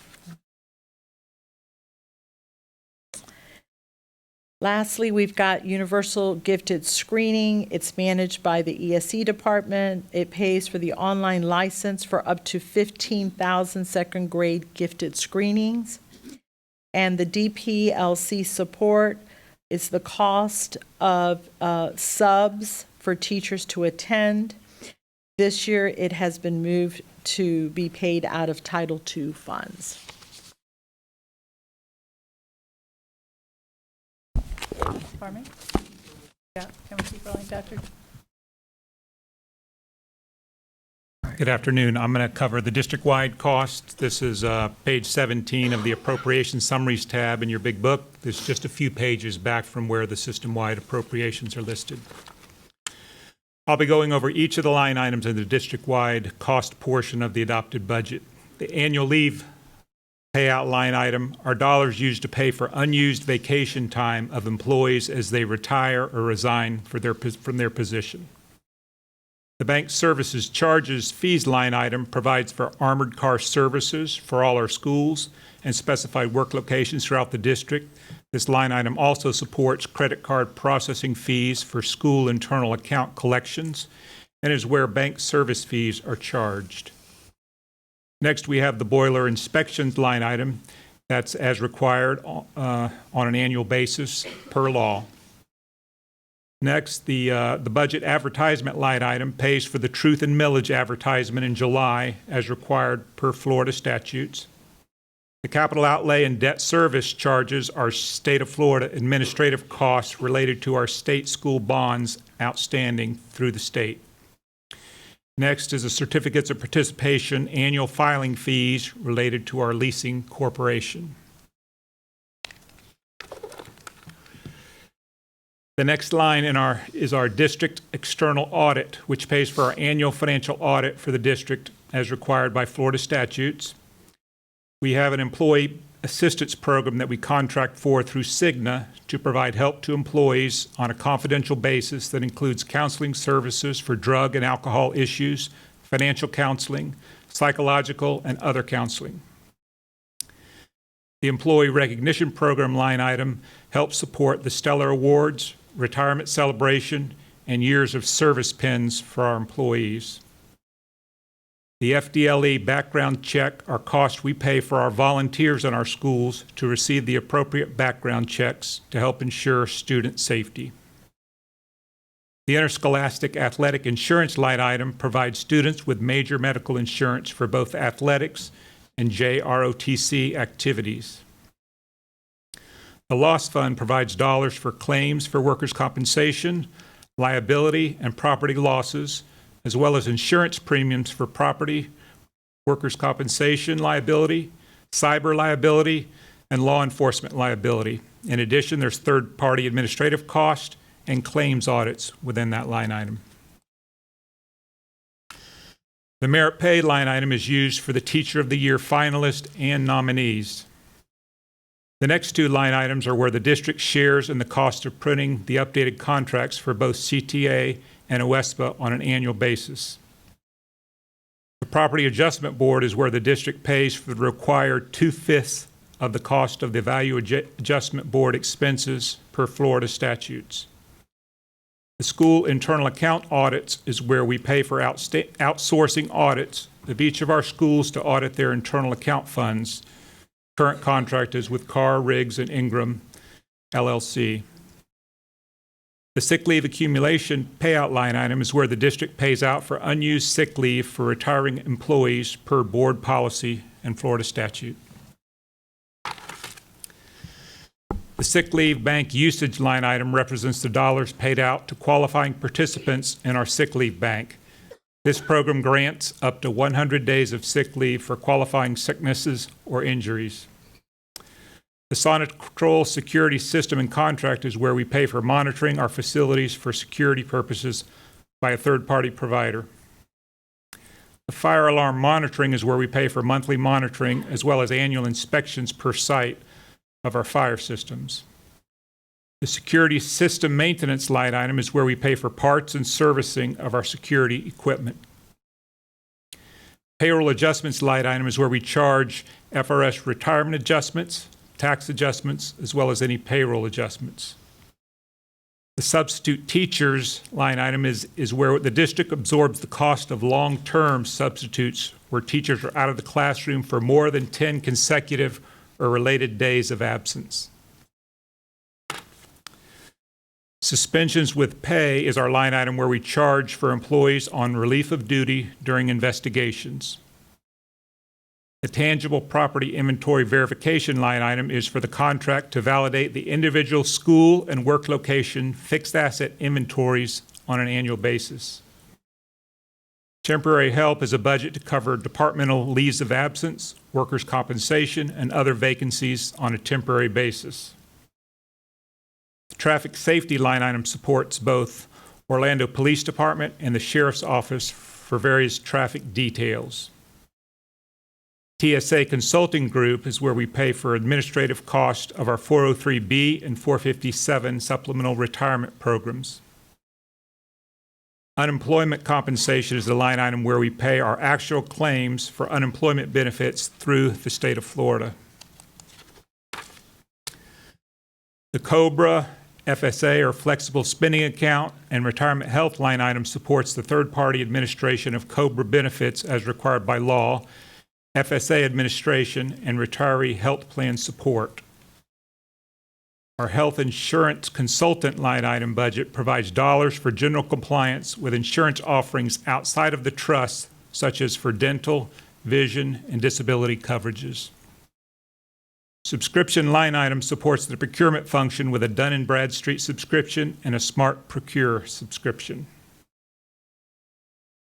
Lastly, we've got Universal Gifted Screening. It's managed by the ESE department. It pays for the online license for up to 15,000 second grade gifted screenings. And the DPLC support is the cost of subs for teachers to attend. This year, it has been moved to be paid out of Title II funds. Pardon me? Yeah, can we keep rolling, Dr.? Good afternoon. I'm going to cover the district-wide cost. This is page 17 of the Appropriation Summaries tab in your big book. There's just a few pages back from where the system-wide appropriations are listed. I'll be going over each of the line items in the district-wide cost portion of the adopted budget. The annual leave payout line item are dollars used to pay for unused vacation time of employees as they retire or resign from their position. The bank services charges fees line item provides for armored car services for all our schools and specified work locations throughout the district. This line item also supports credit card processing fees for school internal account collections and is where bank service fees are charged. Next, we have the boiler inspections line item. That's as required on an annual basis per law. Next, the budget advertisement line item pays for the truth and millage advertisement in July as required per Florida statutes. The capital outlay and debt service charges are state of Florida administrative costs related to our state school bonds outstanding through the state. Next is the certificates of participation annual filing fees related to our leasing corporation. The next line is our district external audit, which pays for our annual financial audit for the district as required by Florida statutes. We have an employee assistance program that we contract for through Cigna to provide help to employees on a confidential basis that includes counseling services for drug and alcohol issues, financial counseling, psychological, and other counseling. The employee recognition program line item helps support the Stellar Awards, retirement celebration, and years of service pins for our employees. The FDLE background check are costs we pay for our volunteers in our schools to receive the appropriate background checks to help ensure student safety. The interscholastic athletic insurance line item provides students with major medical insurance for both athletics and JROTC activities. The loss fund provides dollars for claims for workers' compensation, liability, and property losses, as well as insurance premiums for property, workers' compensation liability, cyber liability, and law enforcement liability. In addition, there's third-party administrative cost and claims audits within that line item. The merit pay line item is used for the Teacher of the Year finalists and nominees. The next two line items are where the district shares in the cost of printing the updated contracts for both CTA and OSPA on an annual basis. The Property Adjustment Board is where the district pays for the required 2/5 of the cost of the Value Adjustment Board expenses per Florida statutes. The school internal account audits is where we pay for outsourcing audits of each of our schools to audit their internal account funds. Current contract is with Carr, Riggs, and Ingram, LLC. The sick leave accumulation payout line item is where the district pays out for unused sick leave for retiring employees per board policy and Florida statute. The sick leave bank usage line item represents the dollars paid out to qualifying participants in our sick leave bank. This program grants up to 100 days of sick leave for qualifying sicknesses or injuries. The Sonitrol security system and contract is where we pay for monitoring our facilities for security purposes by a third-party provider. The fire alarm monitoring is where we pay for monthly monitoring as well as annual inspections per site of our fire systems. The security system maintenance line item is where we pay for parts and servicing of our security equipment. Payroll adjustments line item is where we charge FRS retirement adjustments, tax adjustments, as well as any payroll adjustments. The substitute teachers line item is where the district absorbs the cost of long-term substitutes where teachers are out of the classroom for more than 10 consecutive or related days of absence. Suspensions with pay is our line item where we charge for employees on relief of duty during investigations. The tangible property inventory verification line item is for the contract to validate the individual school and work location fixed asset inventories on an annual basis. Temporary help is a budget to cover departmental leaves of absence, workers' compensation, and other vacancies on a temporary basis. The traffic safety line item supports both Orlando Police Department and the Sheriff's Office for various traffic details. TSA Consulting Group is where we pay for administrative cost of our 403B and 457 supplemental retirement programs. Unemployment compensation is the line item where we pay our actual claims for unemployment benefits through the state of Florida. The COBRA, FSA, or Flexible Spending Account, and Retirement Health line item supports the third-party administration of COBRA benefits as required by law, FSA administration, and retiree health plan support. Our health insurance consultant line item budget provides dollars for general compliance with insurance offerings outside of the trust, such as for dental, vision, and disability coverages. Subscription line item supports the procurement function with a Dun & Bradstreet subscription and a Smart Procure subscription.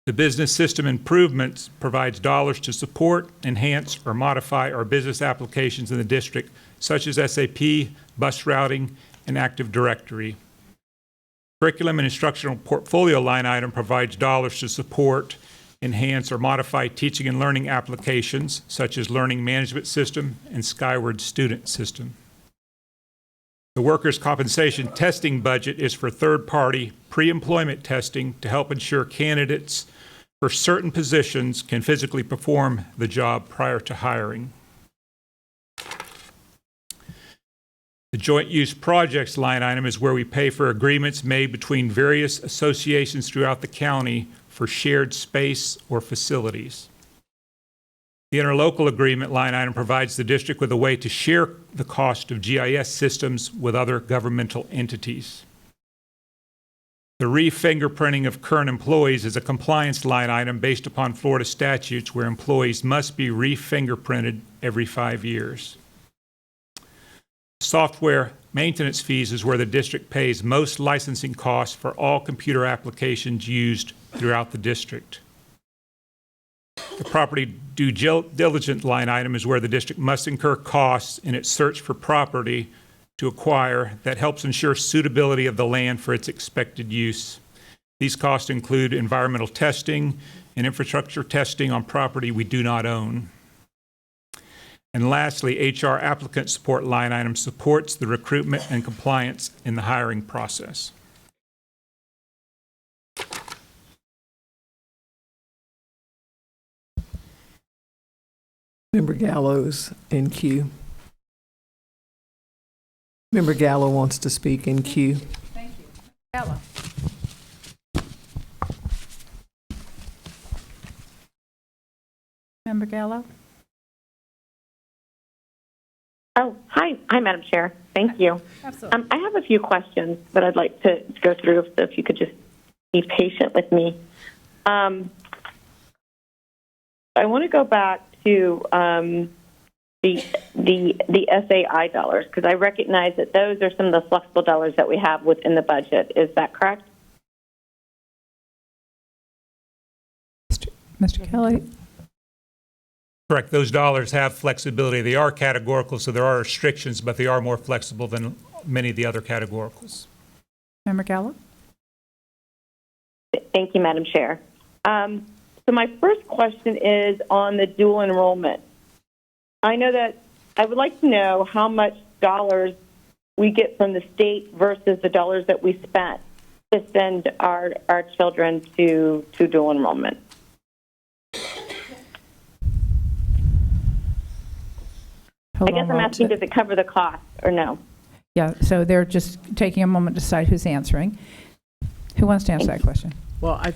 The business system improvements provides dollars to support, enhance, or modify our business applications in the district, such as SAP, bus routing, and Active Directory. Curriculum and instructional portfolio line item provides dollars to support, enhance, or modify teaching and learning applications, such as Learning Management System and Skyward Student System. The workers' compensation testing budget is for third-party pre-employment testing to help ensure candidates for certain positions can physically perform the job prior to hiring. The joint use projects line item is where we pay for agreements made between various associations throughout the county for shared space or facilities. The interlocal agreement line item provides the district with a way to share the cost of GIS systems with other governmental entities. The re-fingerprinting of current employees is a compliance line item based upon Florida statutes where employees must be re-fingerprinted every 5 years. Software maintenance fees is where the district pays most licensing costs for all computer applications used throughout the district. The property due diligence line item is where the district must incur costs in its search for property to acquire that helps ensure suitability of the land for its expected use. These costs include environmental testing and infrastructure testing on property we do not own. And lastly, HR applicant support line item supports the recruitment and compliance in the hiring process. Member Gallo's in queue. Member Gallo wants to speak in queue. Thank you. Ella. Member Gallo? Oh, hi, Madam Chair. Thank you. Absolutely. I have a few questions that I'd like to go through, if you could just be patient with me. I want to go back to the SAI dollars, because I recognize that those are some of the flexible dollars that we have within the budget. Is that correct? Mr. Kelly? Correct. Those dollars have flexibility. They are categorical, so there are restrictions, but they are more flexible than many of the other categoricals. Member Gallo? Thank you, Madam Chair. So my first question is on the dual enrollment. I know that I would like to know how much dollars we get from the state versus the dollars that we spent to send our children to dual enrollment. I guess I'm asking, does it cover the cost or no? Yeah, so they're just taking a moment to decide who's answering. Who wants to answer that question? Well, I'm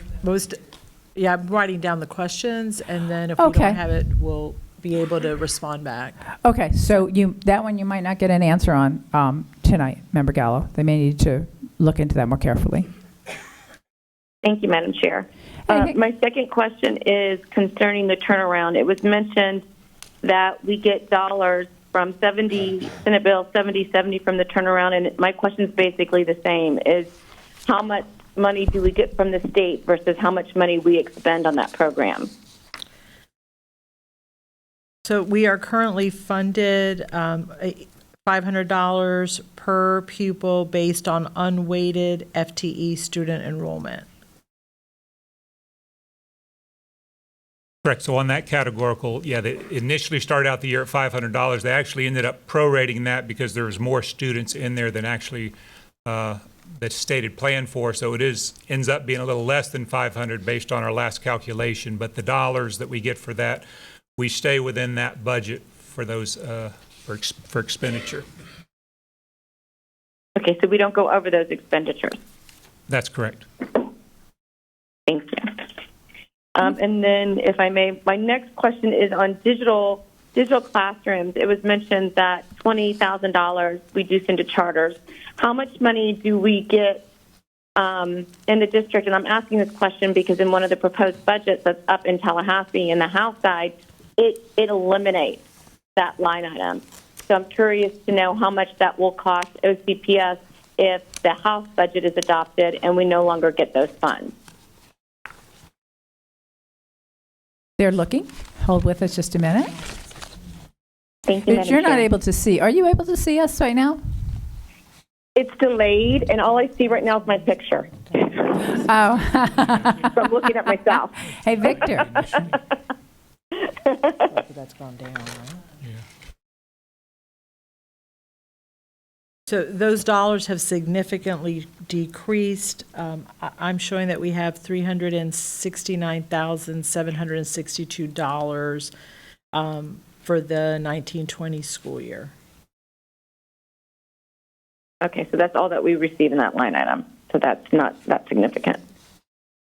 writing down the questions, and then if we Okay. don't have it, we'll be able to respond back. Okay, so that one you might not get an answer on tonight, Member Gallo. They may need to look into that more carefully. Thank you, Madam Chair. My second question is concerning the turnaround. It was mentioned that we get dollars from Senate Bill 7070 from the turnaround, and my question is basically the same, is how much money do we get from the state versus how much money we expend on that program? So we are currently funded $500 per pupil based on unweighted FTE student enrollment. Correct. So on that categorical, yeah, they initially started out the year at $500. They actually ended up prorating that because there was more students in there than actually that stated plan for. So it ends up being a little less than 500 based on our last calculation. But the dollars that we get for that, we stay within that budget for those for expenditure. Okay, so we don't go over those expenditures. That's correct. Thank you. And then, if I may, my next question is on digital classrooms. It was mentioned that $20,000 reduced into charters. How much money do we get in the district? And I'm asking this question because in one of the proposed budgets that's up in Tallahassee in the House side, it eliminates that line item. So I'm curious to know how much that will cost OCPS if the House budget is adopted and we no longer get those funds. They're looking. Hold with us just a minute. Thank you, Madam You're not Chair. able to see. Are you able to see us right now? It's delayed, and all I see right now is my picture. Oh. So I'm looking at myself. Hey, Victor. That's gone down, right? So those dollars have significantly decreased. I'm showing that we have $369,762 for the 1920 school year. Okay, so that's all that we receive in that line item. So that's not that significant.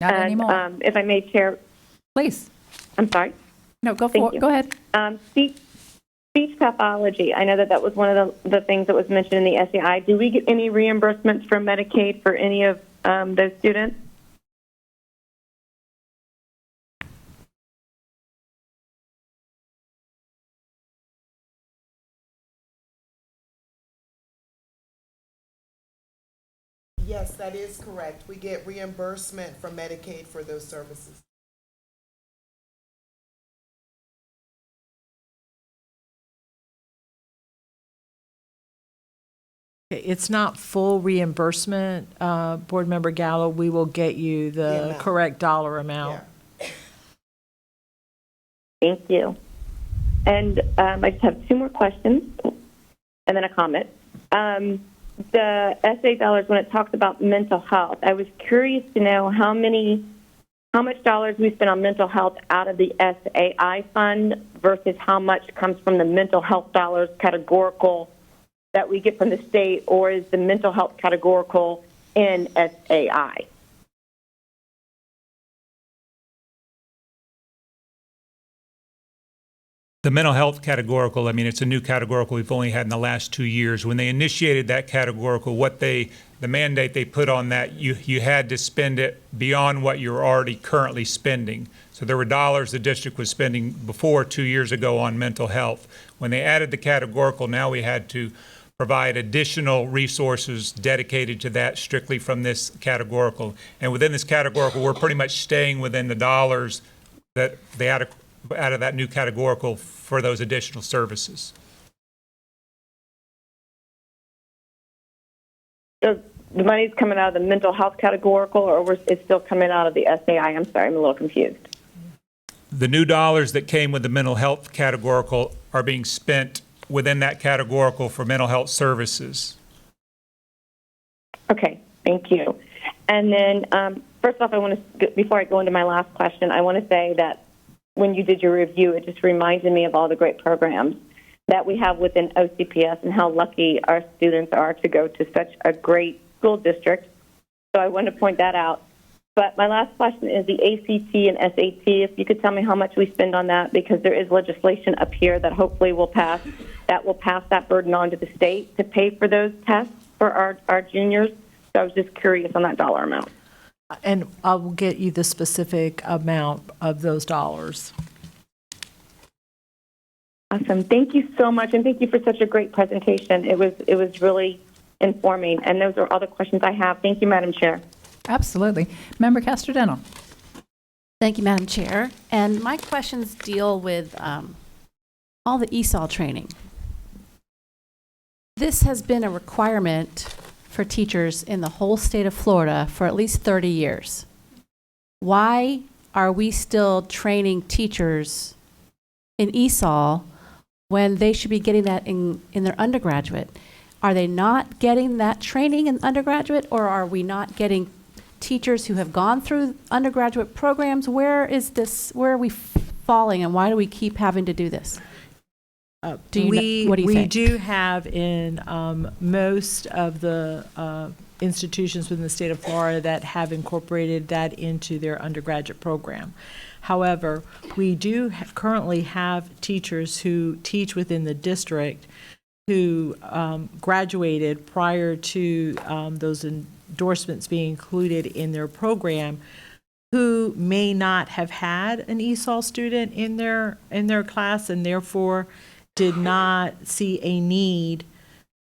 Not And, anymore. if I may, Chair, Please. I'm sorry. No, go Thank for you. Go ahead. Speech pathology. I know that was one of the things that was mentioned in the SEI. Do we get any reimbursements from Medicaid for any of those students? Yes, that is correct. We get reimbursement from Medicaid for those services. It's not full reimbursement, Board Member Gallo. We will get you the amount. correct dollar amount. Yeah. Thank you. And I just have two more questions and then a comment. The SA dollars, when it talks about mental health, I was curious to know how much dollars we spend on mental health out of the SAI fund versus how much comes from the mental health dollars categorical that we get from the state, or is the mental health categorical in SAI? The mental health categorical, I mean, it's a new categorical we've only had in the last 2 years. When they initiated that categorical, the mandate they put on that, you had to spend it beyond what you're already currently spending. So there were dollars the district was spending before 2 years ago on mental health. When they added the categorical, now we had to provide additional resources dedicated to that strictly from this categorical. And within this categorical, we're pretty much staying within the dollars that they out of that new categorical for those additional services. So the money's coming out of the mental health categorical, or it's still coming out of the SAI? I'm sorry, I'm a little confused. The new dollars that came with the mental health categorical are being spent within that categorical for mental health services. Okay, thank you. And then, first off, before I go into my last question, I want to say that when you did your review, it just reminded me of all the great programs that we have within OCPS and how lucky our students are to go to such a great school district. So I wanted to point that out. But my last question is the ACT and SAT. If you could tell me how much we spend on that, because there is legislation up here that hopefully will pass that burden on to the state to pay for those tests for our juniors. So I was just curious on that dollar amount. And I will get you the specific amount of those dollars. Awesome. Thank you so much, and thank you for such a great presentation. It was really informing, and those are all the questions I have. Thank you, Madam Chair. Absolutely. Member Castrodeno. Thank you, Madam Chair. And my questions deal with all the Esau training. This has been a requirement for teachers in the whole state of Florida for at least 30 years. Why are we still training teachers in Esau when they should be getting that in their undergraduate? Are they not getting that training in undergraduate, or are we not getting teachers who have gone through undergraduate programs? Where are we falling, and why do we keep having to do this? What do you We think? do have in most of the institutions within the state of Florida that have incorporated that into their undergraduate program. However, we do currently have teachers who teach within the district who graduated prior to those endorsements being included in their program, who may not have had an Esau student in their class, and therefore did not see a need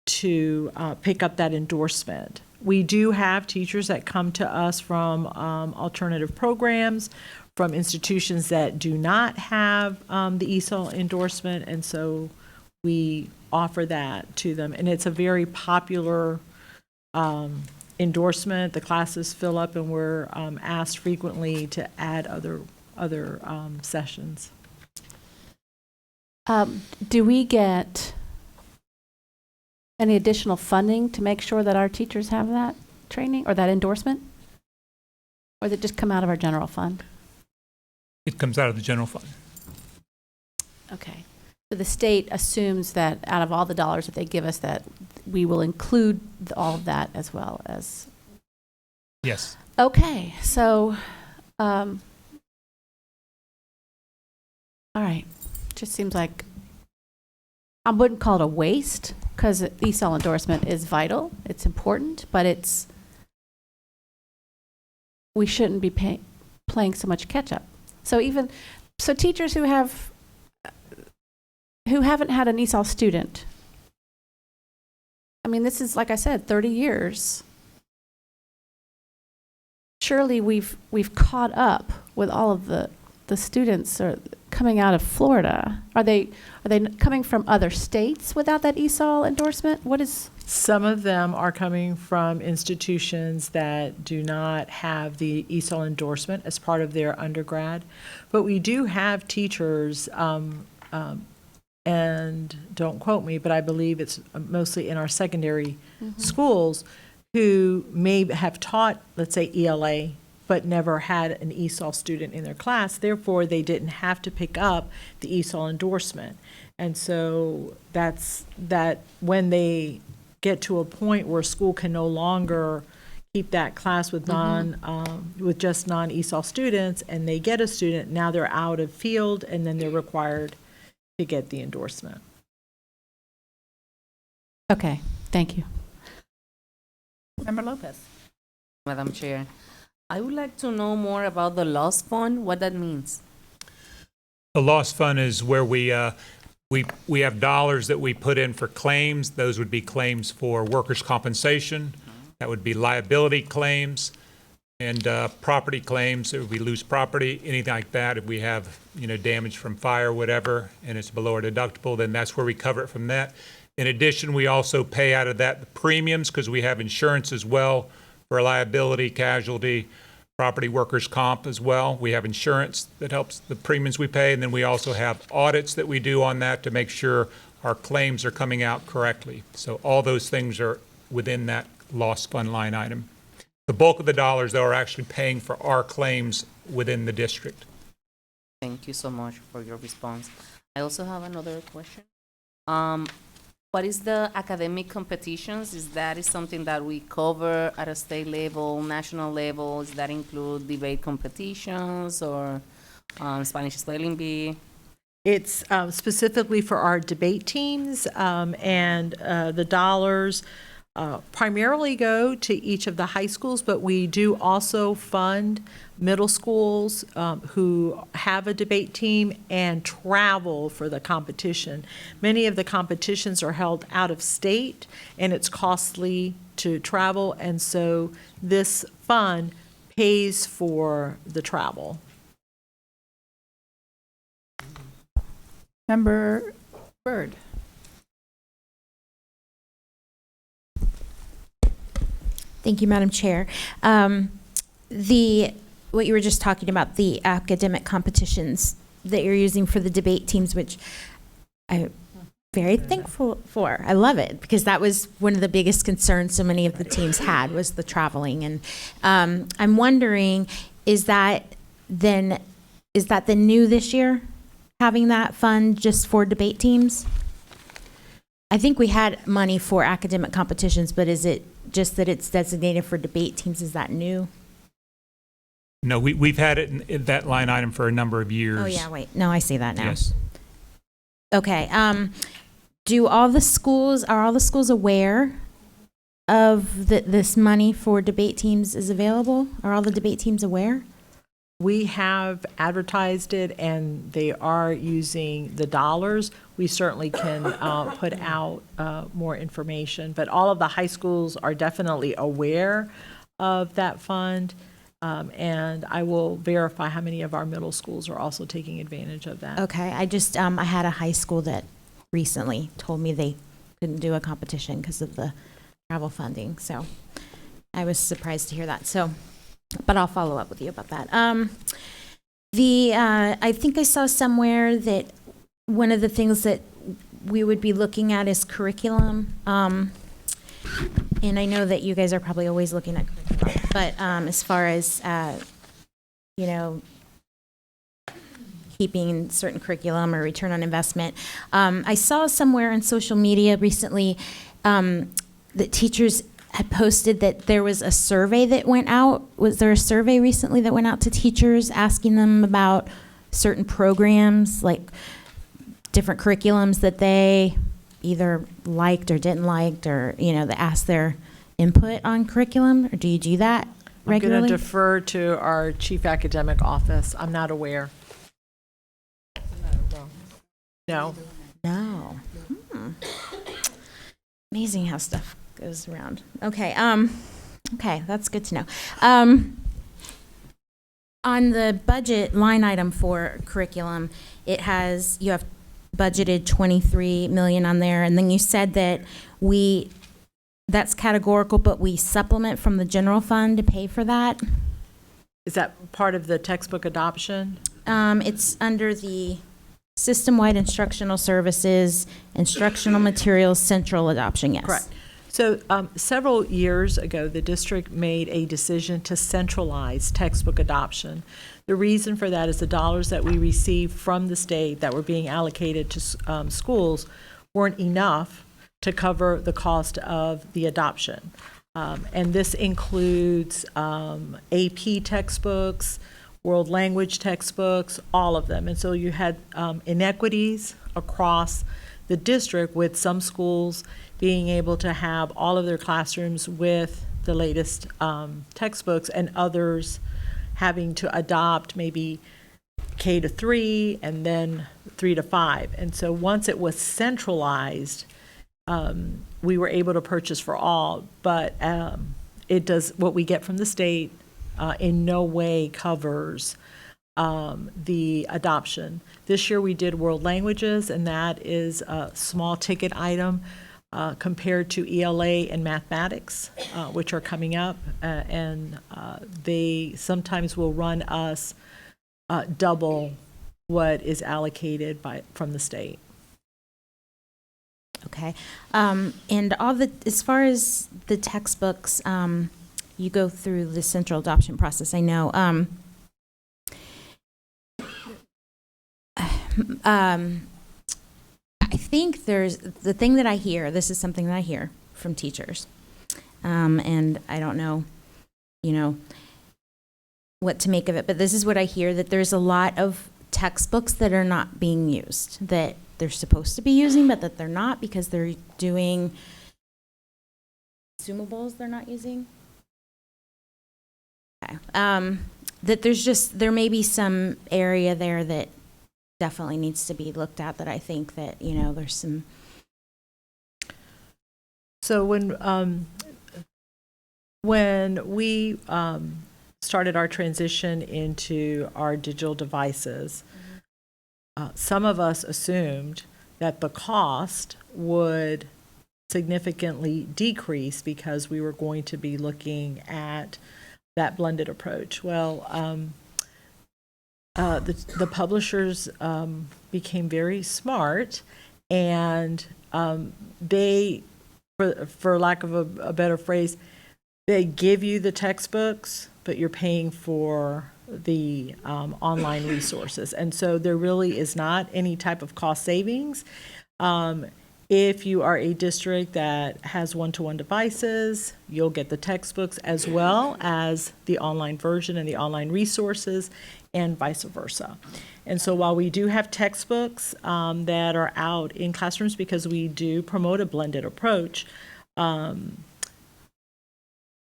to pick up that endorsement. We do have teachers that come to us from alternative programs, from institutions that do not have the Esau endorsement, and so we offer that to them. And it's a very popular endorsement. The classes fill up, and we're asked frequently to add other sessions. Do we get any additional funding to make sure that our teachers have that training or that endorsement? Or does it just come out of our general fund? It comes out of the general fund. Okay. So the state assumes that out of all the dollars that they give us, that we will include all of that as well as. Yes. Okay. So, all right. Just seems like I wouldn't call it a waste, because the Esau endorsement is vital. It's important, but we shouldn't be playing so much catch up. So teachers who haven't had an Esau student, I mean, this is, like I said, 30 years. Surely we've caught up with all of the students coming out of Florida. Are they coming from other states without that Esau endorsement? What is? Some of them are coming from institutions that do not have the Esau endorsement as part of their undergrad. But we do have teachers, and don't quote me, but I believe it's mostly in our secondary schools, who may have taught, let's say, ELA, but never had an Esau student in their class. Therefore, they didn't have to pick up the Esau endorsement. And so that's that when they get to a point where school can no longer keep that class with with just non-Esau students, and they get a student, now they're out of field, and then they're required to get the endorsement. Okay, thank you. Member Lopez. Madam Chair, I would like to know more about the loss fund, what that means. The loss fund is where we have dollars that we put in for claims. Those would be claims for workers' compensation. That would be liability claims and property claims. If we lose property, anything like that. If we have damage from fire, whatever, and it's below our deductible, then that's where we cover it from that. In addition, we also pay out of that the premiums, because we have insurance as well for liability, casualty, property, workers' comp as well. We have insurance that helps the premiums we pay, and then we also have audits that we do on that to make sure our claims are coming out correctly. So all those things are within that loss fund line item. The bulk of the dollars, though, are actually paying for our claims within the district. Thank you so much for your response. I also have another question. What is the academic competitions? Is that something that we cover at a state level, national level? Does that include debate competitions or Spanish spelling bee? It's specifically for our debate teams, and the dollars primarily go to each of the high schools, but we do also fund middle schools who have a debate team and travel for the competition. Many of the competitions are held out of state, and it's costly to travel, and so this fund pays for the travel. Member Byrd. Thank you, Madam Chair. What you were just talking about, the academic competitions that you're using for the debate teams, which I'm very thankful for. I love it because that was one of the biggest concerns so many of the teams had was the traveling. And I'm wondering, is that the new this year, having that fund just for debate teams? I think we had money for academic competitions, but is it just that it's designated for debate teams? Is that new? No, we've had it in that line item for a number of years. Oh, yeah, wait. No, I see that now. Yes. Okay. Are all the schools aware of this money for debate teams is available? Are all the debate teams aware? We have advertised it, and they are using the dollars. We certainly can put out more information, but all of the high schools are definitely aware of that fund, and I will verify how many of our middle schools are also taking advantage of that. Okay. I just, I had a high school that recently told me they couldn't do a competition because of the travel funding, so I was surprised to hear that. So, but I'll follow up with you about that. I think I saw somewhere that one of the things that we would be looking at is curriculum. And I know that you guys are probably always looking at curriculum, but as far as, keeping certain curriculum or return on investment, I saw somewhere on social media recently that teachers had posted that there was a survey that went out. Was there a survey recently that went out to teachers asking them about certain programs, like different curriculums that they either liked or didn't like, or, that asked their input on curriculum? Or do you do that regularly? I'm going to defer to our chief academic office. I'm not aware. No. No. Amazing how stuff goes around. Okay. Okay, that's good to know. On the budget line item for curriculum, you have budgeted 23 million on there, and then you said that that's categorical, but we supplement from the general fund to pay for that. Is that part of the textbook adoption? It's under the system-wide instructional services, instructional materials, central adoption, yes. Correct. So several years ago, the district made a decision to centralize textbook adoption. The reason for that is the dollars that we received from the state that were being allocated to schools weren't enough to cover the cost of the adoption. And this includes AP textbooks, world language textbooks, all of them. And so you had inequities across the district, with some schools being able to have all of their classrooms with the latest textbooks, and others having to adopt maybe K to 3 and then 3 to 5. And so once it was centralized, we were able to purchase for all, but it does, what we get from the state in no way covers the adoption. This year we did world languages, and that is a small ticket item compared to ELA and mathematics, which are coming up, and they sometimes will run us double what is allocated from the state. Okay. And as far as the textbooks, you go through the central adoption process, I know. I think there's the thing that I hear. This is something that I hear from teachers, and I don't know, what to make of it. But this is what I hear: that there's a lot of textbooks that are not being used, that they're supposed to be using, but that they're not because they're doing consumables they're not using. Okay. That there may be some area there that definitely needs to be looked at, that I think that, there's some. So when we started our transition into our digital devices, some of us assumed that the cost would significantly decrease because we were going to be looking at that blended approach. Well, the publishers became very smart, and they, for lack of a better phrase, they give you the textbooks, but you're paying for the online resources. And so there really is not any type of cost savings. If you are a district that has one-to-one devices, you'll get the textbooks as well as the online version and the online resources, and vice versa. And so while we do have textbooks that are out in classrooms, because we do promote a blended approach,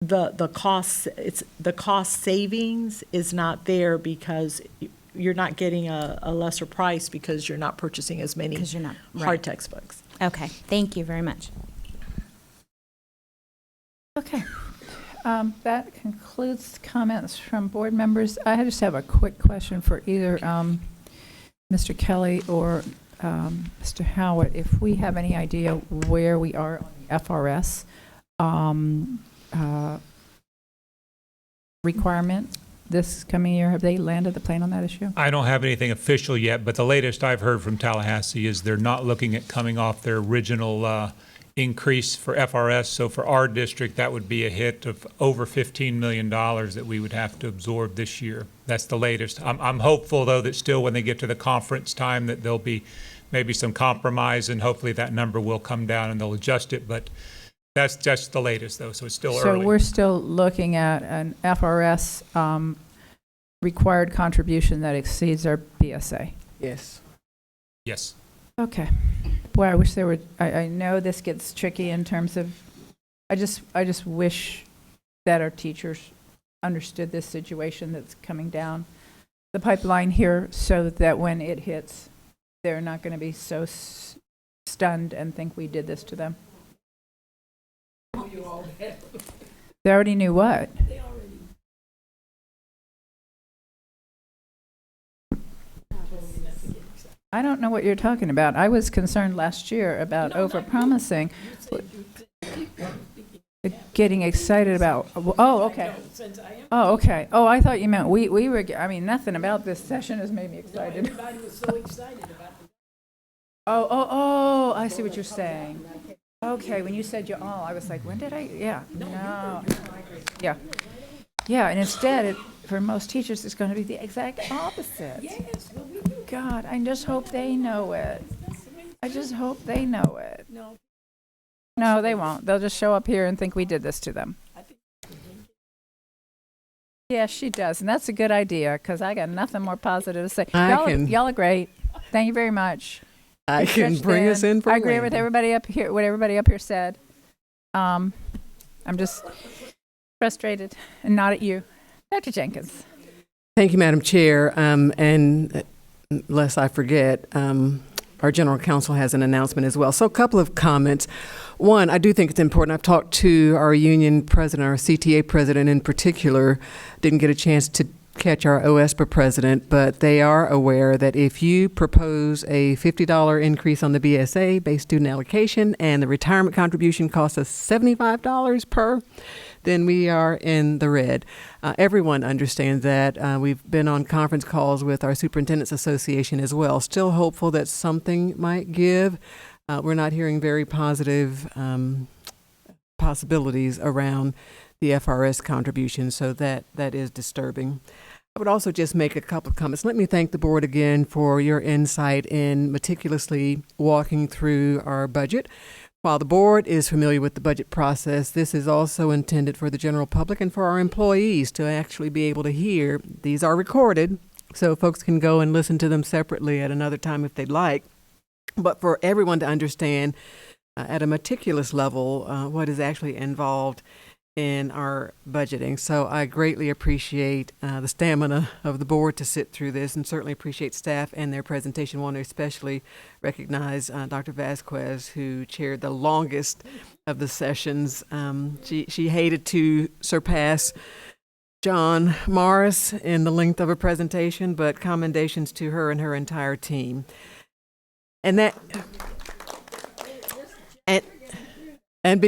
the cost savings is not there because you're not getting a lesser price because you're not purchasing as many hard textbooks. Okay, thank you very much. Okay. That concludes comments from board members. I just have a quick question for either Mr. Kelly or Mr. Howard. If we have any idea where we are on the FRS requirement this coming year, have they landed the plane on that issue? I don't have anything official yet, but the latest I've heard from Tallahassee is they're not looking at coming off their original increase for FRS. So for our district, that would be a hit of over $15 million that we would have to absorb this year. That's the latest. I'm hopeful, though, that still when they get to the conference time that there'll be maybe some compromise, and hopefully that number will come down and they'll adjust it. But that's just the latest, though, so it's still early. So we're still looking at an FRS required contribution that exceeds our BSA? Yes. Yes. Okay. Boy, I wish there were, I know this gets tricky in terms of, I just wish that our teachers understood this situation that's coming down the pipeline here, so that when it hits, they're not going to be so stunned and think we did this to them. They already knew what? I don't know what you're talking about. I was concerned last year about overpromising. Getting excited about, oh, okay. Oh, okay. Oh, I thought you meant we were, I mean, nothing about this session has made me excited. Everybody was so excited about it. Oh, I see what you're saying. Okay, when you said you all, I was like, when did I, yeah, no. Yeah. Yeah, and instead, for most teachers, it's going to be the exact opposite. Yes, well, we do. God, I just hope they know it. I just hope they know it. No, they won't. They'll just show up here and think we did this to them. Yeah, she does, and that's a good idea, because I got nothing more positive to say. Y'all are great. Thank you very much. I can bring us in for I agree with everybody up here, what everybody up here said. I'm just frustrated, and not at you. Dr. Jenkins. Thank you, Madam Chair. And lest I forget, our General Counsel has an announcement as well. So a couple of comments. One, I do think it's important. I've talked to our union president, our CTA president in particular. Didn't get a chance to catch our OSPA president, but they are aware that if you propose a $50 increase on the BSA, base student allocation, and the retirement contribution costs us $75 per, then we are in the red. Everyone understands that. We've been on conference calls with our Superintendents Association as well. Still hopeful that something might give. We're not hearing very positive possibilities around the FRS contribution, so that is disturbing. I would also just make a couple of comments. Let me thank the board again for your insight in meticulously walking through our budget. While the board is familiar with the budget process, this is also intended for the general public and for our employees to actually be able to hear. These are recorded, so folks can go and listen to them separately at another time if they'd like. But for everyone to understand at a meticulous level what is actually involved in our budgeting. So I greatly appreciate the stamina of the board to sit through this, and certainly appreciate staff and their presentation. I want to especially recognize Dr. Vasquez, who chaired the longest of the sessions. She hated to surpass John Morris in the length of a presentation, but commendations to her and her entire team. And that... And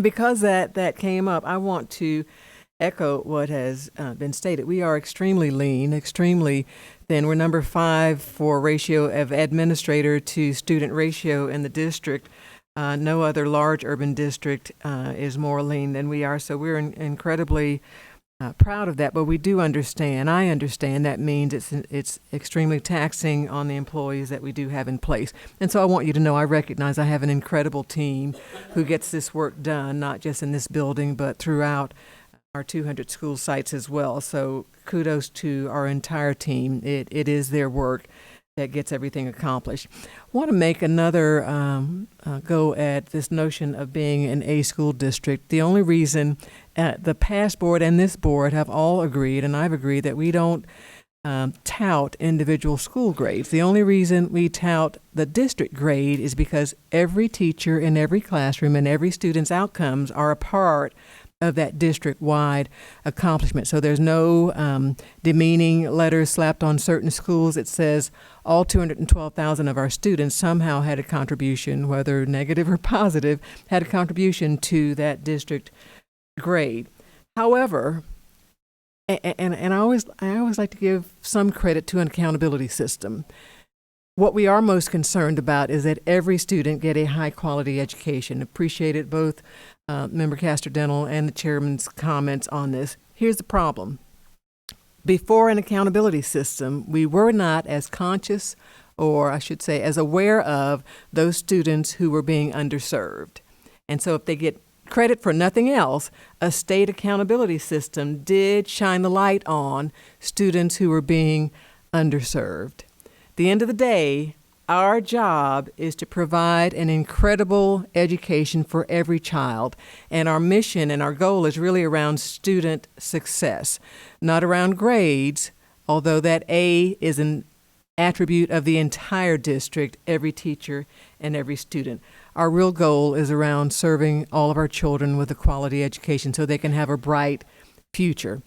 because that came up, I want to echo what has been stated. We are extremely lean, extremely thin. We're number 5 for ratio of administrator to student ratio in the district. No other large urban district is more lean than we are, so we're incredibly proud of that. But we do understand, I understand, that means it's extremely taxing on the employees that we do have in place. And so I want you to know I recognize I have an incredible team who gets this work done, not just in this building, but throughout our 200 school sites as well. So kudos to our entire team. It is their work that gets everything accomplished. I want to make another go at this notion of being an A school district. The only reason the past board and this board have all agreed, and I've agreed, that we don't tout individual school grades. The only reason we tout the district grade is because every teacher in every classroom and every student's outcomes are a part of that district-wide accomplishment. So there's no demeaning letters slapped on certain schools. It says all 212,000 of our students somehow had a contribution, whether negative or positive, had a contribution to that district grade. However, and I always like to give some credit to an accountability system. What we are most concerned about is that every student get a high-quality education. Appreciated both Member Castor-Dental and the chairman's comments on this. Here's the problem. Before an accountability system, we were not as conscious, or I should say as aware of, those students who were being underserved. And so if they get credit for nothing else, a state accountability system did shine the light on students who were being underserved. At the end of the day, our job is to provide an incredible education for every child, and our mission and our goal is really around student success, not around grades, although that A is an attribute of the entire district, every teacher and every student. Our real goal is around serving all of our children with a quality education so they can have a bright future.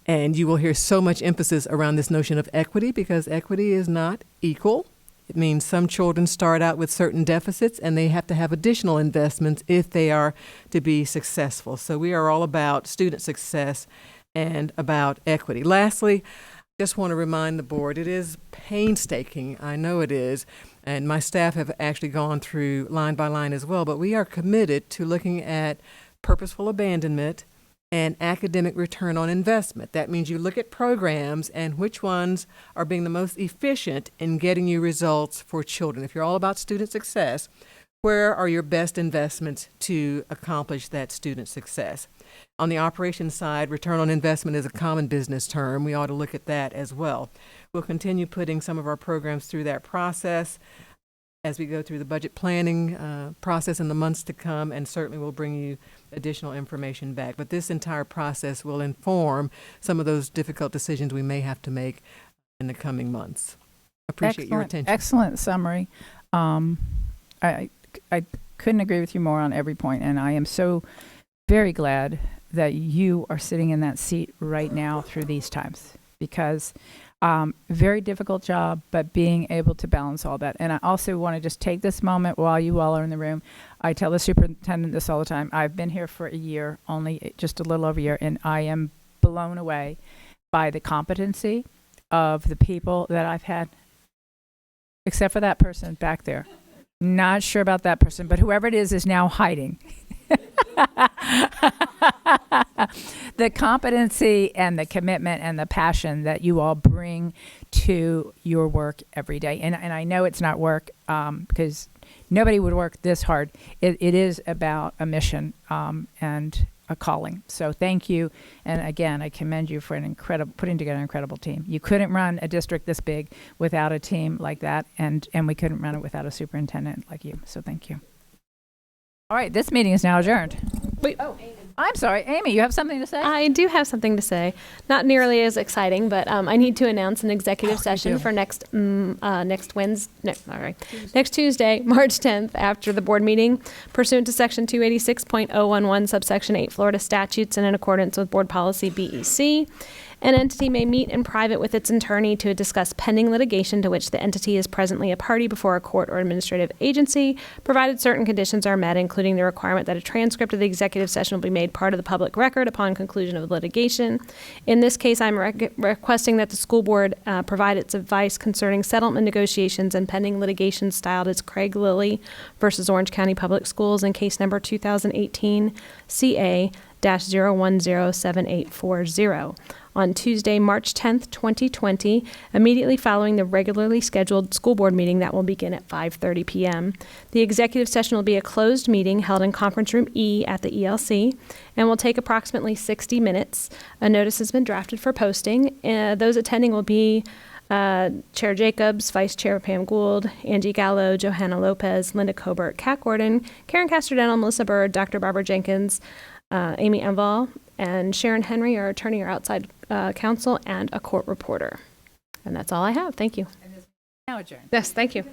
And you will hear so much emphasis around this notion of equity, because equity is not equal. It means some children start out with certain deficits and they have to have additional investments if they are to be successful. So we are all about student success and about equity. Lastly, just want to remind the board, it is painstaking, I know it is, and my staff have actually gone through line by line as well, but we are committed to looking at purposeful abandonment and academic return on investment. That means you look at programs and which ones are being the most efficient in getting you results for children. If you're all about student success, where are your best investments to accomplish that student success? On the operations side, return on investment is a common business term. We ought to look at that as well. We'll continue putting some of our programs through that process as we go through the budget planning process in the months to come, and certainly we'll bring you additional information back. But this entire process will inform some of those difficult decisions we may have to make in the coming months. Appreciate your attention. Excellent summary. I couldn't agree with you more on every point, and I am so very glad that you are sitting in that seat right now through these times, because very difficult job, but being able to balance all that. And I also want to just take this moment while you all are in the room. I tell the superintendent this all the time. I've been here for a year, only just a little over a year, and I am blown away by the competency of the people that I've had, except for that person back there. Not sure about that person, but whoever it is now hiding. The competency and the commitment and the passion that you all bring to your work every day. And I know it's not work because nobody would work this hard. It is about a mission and a calling. So thank you. And again, I commend you for putting together an incredible team. You couldn't run a district this big without a team like that. And we couldn't run it without a superintendent like you. So thank you. All right, this meeting is now adjourned. Wait. Oh, I'm sorry. Amy, you have something to say? I do have something to say. Not nearly as exciting, but I need to announce an executive session for next Tuesday, March 10th, after the board meeting, pursuant to Section 286.011, subsection 8 Florida statutes, and in accordance with Board Policy BEC. An entity may meet in private with its attorney to discuss pending litigation to which the entity is presently a party before a court or administrative agency, provided certain conditions are met, including the requirement that a transcript of the executive session will be made part of the public record upon conclusion of litigation. In this case, I'm requesting that the school board provide its advice concerning settlement negotiations and pending litigation styled as Craig Lilly versus Orange County Public Schools in case number 2018 CA-0107840. On Tuesday, March 10th, 2020, immediately following the regularly scheduled school board meeting that will begin at 5:30 p.m. The executive session will be a closed meeting held in Conference Room E at the ELC and will take approximately 60 minutes. A notice has been drafted for posting. Those attending will be Chair Jacobs, Vice Chair Pam Gould, Angie Gallo, Johanna Lopez, Linda Colbert, Kat Gordon, Karen Castrodeno, Melissa Bird, Dr. Barbara Jenkins, Amy Enval, and Sharon Henry, our attorney, our outside counsel, and a court reporter. And that's all I have. Thank you. Now adjourned. Yes, thank you.